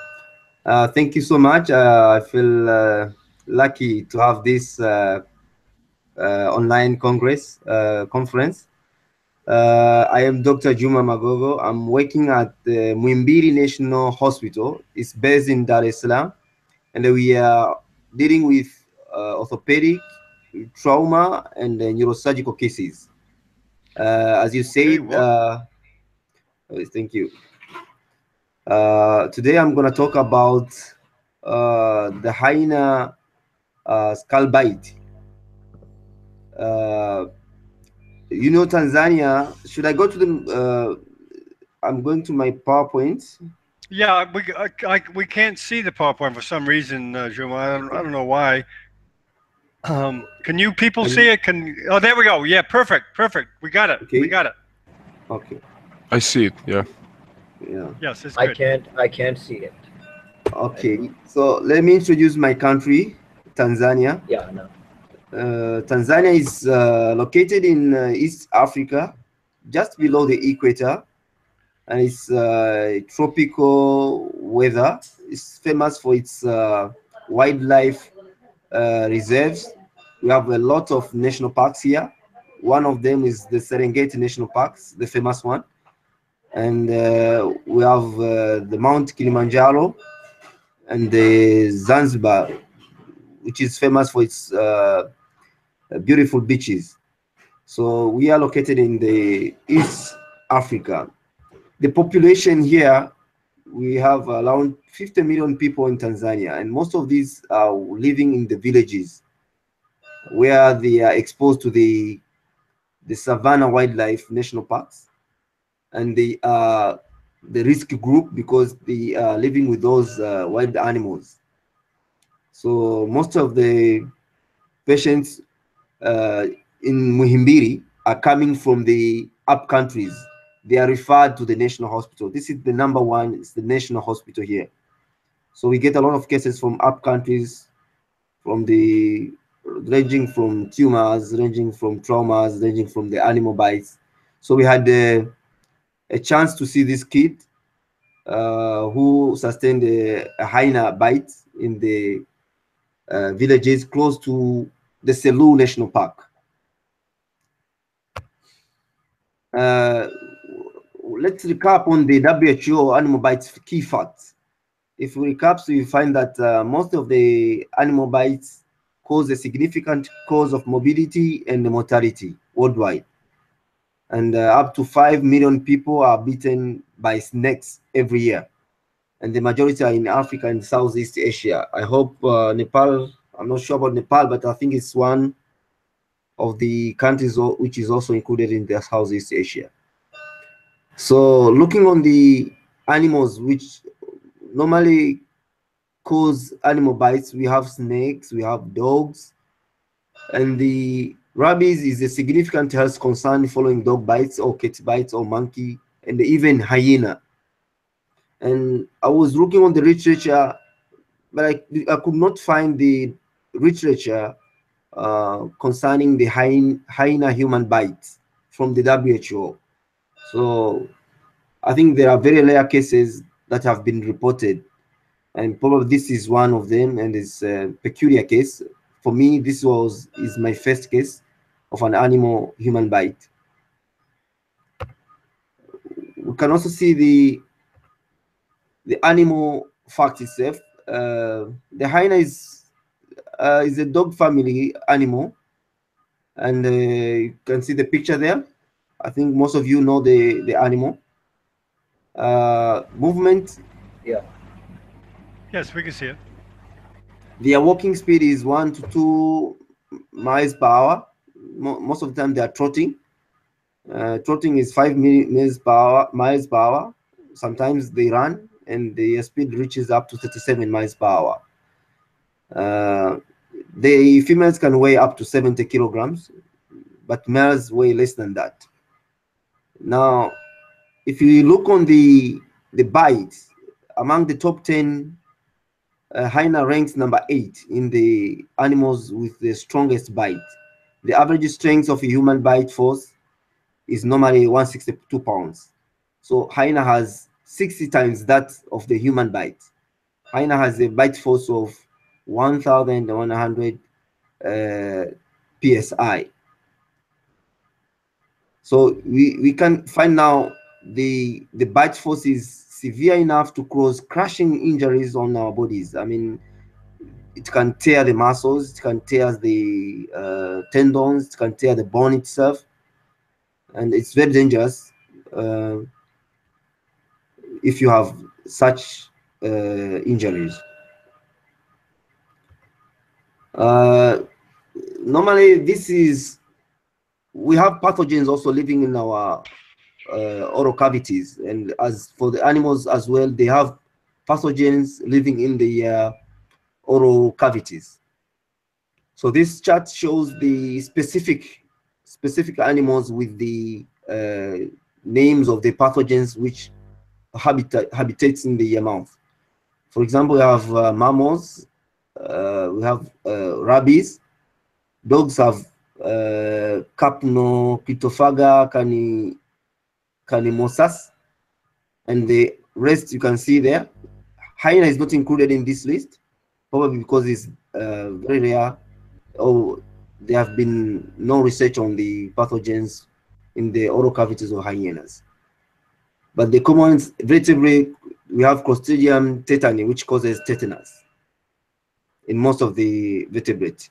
Thank you so much. I feel lucky to have this online conference. I am Dr. Juma Magogo. I'm working at the Muimbiri National Hospital. It's based in Dar es Salaam, and we are dealing with orthopedic, trauma, and neurosurgical cases. As you said, thank you. Today I'm going to talk about the hyena skull bite. You know, Tanzania, should I go to the, I'm going to my PowerPoint. Yeah, we can't see the PowerPoint for some reason, Juma. I don't know why. Can you people see it? Oh, there we go. Yeah, perfect. We got it. Okay. We got it. Okay. I see it. Yeah. Yeah. Yes, it's good. I can't see it. Okay. So let me introduce my country, Tanzania. Yeah, no. Tanzania is located in East Africa, just below the equator, and it's tropical weather. It's famous for its wildlife reserves. We have a lot of national parks here. One of them is the Serengeti National Parks, the famous one. And we have the Mount Kilimanjaro and the Zanzibar, which is famous for its beautiful beaches. So we are located in the East Africa. The population here, we have around 50 million people in Tanzania, and most of these are living in the villages where they are exposed to the Savannah Wildlife National Parks, and they are the risk group because they are living with those wild animals. So most of the patients in Muhimbili are coming from the up countries. They are referred to the national hospital. This is the number one, it's the national hospital here. So we get a lot of cases from up countries, from the ranging from tumors, ranging from traumas, ranging from the animal bites. So we had a chance to see this kid who sustained a hyena bite in the villages close to the Selous National Park. Let's recap on the WHO animal bites key facts. If we recap, so you find that most of the animal bites cause a significant cause of morbidity and mortality worldwide. And up to 5 million people are bitten by snakes every year. And the majority are in Africa and Southeast Asia. I hope Nepal, I'm not sure about Nepal, but I think it's one of the countries which is also included in the Southeast Asia. So looking on the animals which normally cause animal bites, we have snakes, we have dogs, and the rabies is a significant health concern following dog bites or cat bites or monkey, and even hyena. And I was looking on the literature, but I could not find the literature concerning the hyena human bites from the WHO. So I think there are very rare cases that have been reported, and probably this is one of them, and it's a peculiar case. For me, this is my first case of an animal human bite. We can also see the animal fact itself. The hyena is a dog family animal, and you can see the picture there. I think most of you know the animal. Movement. Yeah. Yes, we can see it. Their walking speed is 1 to 2 miles per hour. Most of the time they are trotting. Trotting is 5 miles per hour. Sometimes they run, and the speed reaches up to 37 miles per hour. The females can weigh up to 70 kilograms, but males weigh less than that. Now, if you look on the bites, among the top 10, hyena ranks number 8 in the animals with the strongest bite. The average strength of a human bite force is normally 162 pounds. So hyena has 60 times that of the human bite. Hyena has a bite force of 1,100 psi. So we can find now the bite force is severe enough to cause crushing injuries on our bodies. I mean, it can tear the muscles, it can tear the tendons, it can tear the bone itself, and it's very dangerous if you have such injuries. Normally, we have pathogens also living in our oral cavities, and as for the animals as well, they have pathogens living in the oral cavities. So this chart shows the specific animals with the names of the pathogens which habitates in the mouth. For example, we have mammals, we have rabies. Dogs have Capnocryptophaga canimosus, and the rest you can see there. Hyena is not included in this list, probably because it's very rare, or there have been no research on the pathogens in the oral cavities of hyenas. But the common vertebrae, we have Clostridium tetani, which causes tetanus in most of the vertebrates.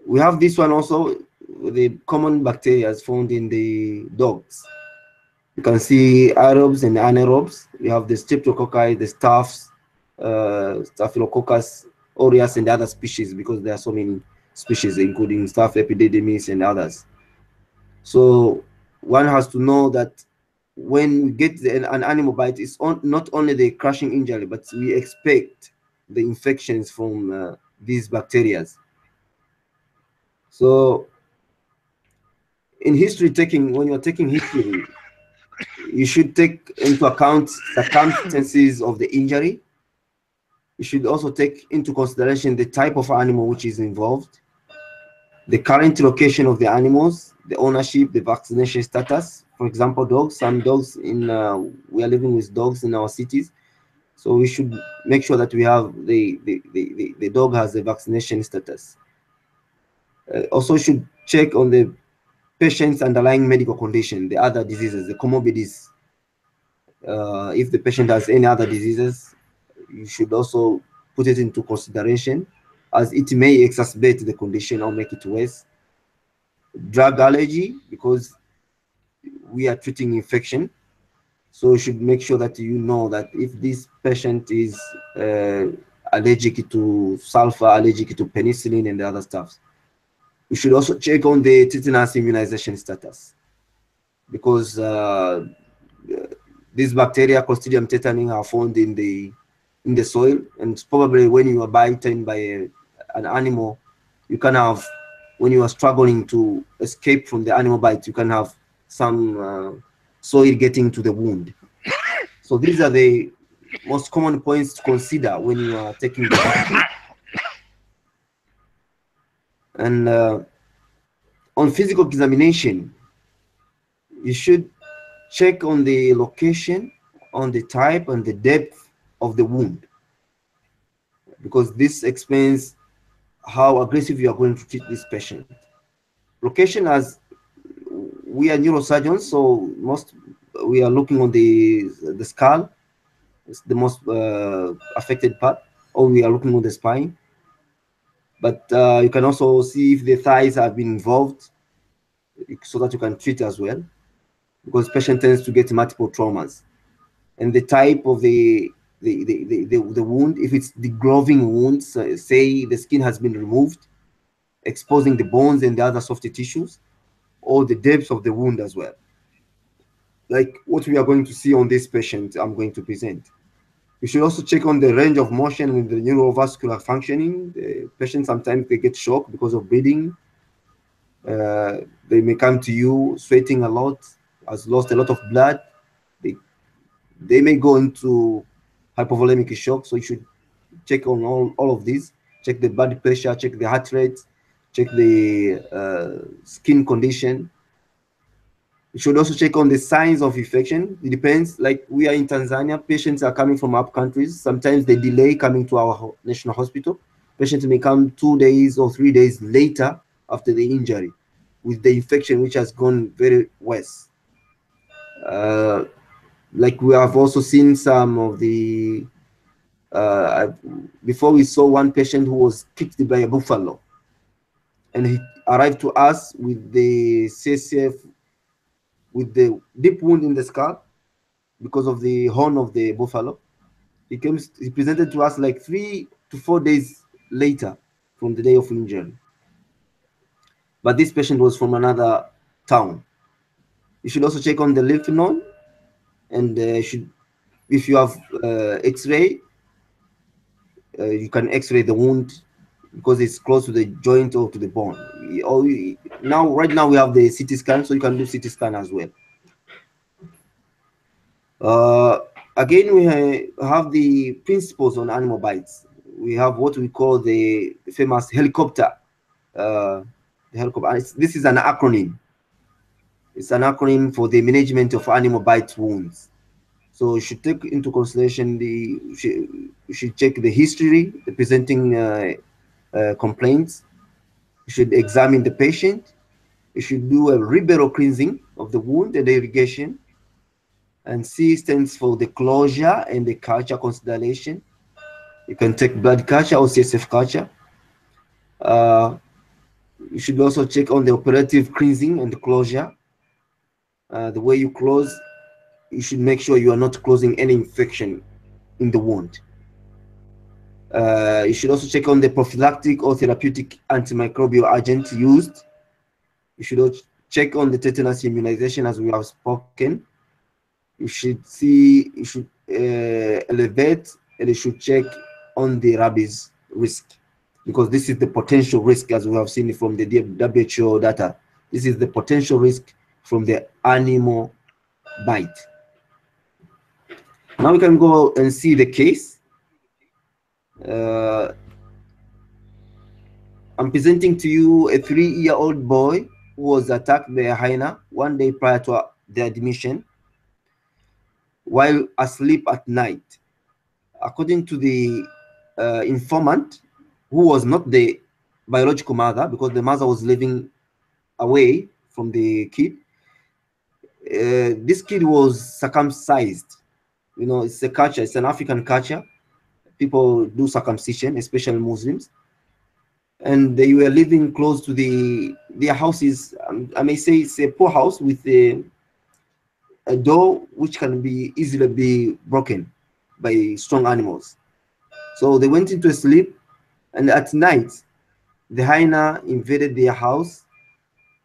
We have this one also, the common bacteria found in the dogs. You can see aerobes and anaerobes. We have the streptococci, the staph, Staphylococcus aureus, and other species, because there are so many species, including Staph epididymis and others. So one has to know that when we get an animal bite, it's not only the crushing injury, but we expect the infections from these bacteria. So in history taking, when you're taking history, you should take into account circumstances of the injury. You should also take into consideration the type of animal which is involved, the current location of the animals, the ownership, the vaccination status. For example, dogs, some dogs we are living with dogs in our cities. So we should make sure that we have the dog has a vaccination status. Also should check on the patient's underlying medical condition, the other diseases, the comorbidities. If the patient has any other diseases, you should also put it into consideration, as it may exacerbate the condition or make it worse. Drug allergy, because we are treating infection. So you should make sure that you know that if this patient is allergic to sulfur, allergic to penicillin and the other stuff. We should also check on the tetanus immunization status, because these bacteria, Clostridium tetani, are found in the soil, and probably when you are bitten by an animal, you can have, when you are struggling to escape from the animal bite, you can have some soil getting to the wound. So these are the most common points to consider when you are taking the vaccine. And on physical examination, you should check on the location, on the type, and the depth of the wound, because this explains how aggressive you are going to treat this patient. Location, as we are neurosurgeons, so we are looking on the skull. It's the most affected part, or we are looking on the spine. But you can also see if the thighs have been involved, so that you can treat as well, because patient tends to get multiple traumas. And the type of the wound, if it's the gloving wound, say the skin has been removed, exposing the bones and the other soft tissues, or the depth of the wound as well. Like what we are going to see on this patient I'm going to present. You should also check on the range of motion and the neurovascular functioning. The patient, sometimes they get shocked because of bleeding. They may come to you sweating a lot, has lost a lot of blood. They may go into hypovolemic shock, so you should check on all of these. Check the blood pressure, check the heart rate, check the skin condition. You should also check on the signs of infection. It depends, like we are in Tanzania, patients are coming from up countries. Sometimes they delay coming to our national hospital. Patients may come 2 days or 3 days later after the injury with the infection, which has gone very worse. Like we have also seen some of the, before we saw one patient who was kicked by a buffalo, and he arrived to us with the CSF, with the deep wound in the skull because of the horn of the buffalo. He presented to us like 3 to 4 days later from the day of injury. But this patient was from another town. You should also check on the lymph node, and if you have X-ray, you can X-ray the wound because it's close to the joint or to the bone. Right now we have the CT scan, so you can do CT scan as well. Again, we have the principles on animal bites. We have what we call the famous helicopter. This is an acronym. It's an acronym for the management of animal bite wounds. So you should take into consideration you should check the history, the presenting complaints. You should examine the patient. You should do a rebero cleansing of the wound and the irrigation. And C stands for the closure and the culture consideration. You can take blood culture or CSF culture. You should also check on the operative cleansing and the closure. The way you close, you should make sure you are not closing any infection in the wound. You should also check on the prophylactic or therapeutic antimicrobial agent used. You should also check on the tetanus immunization as we have spoken. You should elevate, and you should check on the rabies risk, because this is the potential risk as we have seen from the WHO data. This is the potential risk from the animal bite. Now we can go and see the case. I'm presenting to you a 3-year-old boy who was attacked by a hyena one day prior to the admission while asleep at night. According to the informant, who was not the biological mother, because the mother was living away from the kid, this kid was circumcised. You know, it's a culture, it's an African culture. People do circumcision, especially Muslims. And they were living close to their houses. I may say it's a poor house with a door which can be easily be broken by strong animals. So they went into sleep, and at night, the hyena invaded their house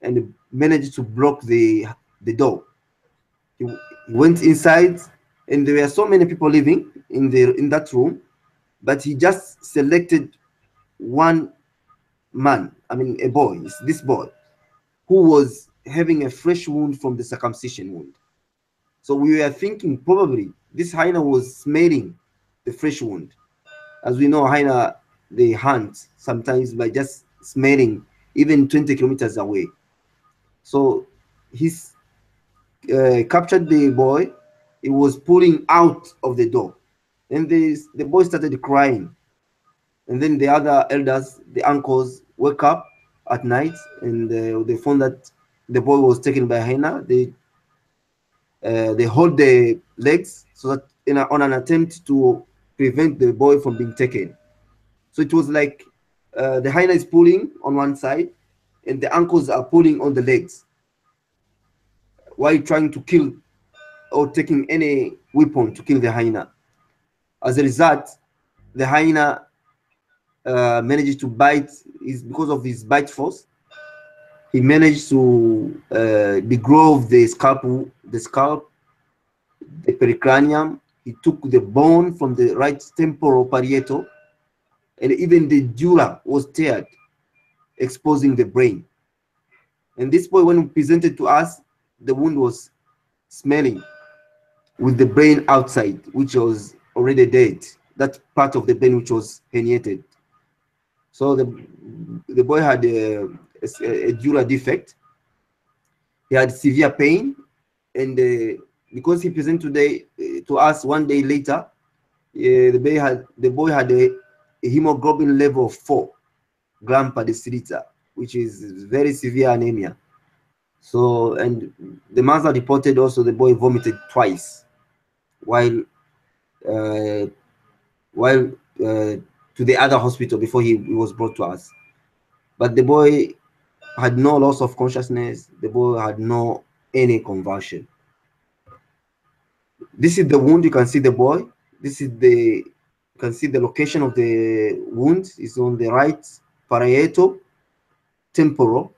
and managed to block the door. He went inside, and there were so many people living in that room, but he just selected one man, I mean a boy, it's this boy, who was having a fresh wound from the circumcision wound. So we were thinking probably this hyena was smelling the fresh wound. As we know, hyena, they hunt sometimes by just smelling even 20 kilometers away. So he's captured the boy. He was pulling out of the door. And the boy started crying. And then the other elders, the uncles, woke up at night, and they found that the boy was taken by a hyena. They hold the legs so that on an attempt to prevent the boy from being taken. So it was like the hyena is pulling on one side, and the uncles are pulling on the legs while trying to kill or taking any weapon to kill the hyena. As a result, the hyena managed to bite. Because of his bite force, he managed to degrove the scalp, the pericranium. He took the bone from the right temporal parietal, and even the dura was teared, exposing the brain. And this boy, when presented to us, the wound was smelling with the brain outside, which was already dead. That part of the brain which was herniated. So the boy had a dura defect. He had severe pain, and because he presented today to us one day later, the boy had a hemoglobin level of 4 grams per deciliter, which is very severe anemia. So, and the mother reported also the boy vomited twice while to the other hospital before he was brought to us. But the boy had no loss of consciousness. The boy had no any convulsion. This is the wound. You can see the boy. This is you can see the location of the wound is on the right parietal temporal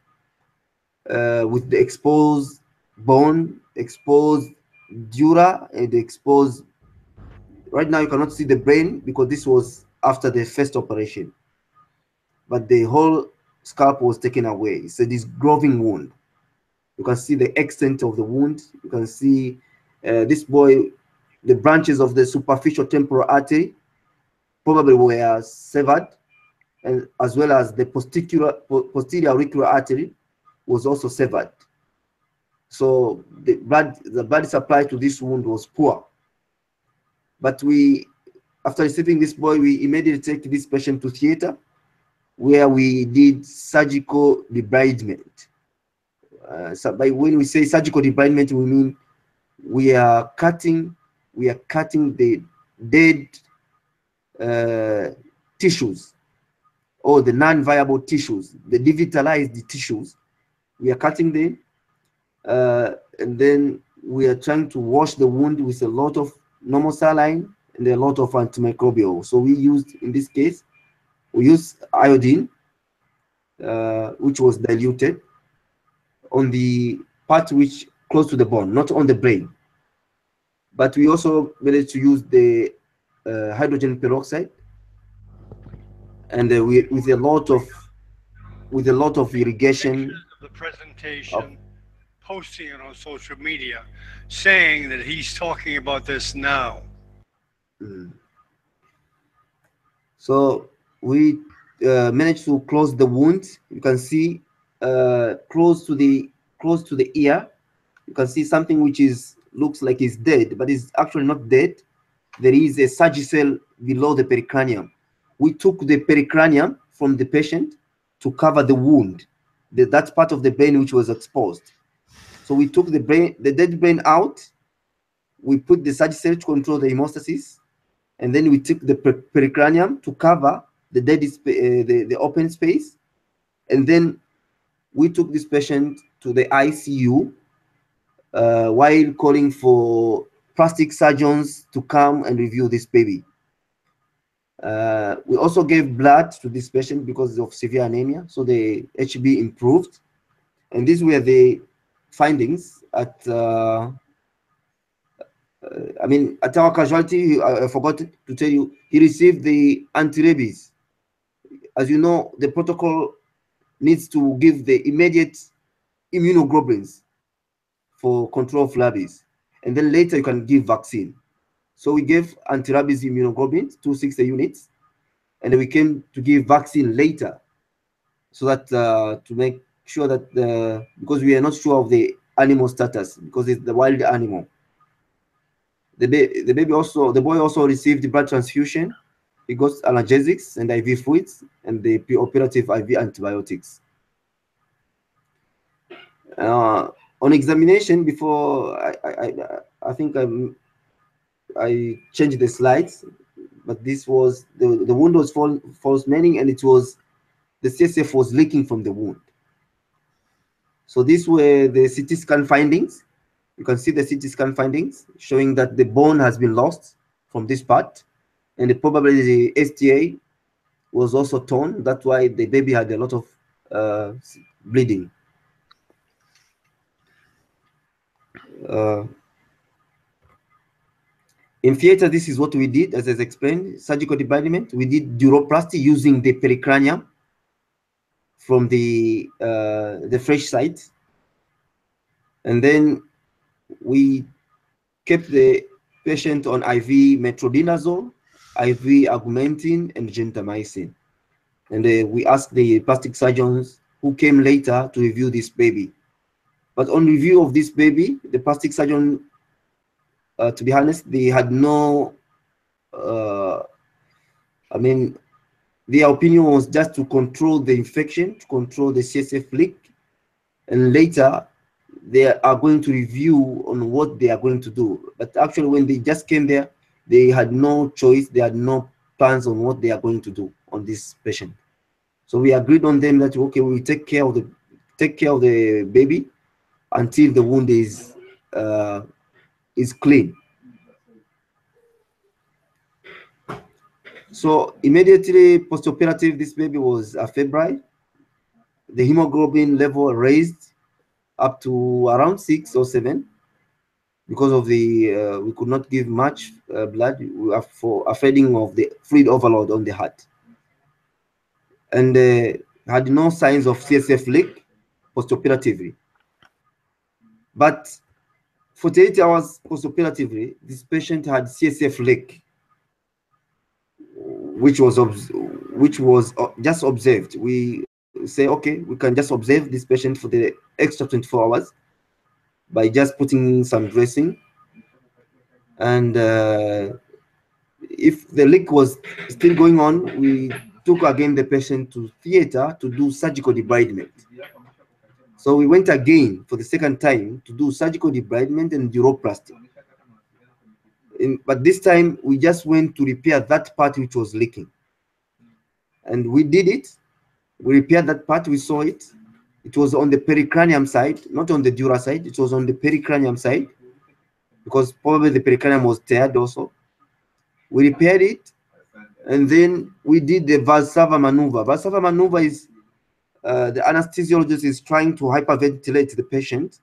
with the exposed bone, exposed dura, and exposed. Right now, you cannot see the brain because this was after the first operation, but the whole scalp was taken away. It's a disgroving wound. You can see the extent of the wound. You can see this boy, the branches of the superficial temporal artery probably were severed, and as well as the posterior auricular artery was also severed. So the blood supply to this wound was poor. But after receiving this boy, we immediately take this patient to theater, where we did surgical debridement. So when we say surgical debridement, we mean we are cutting the dead tissues, or the non-viable tissues, the devitalized tissues. We are cutting them, and then we are trying to wash the wound with a lot of normal saline and a lot of antimicrobial. So we used, in this case, we used iodine, which was diluted on the part which close to the bone, not on the brain. But we also managed to use the hydrogen peroxide, and with a lot of irrigation. The presentation, posting it on social media, saying that he's talking about this now. So we managed to close the wound. You can see close to the ear. You can see something which looks like it's dead, but it's actually not dead. There is a sagittale below the pericranium. We took the pericranium from the patient to cover the wound, that part of the brain which was exposed. So we took the dead brain out. We put the sagittale to control the hemostasis, and then we took the pericranium to cover the dead the open space, and then we took this patient to the ICU while calling for plastic surgeons to come and review this baby. We also gave blood to this patient because of severe anemia, so the HB improved. And these were the findings at at our casualty. I forgot to tell you, he received the anti-rabies. As you know, the protocol needs to give the immediate immunoglobulins for control of rabies, and then later you can give vaccine. So we gave anti-rabies immunoglobulins, 260 units, and we came to give vaccine later, so that to make sure that because we are not sure of the animal status, because it's the wild animal. The boy also received the blood transfusion. He got analgesics and IV fluids and the preoperative IV antibiotics. On examination, before I think I changed the slides, but this was the wound was false meaning, and it was the CSF was leaking from the wound. So these were the CT scan findings. You can see the CT scan findings showing that the bone has been lost from this part, and probably the STA was also torn. That's why the baby had a lot of bleeding. In theater, this is what we did, as I explained, surgical debridement. We did duroplasty using the pericranium from the fresh site, and then we kept the patient on IV metronidazole, IV augmentin, and gentamicin. And we asked the plastic surgeons who came later to review this baby. But on review of this baby, the plastic surgeon, to be honest, they had no, their opinion was just to control the infection, to control the CSF leak, and later they are going to review on what they are going to do. But actually, when they just came there, they had no choice. They had no plans on what they are going to do on this patient. So we agreed on them that okay, we will take care of the baby until the wound is clean. So immediately postoperative, this baby was febrile. The hemoglobin level raised, up to around 6 or 7 because of the we could not give much blood for a fading of the fluid overload on the heart, and had no signs of CSF leak postoperatively. But 48 hours postoperatively, this patient had CSF leak, which was just observed. We say, okay, we can just observe this patient for the extra 24 hours by just putting some dressing. And if the leak was still going on, we took again the patient to theater to do surgical debridement. So we went again for the second time to do surgical debridement and neuroplasty. But this time we just went to repair that part which was leaking. And we did it. We repaired that part. We saw it. It was on the pericranium side, not on the dura side. It was on the pericranium side because probably the pericranium was teared also. We repaired it, and then we did the Valsalva maneuver. Valsalva maneuver is the anesthesiologist is trying to hyperventilate the patient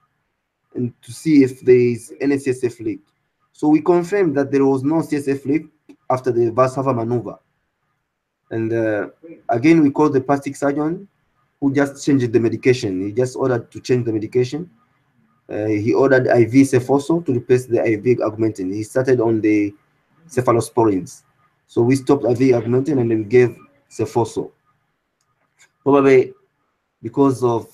and to see if there is any CSF leak. So we confirmed that there was no CSF leak after the Valsalva maneuver. And again, we called the plastic surgeon who just changed the medication. He just ordered to change the medication. He ordered IV Cefoso to replace the IV augmentin. He started on the cephalosporins. So we stopped IV augmentin and then we gave Cefoso. Probably because of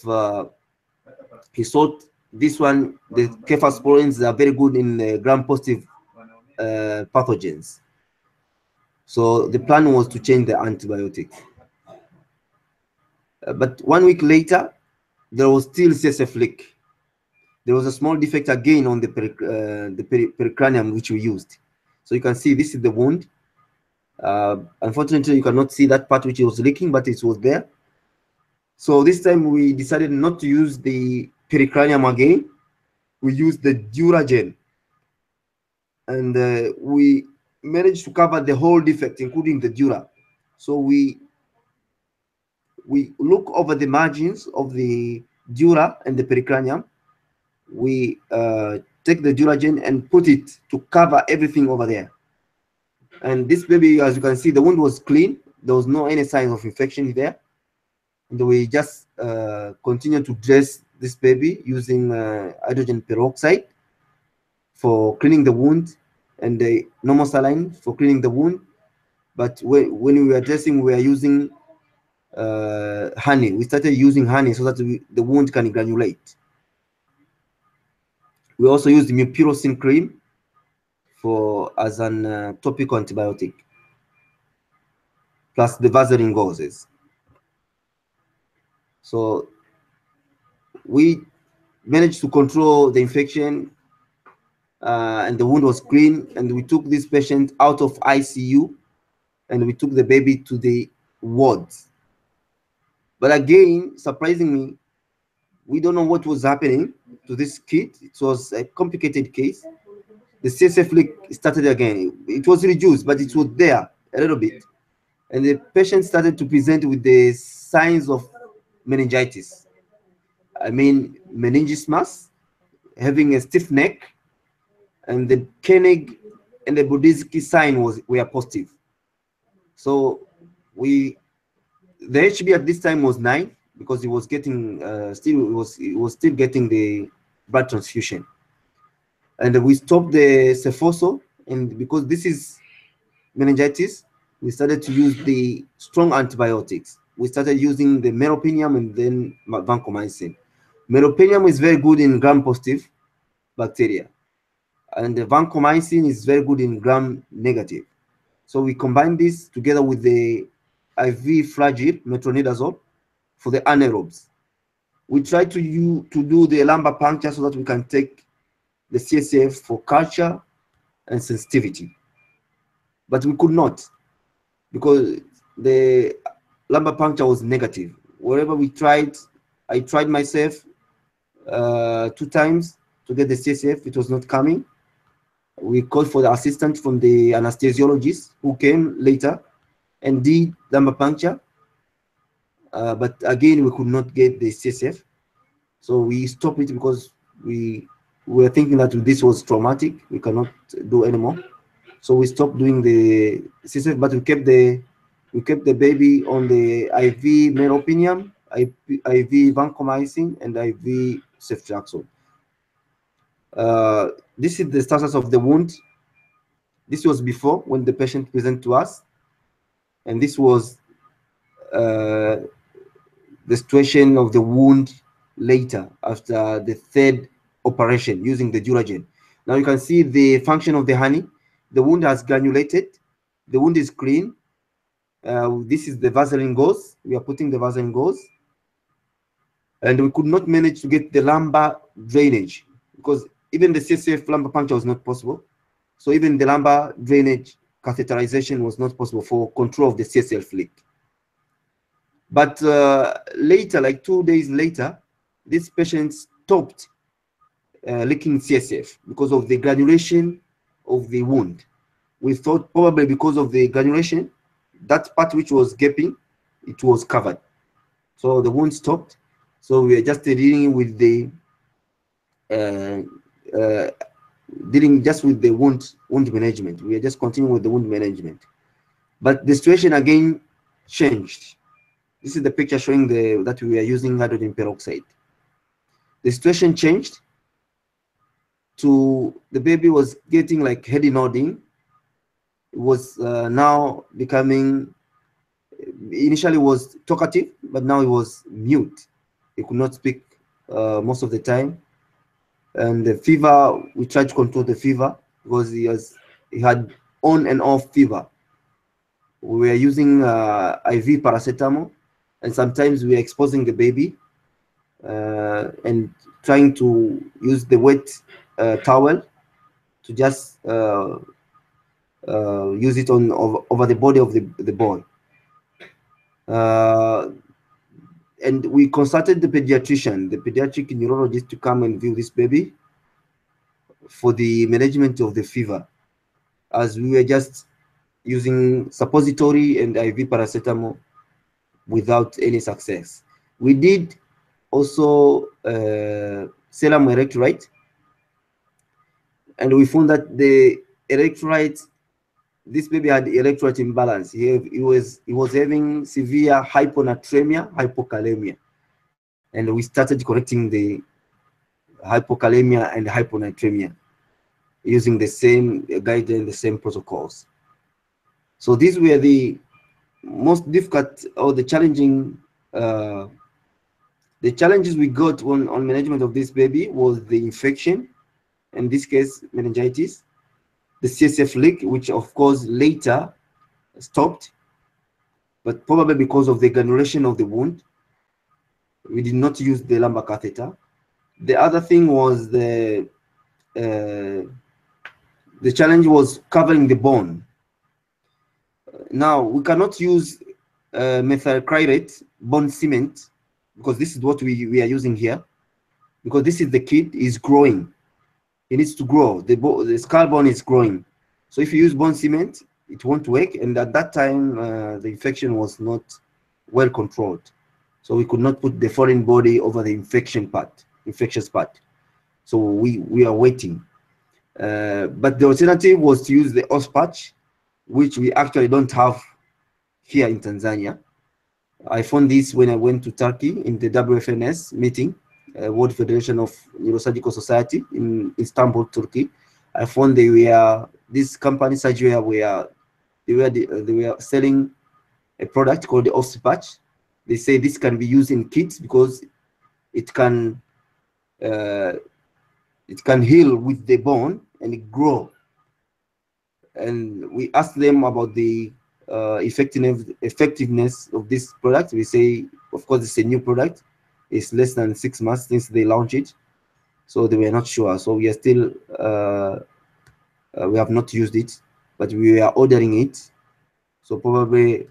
he thought this one, the cephalosporins are very good in gram-positive pathogens. So the plan was to change the antibiotics. But 1 week later, there was still CSF leak. There was a small defect again on the pericranium which we used. So you can see this is the wound. Unfortunately, you cannot see that part which was leaking, but it was there. So this time we decided not to use the pericranium again. We used the Duragen. And we managed to cover the whole defect, including the dura. So we look over the margins of the dura and the pericranium. We take the Duragen and put it to cover everything over there. And this baby, as you can see, the wound was clean. There was no any sign of infection there. And we just continue to dress this baby using hydrogen peroxide for cleaning the wound, and the normal saline for cleaning the wound. But when we were dressing, we were using honey. We started using honey so that the wound can granulate. We also used mupirocin cream as an topical antibiotic, plus the Vaseline gauzes. So we managed to control the infection, and the wound was clean, and we took this patient out of ICU and we took the baby to the wards. But again, surprisingly, we don't know what was happening to this kid. It was a complicated case. The CSF leak started again. It was reduced, but it was there a little bit. And the patient started to present with the signs of meningitis. I mean, meningismus, having a stiff neck, and the Koenig and the Budzynski sign were positive. So the HB at this time was 9 because he was getting he was still getting the blood transfusion. And we stopped the Cefoso, and because this is meningitis, we started to use the strong antibiotics. We started using the meropenem and then vancomycin. Meropenem is very good in gram-positive bacteria, and the vancomycin is very good in gram-negative. So we combine this together with the IV Flagyl, metronidazole, for the anaerobes. We try to do the lumbar puncture so that we can take the CSF for culture and sensitivity. But we could not, because the lumbar puncture was negative. Wherever we tried, I tried myself 2 times to get the CSF. It was not coming. We called for the assistant from the anesthesiologist who came later and did lumbar puncture. But again, we could not get the CSF. So we stopped it because we were thinking that this was traumatic. We cannot do anymore. So we stopped doing the CSF, but we kept the baby on the IV meropenem, IV vancomycin, and IV ceftriaxone. This is the status of the wound. This was before when the patient presented to us, and this was the situation of the wound later after the third operation using the Duragen. Now you can see the function of the honey. The wound has granulated. The wound is clean. This is the Vaseline gauze. We are putting the Vaseline gauze. And we could not manage to get the lumbar drainage because even the CSF lumbar puncture was not possible. So even the lumbar drainage catheterization was not possible for control of the CSF leak. But later, like 2 days later, this patient stopped leaking CSF because of the granulation of the wound. We thought probably because of the granulation, that part which was gaping, it was covered. So the wound stopped. So we are just dealing with the dealing just with the wound management. We are just continuing with the wound management. But the situation again changed. This is the picture showing that we are using hydrogen peroxide. The situation changed to the baby was getting like heady nodding. It was now becoming, initially was talkative, but now it was mute. He could not speak most of the time. And the fever, we tried to control the fever because he had on and off fever. We were using IV paracetamol, and sometimes we were exposing the baby and trying to use the wet towel to just use it over the body of the boy. And we consulted the pediatrician, the pediatric neurologist, to come and view this baby for the management of the fever, as we were just using suppository and IV paracetamol without any success. We did also serum electrolyte, and we found that the electrolyte, this baby had electrolyte imbalance. He was having severe hyponatremia, hypokalemia, and we started correcting the hypokalemia and hyponatremia using the same guidance, the same protocols. So these were the most difficult or the challenging the challenges we got on management of this baby was the infection, in this case meningitis, the CSF leak, which of course later stopped, but probably because of the granulation of the wound, we did not use the lumbar catheter. The other thing was the challenge was covering the bone. Now we cannot use methylcrylate bone cement because this is what we are using here, because this is the kid is growing. He needs to grow. The skull bone is growing. So if you use bone cement, it won't work. And at that time, the infection was not well controlled. So we could not put the foreign body over the infectious part. So we are waiting. But the alternative was to use the Eos Patch, which we actually don't have here in Tanzania. I found this when I went to Turkey in the WFNS meeting, World Federation of Neurosurgical Society in Istanbul, Turkey. I found this company Surgery they were selling a product called the Eos Patch. They say this can be used in kids because it can heal with the bone and it grow. And we asked them about the effectiveness of this product. We say, of course, it's a new product. It's less than 6 months since they launched it, so they were not sure. So we are still we have not used it, but we are ordering it. So probably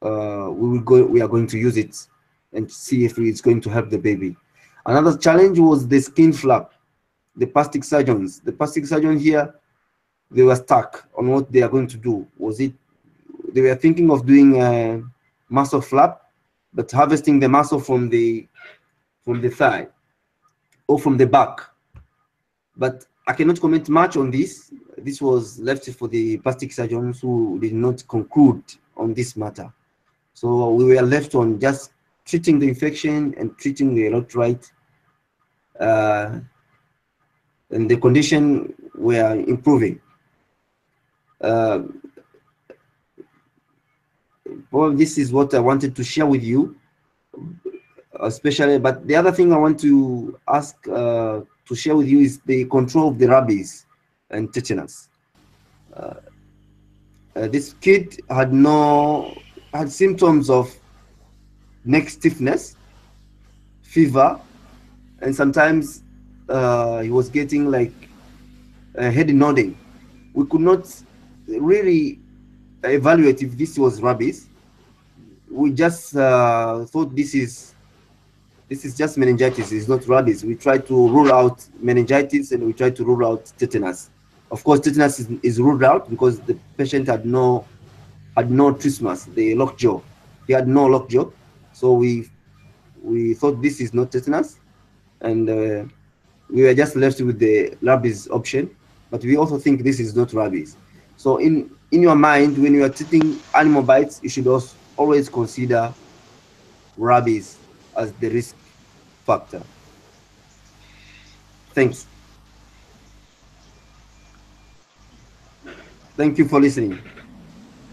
we are going to use it and see if it's going to help the baby. Another challenge was the skin flap. The plastic surgeons here, they were stuck on what they are going to do. They were thinking of doing a muscle flap, but harvesting the muscle from the thigh. or from the back. But I cannot comment much on this. This was left for the plastic surgeons who did not conclude on this matter. So we were left on just treating the infection and treating the electrolyte, and the condition were improving. Well, this is what I wanted to share with you, especially. But the other thing I want to ask to share with you is the control of the rabies and tetanus. This kid had symptoms of neck stiffness, fever, and sometimes he was getting like head nodding. We could not really evaluate if this was rabies. We just thought this is just meningitis. It's not rabies. We tried to rule out meningitis and we tried to rule out tetanus. Of course, tetanus is ruled out because the patient had no trismus, the lockjaw. He had no lockjaw, so we thought this is not tetanus, and we were just left with the rabies option. But we also think this is not rabies. So in your mind, when you are treating animal bites, you should also always consider rabies as the risk factor. Thanks. Thank you for listening.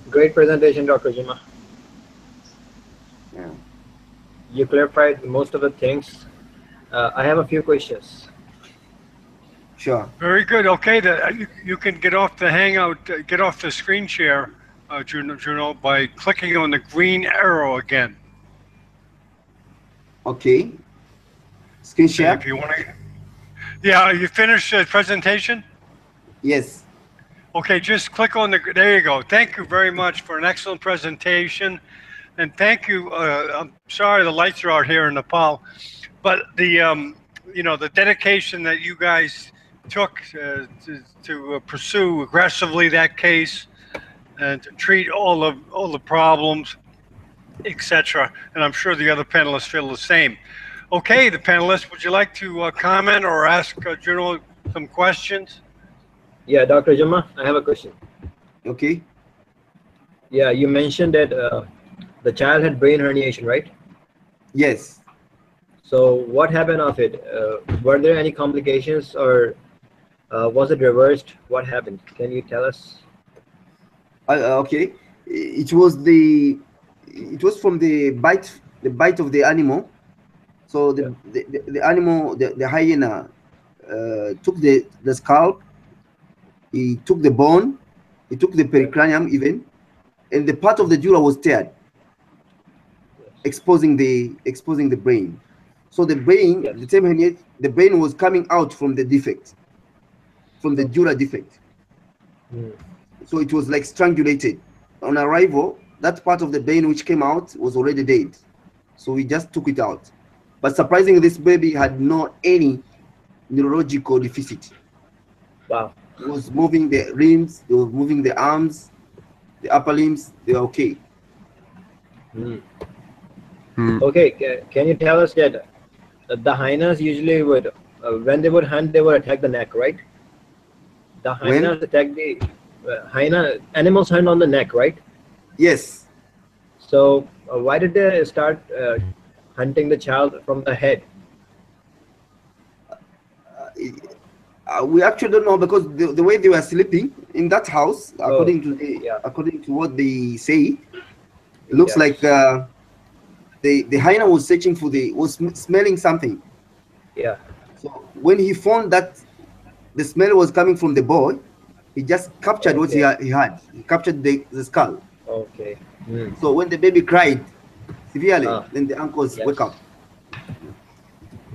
Great presentation, Dr. Jima. Yeah. You clarified most of the things. I have a few questions. Sure. Very good. Okay, you can get off the Hangout, get off the screen share, Juno, by clicking on the green arrow again. Okay. Screen share. If you want to. Yeah, you finished the presentation? Yes. Okay, just click on the. There you go. Thank you very much for an excellent presentation, and thank you. I'm sorry the lights are out here in Nepal, but the the dedication that you guys took to pursue aggressively that case and to treat all the problems, etc. And I'm sure the other panelists feel the same. Okay, the panelists, would you like to comment or ask Juno some questions? Yeah, Dr. Jima, I have a question. Okay. Yeah, you mentioned that the child had brain herniation, right? Yes. So what happened of it? Were there any complications, or was it reversed? What happened? Can you tell us? Okay. It was from the bite of the animal. So the animal, the hyena, took the scalp. He took the bone, he took the pericranium even, and the part of the dura was teared, exposing the brain. So the brain, the term herniate, the brain was coming out from the defect, from the dura defect. So it was like strangulated. On arrival, that part of the brain which came out was already dead. So we just took it out. But surprisingly, this baby had no any neurological deficit. Wow. It was moving the limbs, it was moving the arms, the upper limbs, they were okay. Okay, can you tell us that the hyenas usually would, when they would hunt, they would attack the neck, right? The hyenas attack the animals hunt on the neck, right? Yes. So why did they start hunting the child from the head? We actually don't know, because the way they were sleeping in that house, according to what they say, it looks like the hyena was searching for was smelling something. Yeah. So when he found that the smell was coming from the boy, he just captured what he had. He captured the skull. Okay. So when the baby cried severely, then the uncles wake up.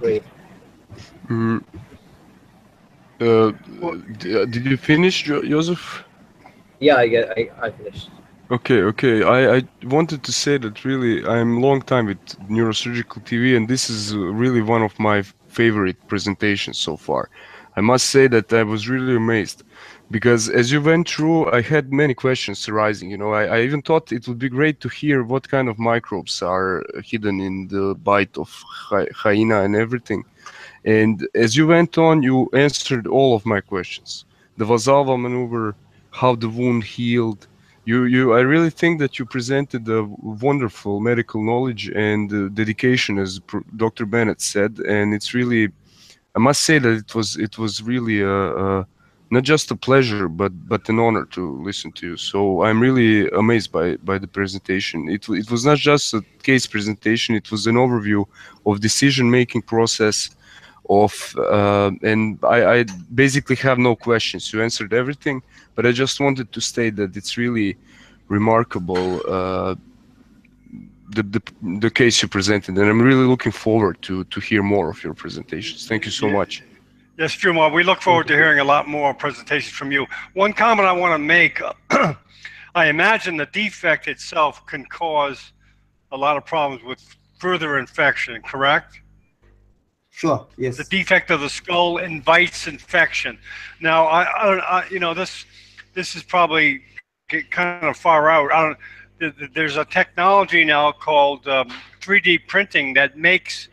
Great. Did you finish, Joseph? Yeah, I finished. Okay. I wanted to say that really I'm long time with Neurosurgical TV, and this is really one of my favorite presentations so far. I must say that I was really amazed, because as you went through, I had many questions arising. I even thought it would be great to hear what kind of microbes are hidden in the bite of hyena and everything. And as you went on, you answered all of my questions. The Valsalva maneuver, how the wound healed. I really think that you presented a wonderful medical knowledge and dedication, as Dr. Bennett said. And it's really, I must say that it was really not just a pleasure, but an honor to listen to you. So I'm really amazed by the presentation. It was not just a case presentation; it was an overview of decision-making process. And I basically have no questions. You answered everything, but I just wanted to state that it's really remarkable the case you presented, and I'm really looking forward to hear more of your presentations. Thank you so much. Yes, Juma, we look forward to hearing a lot more presentations from you. One comment I want to make, I imagine the defect itself can cause a lot of problems with further infection, correct? Sure, yes. The defect of the skull invites infection. Now, you know, this is probably kind of far out. There's a technology now called 3D printing that makes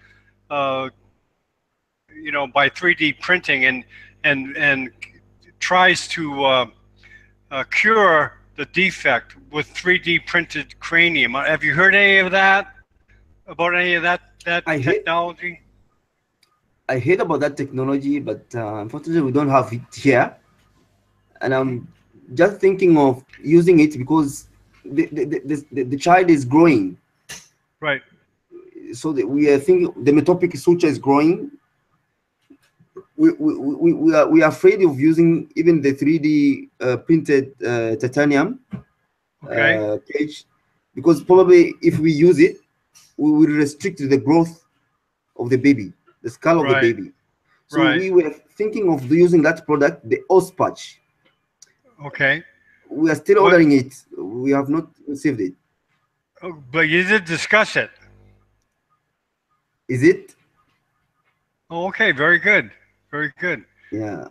you know, by 3D printing and tries to cure the defect with 3D printed cranium. Have you heard any of that? About any of that technology? I heard about that technology, but unfortunately we don't have it here. And I'm just thinking of using it because the child is growing. Right. So we are thinking the metopic suture is growing. We are afraid of using even the 3D printed titanium cage, because probably if we use it, we will restrict the growth of the baby, the skull of the baby. So we were thinking of using that product, the Eos Patch. Okay. We are still ordering it. We have not received it. Oh, but you did discuss it. Is it? Oh, okay. Very good. Very good. Yeah.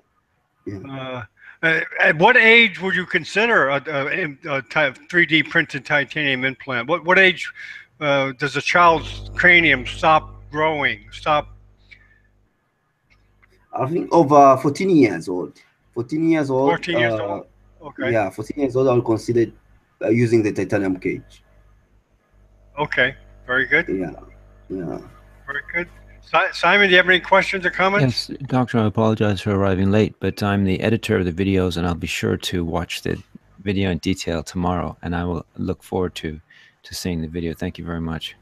At what age would you consider a 3D printed titanium implant? What age does a child's cranium stop growing? I think over 14 years old. 14 years old. 14 years old. Okay. Yeah, 14 years old. I'll consider using the titanium cage. Okay. Very good. Yeah. Very good. Simon, do you have any questions or comments? Yes, Doctor, I apologize for arriving late, but I'm the editor of the videos, and I'll be sure to watch the video in detail tomorrow, and I will look forward to seeing the video. Thank you very much.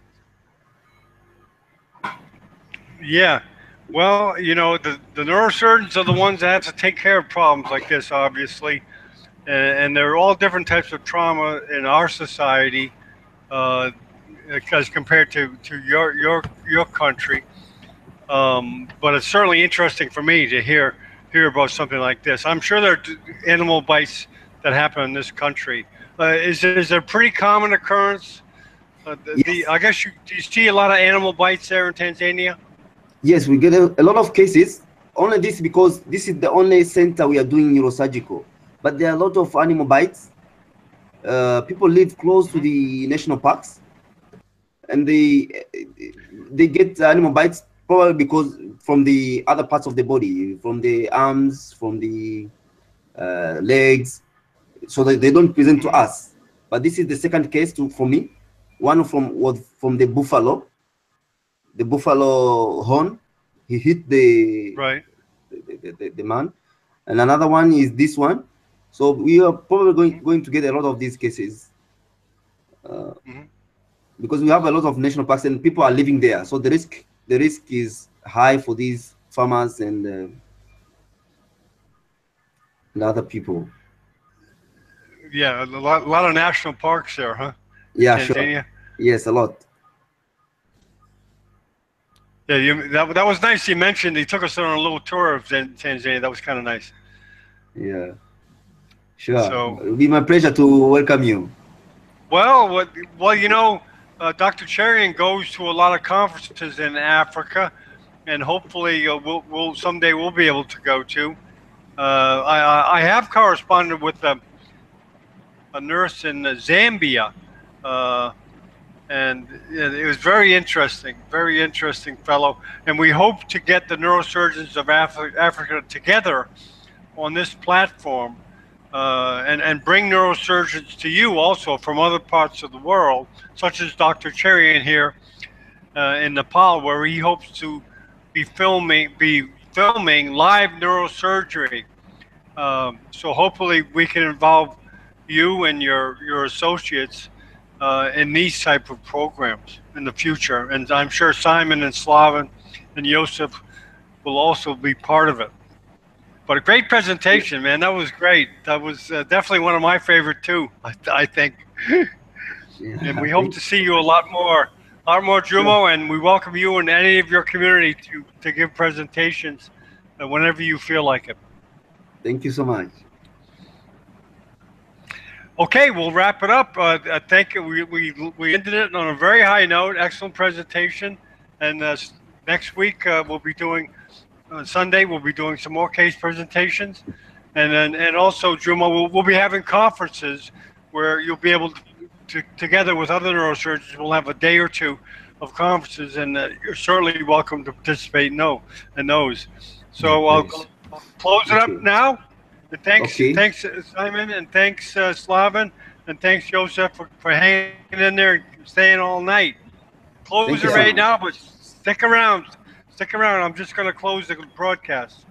Yeah. Well, you know, the neurosurgeons are the ones that have to take care of problems like this, obviously. And there are all different types of trauma in our society as compared to your country. But it's certainly interesting for me to hear about something like this. I'm sure there are animal bites that happen in this country. Is it a pretty common occurrence? I guess do you see a lot of animal bites there in Tanzania? Yes, we get a lot of cases. Only this because this is the only center we are doing neurosurgical. But there are a lot of animal bites. People live close to the national parks, and they get animal bites probably because from the other parts of the body, from the arms, from the legs, so that they don't present to us. But this is the second case for me. One was from the buffalo horn. He hit the man, and another one is this one. So we are probably going to get a lot of these cases because we have a lot of national parks and people are living there. So the risk is high for these farmers and other people. Yeah, a lot of national parks there, huh? Yeah, Tanzania? sure. Yes, a lot. Yeah, that was nice. You mentioned he took us on a little tour of Tanzania. That was kind of nice. Yeah, sure. So it'll be my pleasure to welcome you. Well, you know, Dr. Cherian goes to a lot of conferences in Africa, and hopefully we'll someday we'll be able to go to. I have corresponded with a nurse in Zambia And it was very interesting fellow. And we hope to get the neurosurgeons of Africa together on this platform and bring neurosurgeons to you also from other parts of the world, such as Dr. Cherian here in Nepal, where he hopes to be filming live neurosurgery. So hopefully we can involve you and your associates in these type of programs in the future. And I'm sure Simon and Slaven and Joseph will also be part of it. But a great presentation, man. That was great. That was definitely one of my favorite too, I think. And we hope to see you a lot more, Jumo, and we welcome you and any of your community to give presentations whenever you feel like it. Thank you so much. Okay, we'll wrap it up. I think we ended it on a very high note. Excellent presentation. And next week we'll be doing, Sunday we'll be doing some more case presentations. And also, Jumo, we'll be having conferences where you'll be able to together with other neurosurgeons, we'll have a day or two of conferences, and you're certainly welcome to participate in those. So I'll close it up now. And thanks, Simon, and thanks, Slaven, and thanks, Joseph, for hanging in there and staying all night. Close it right now, but stick around. I'm just going to close the broadcast.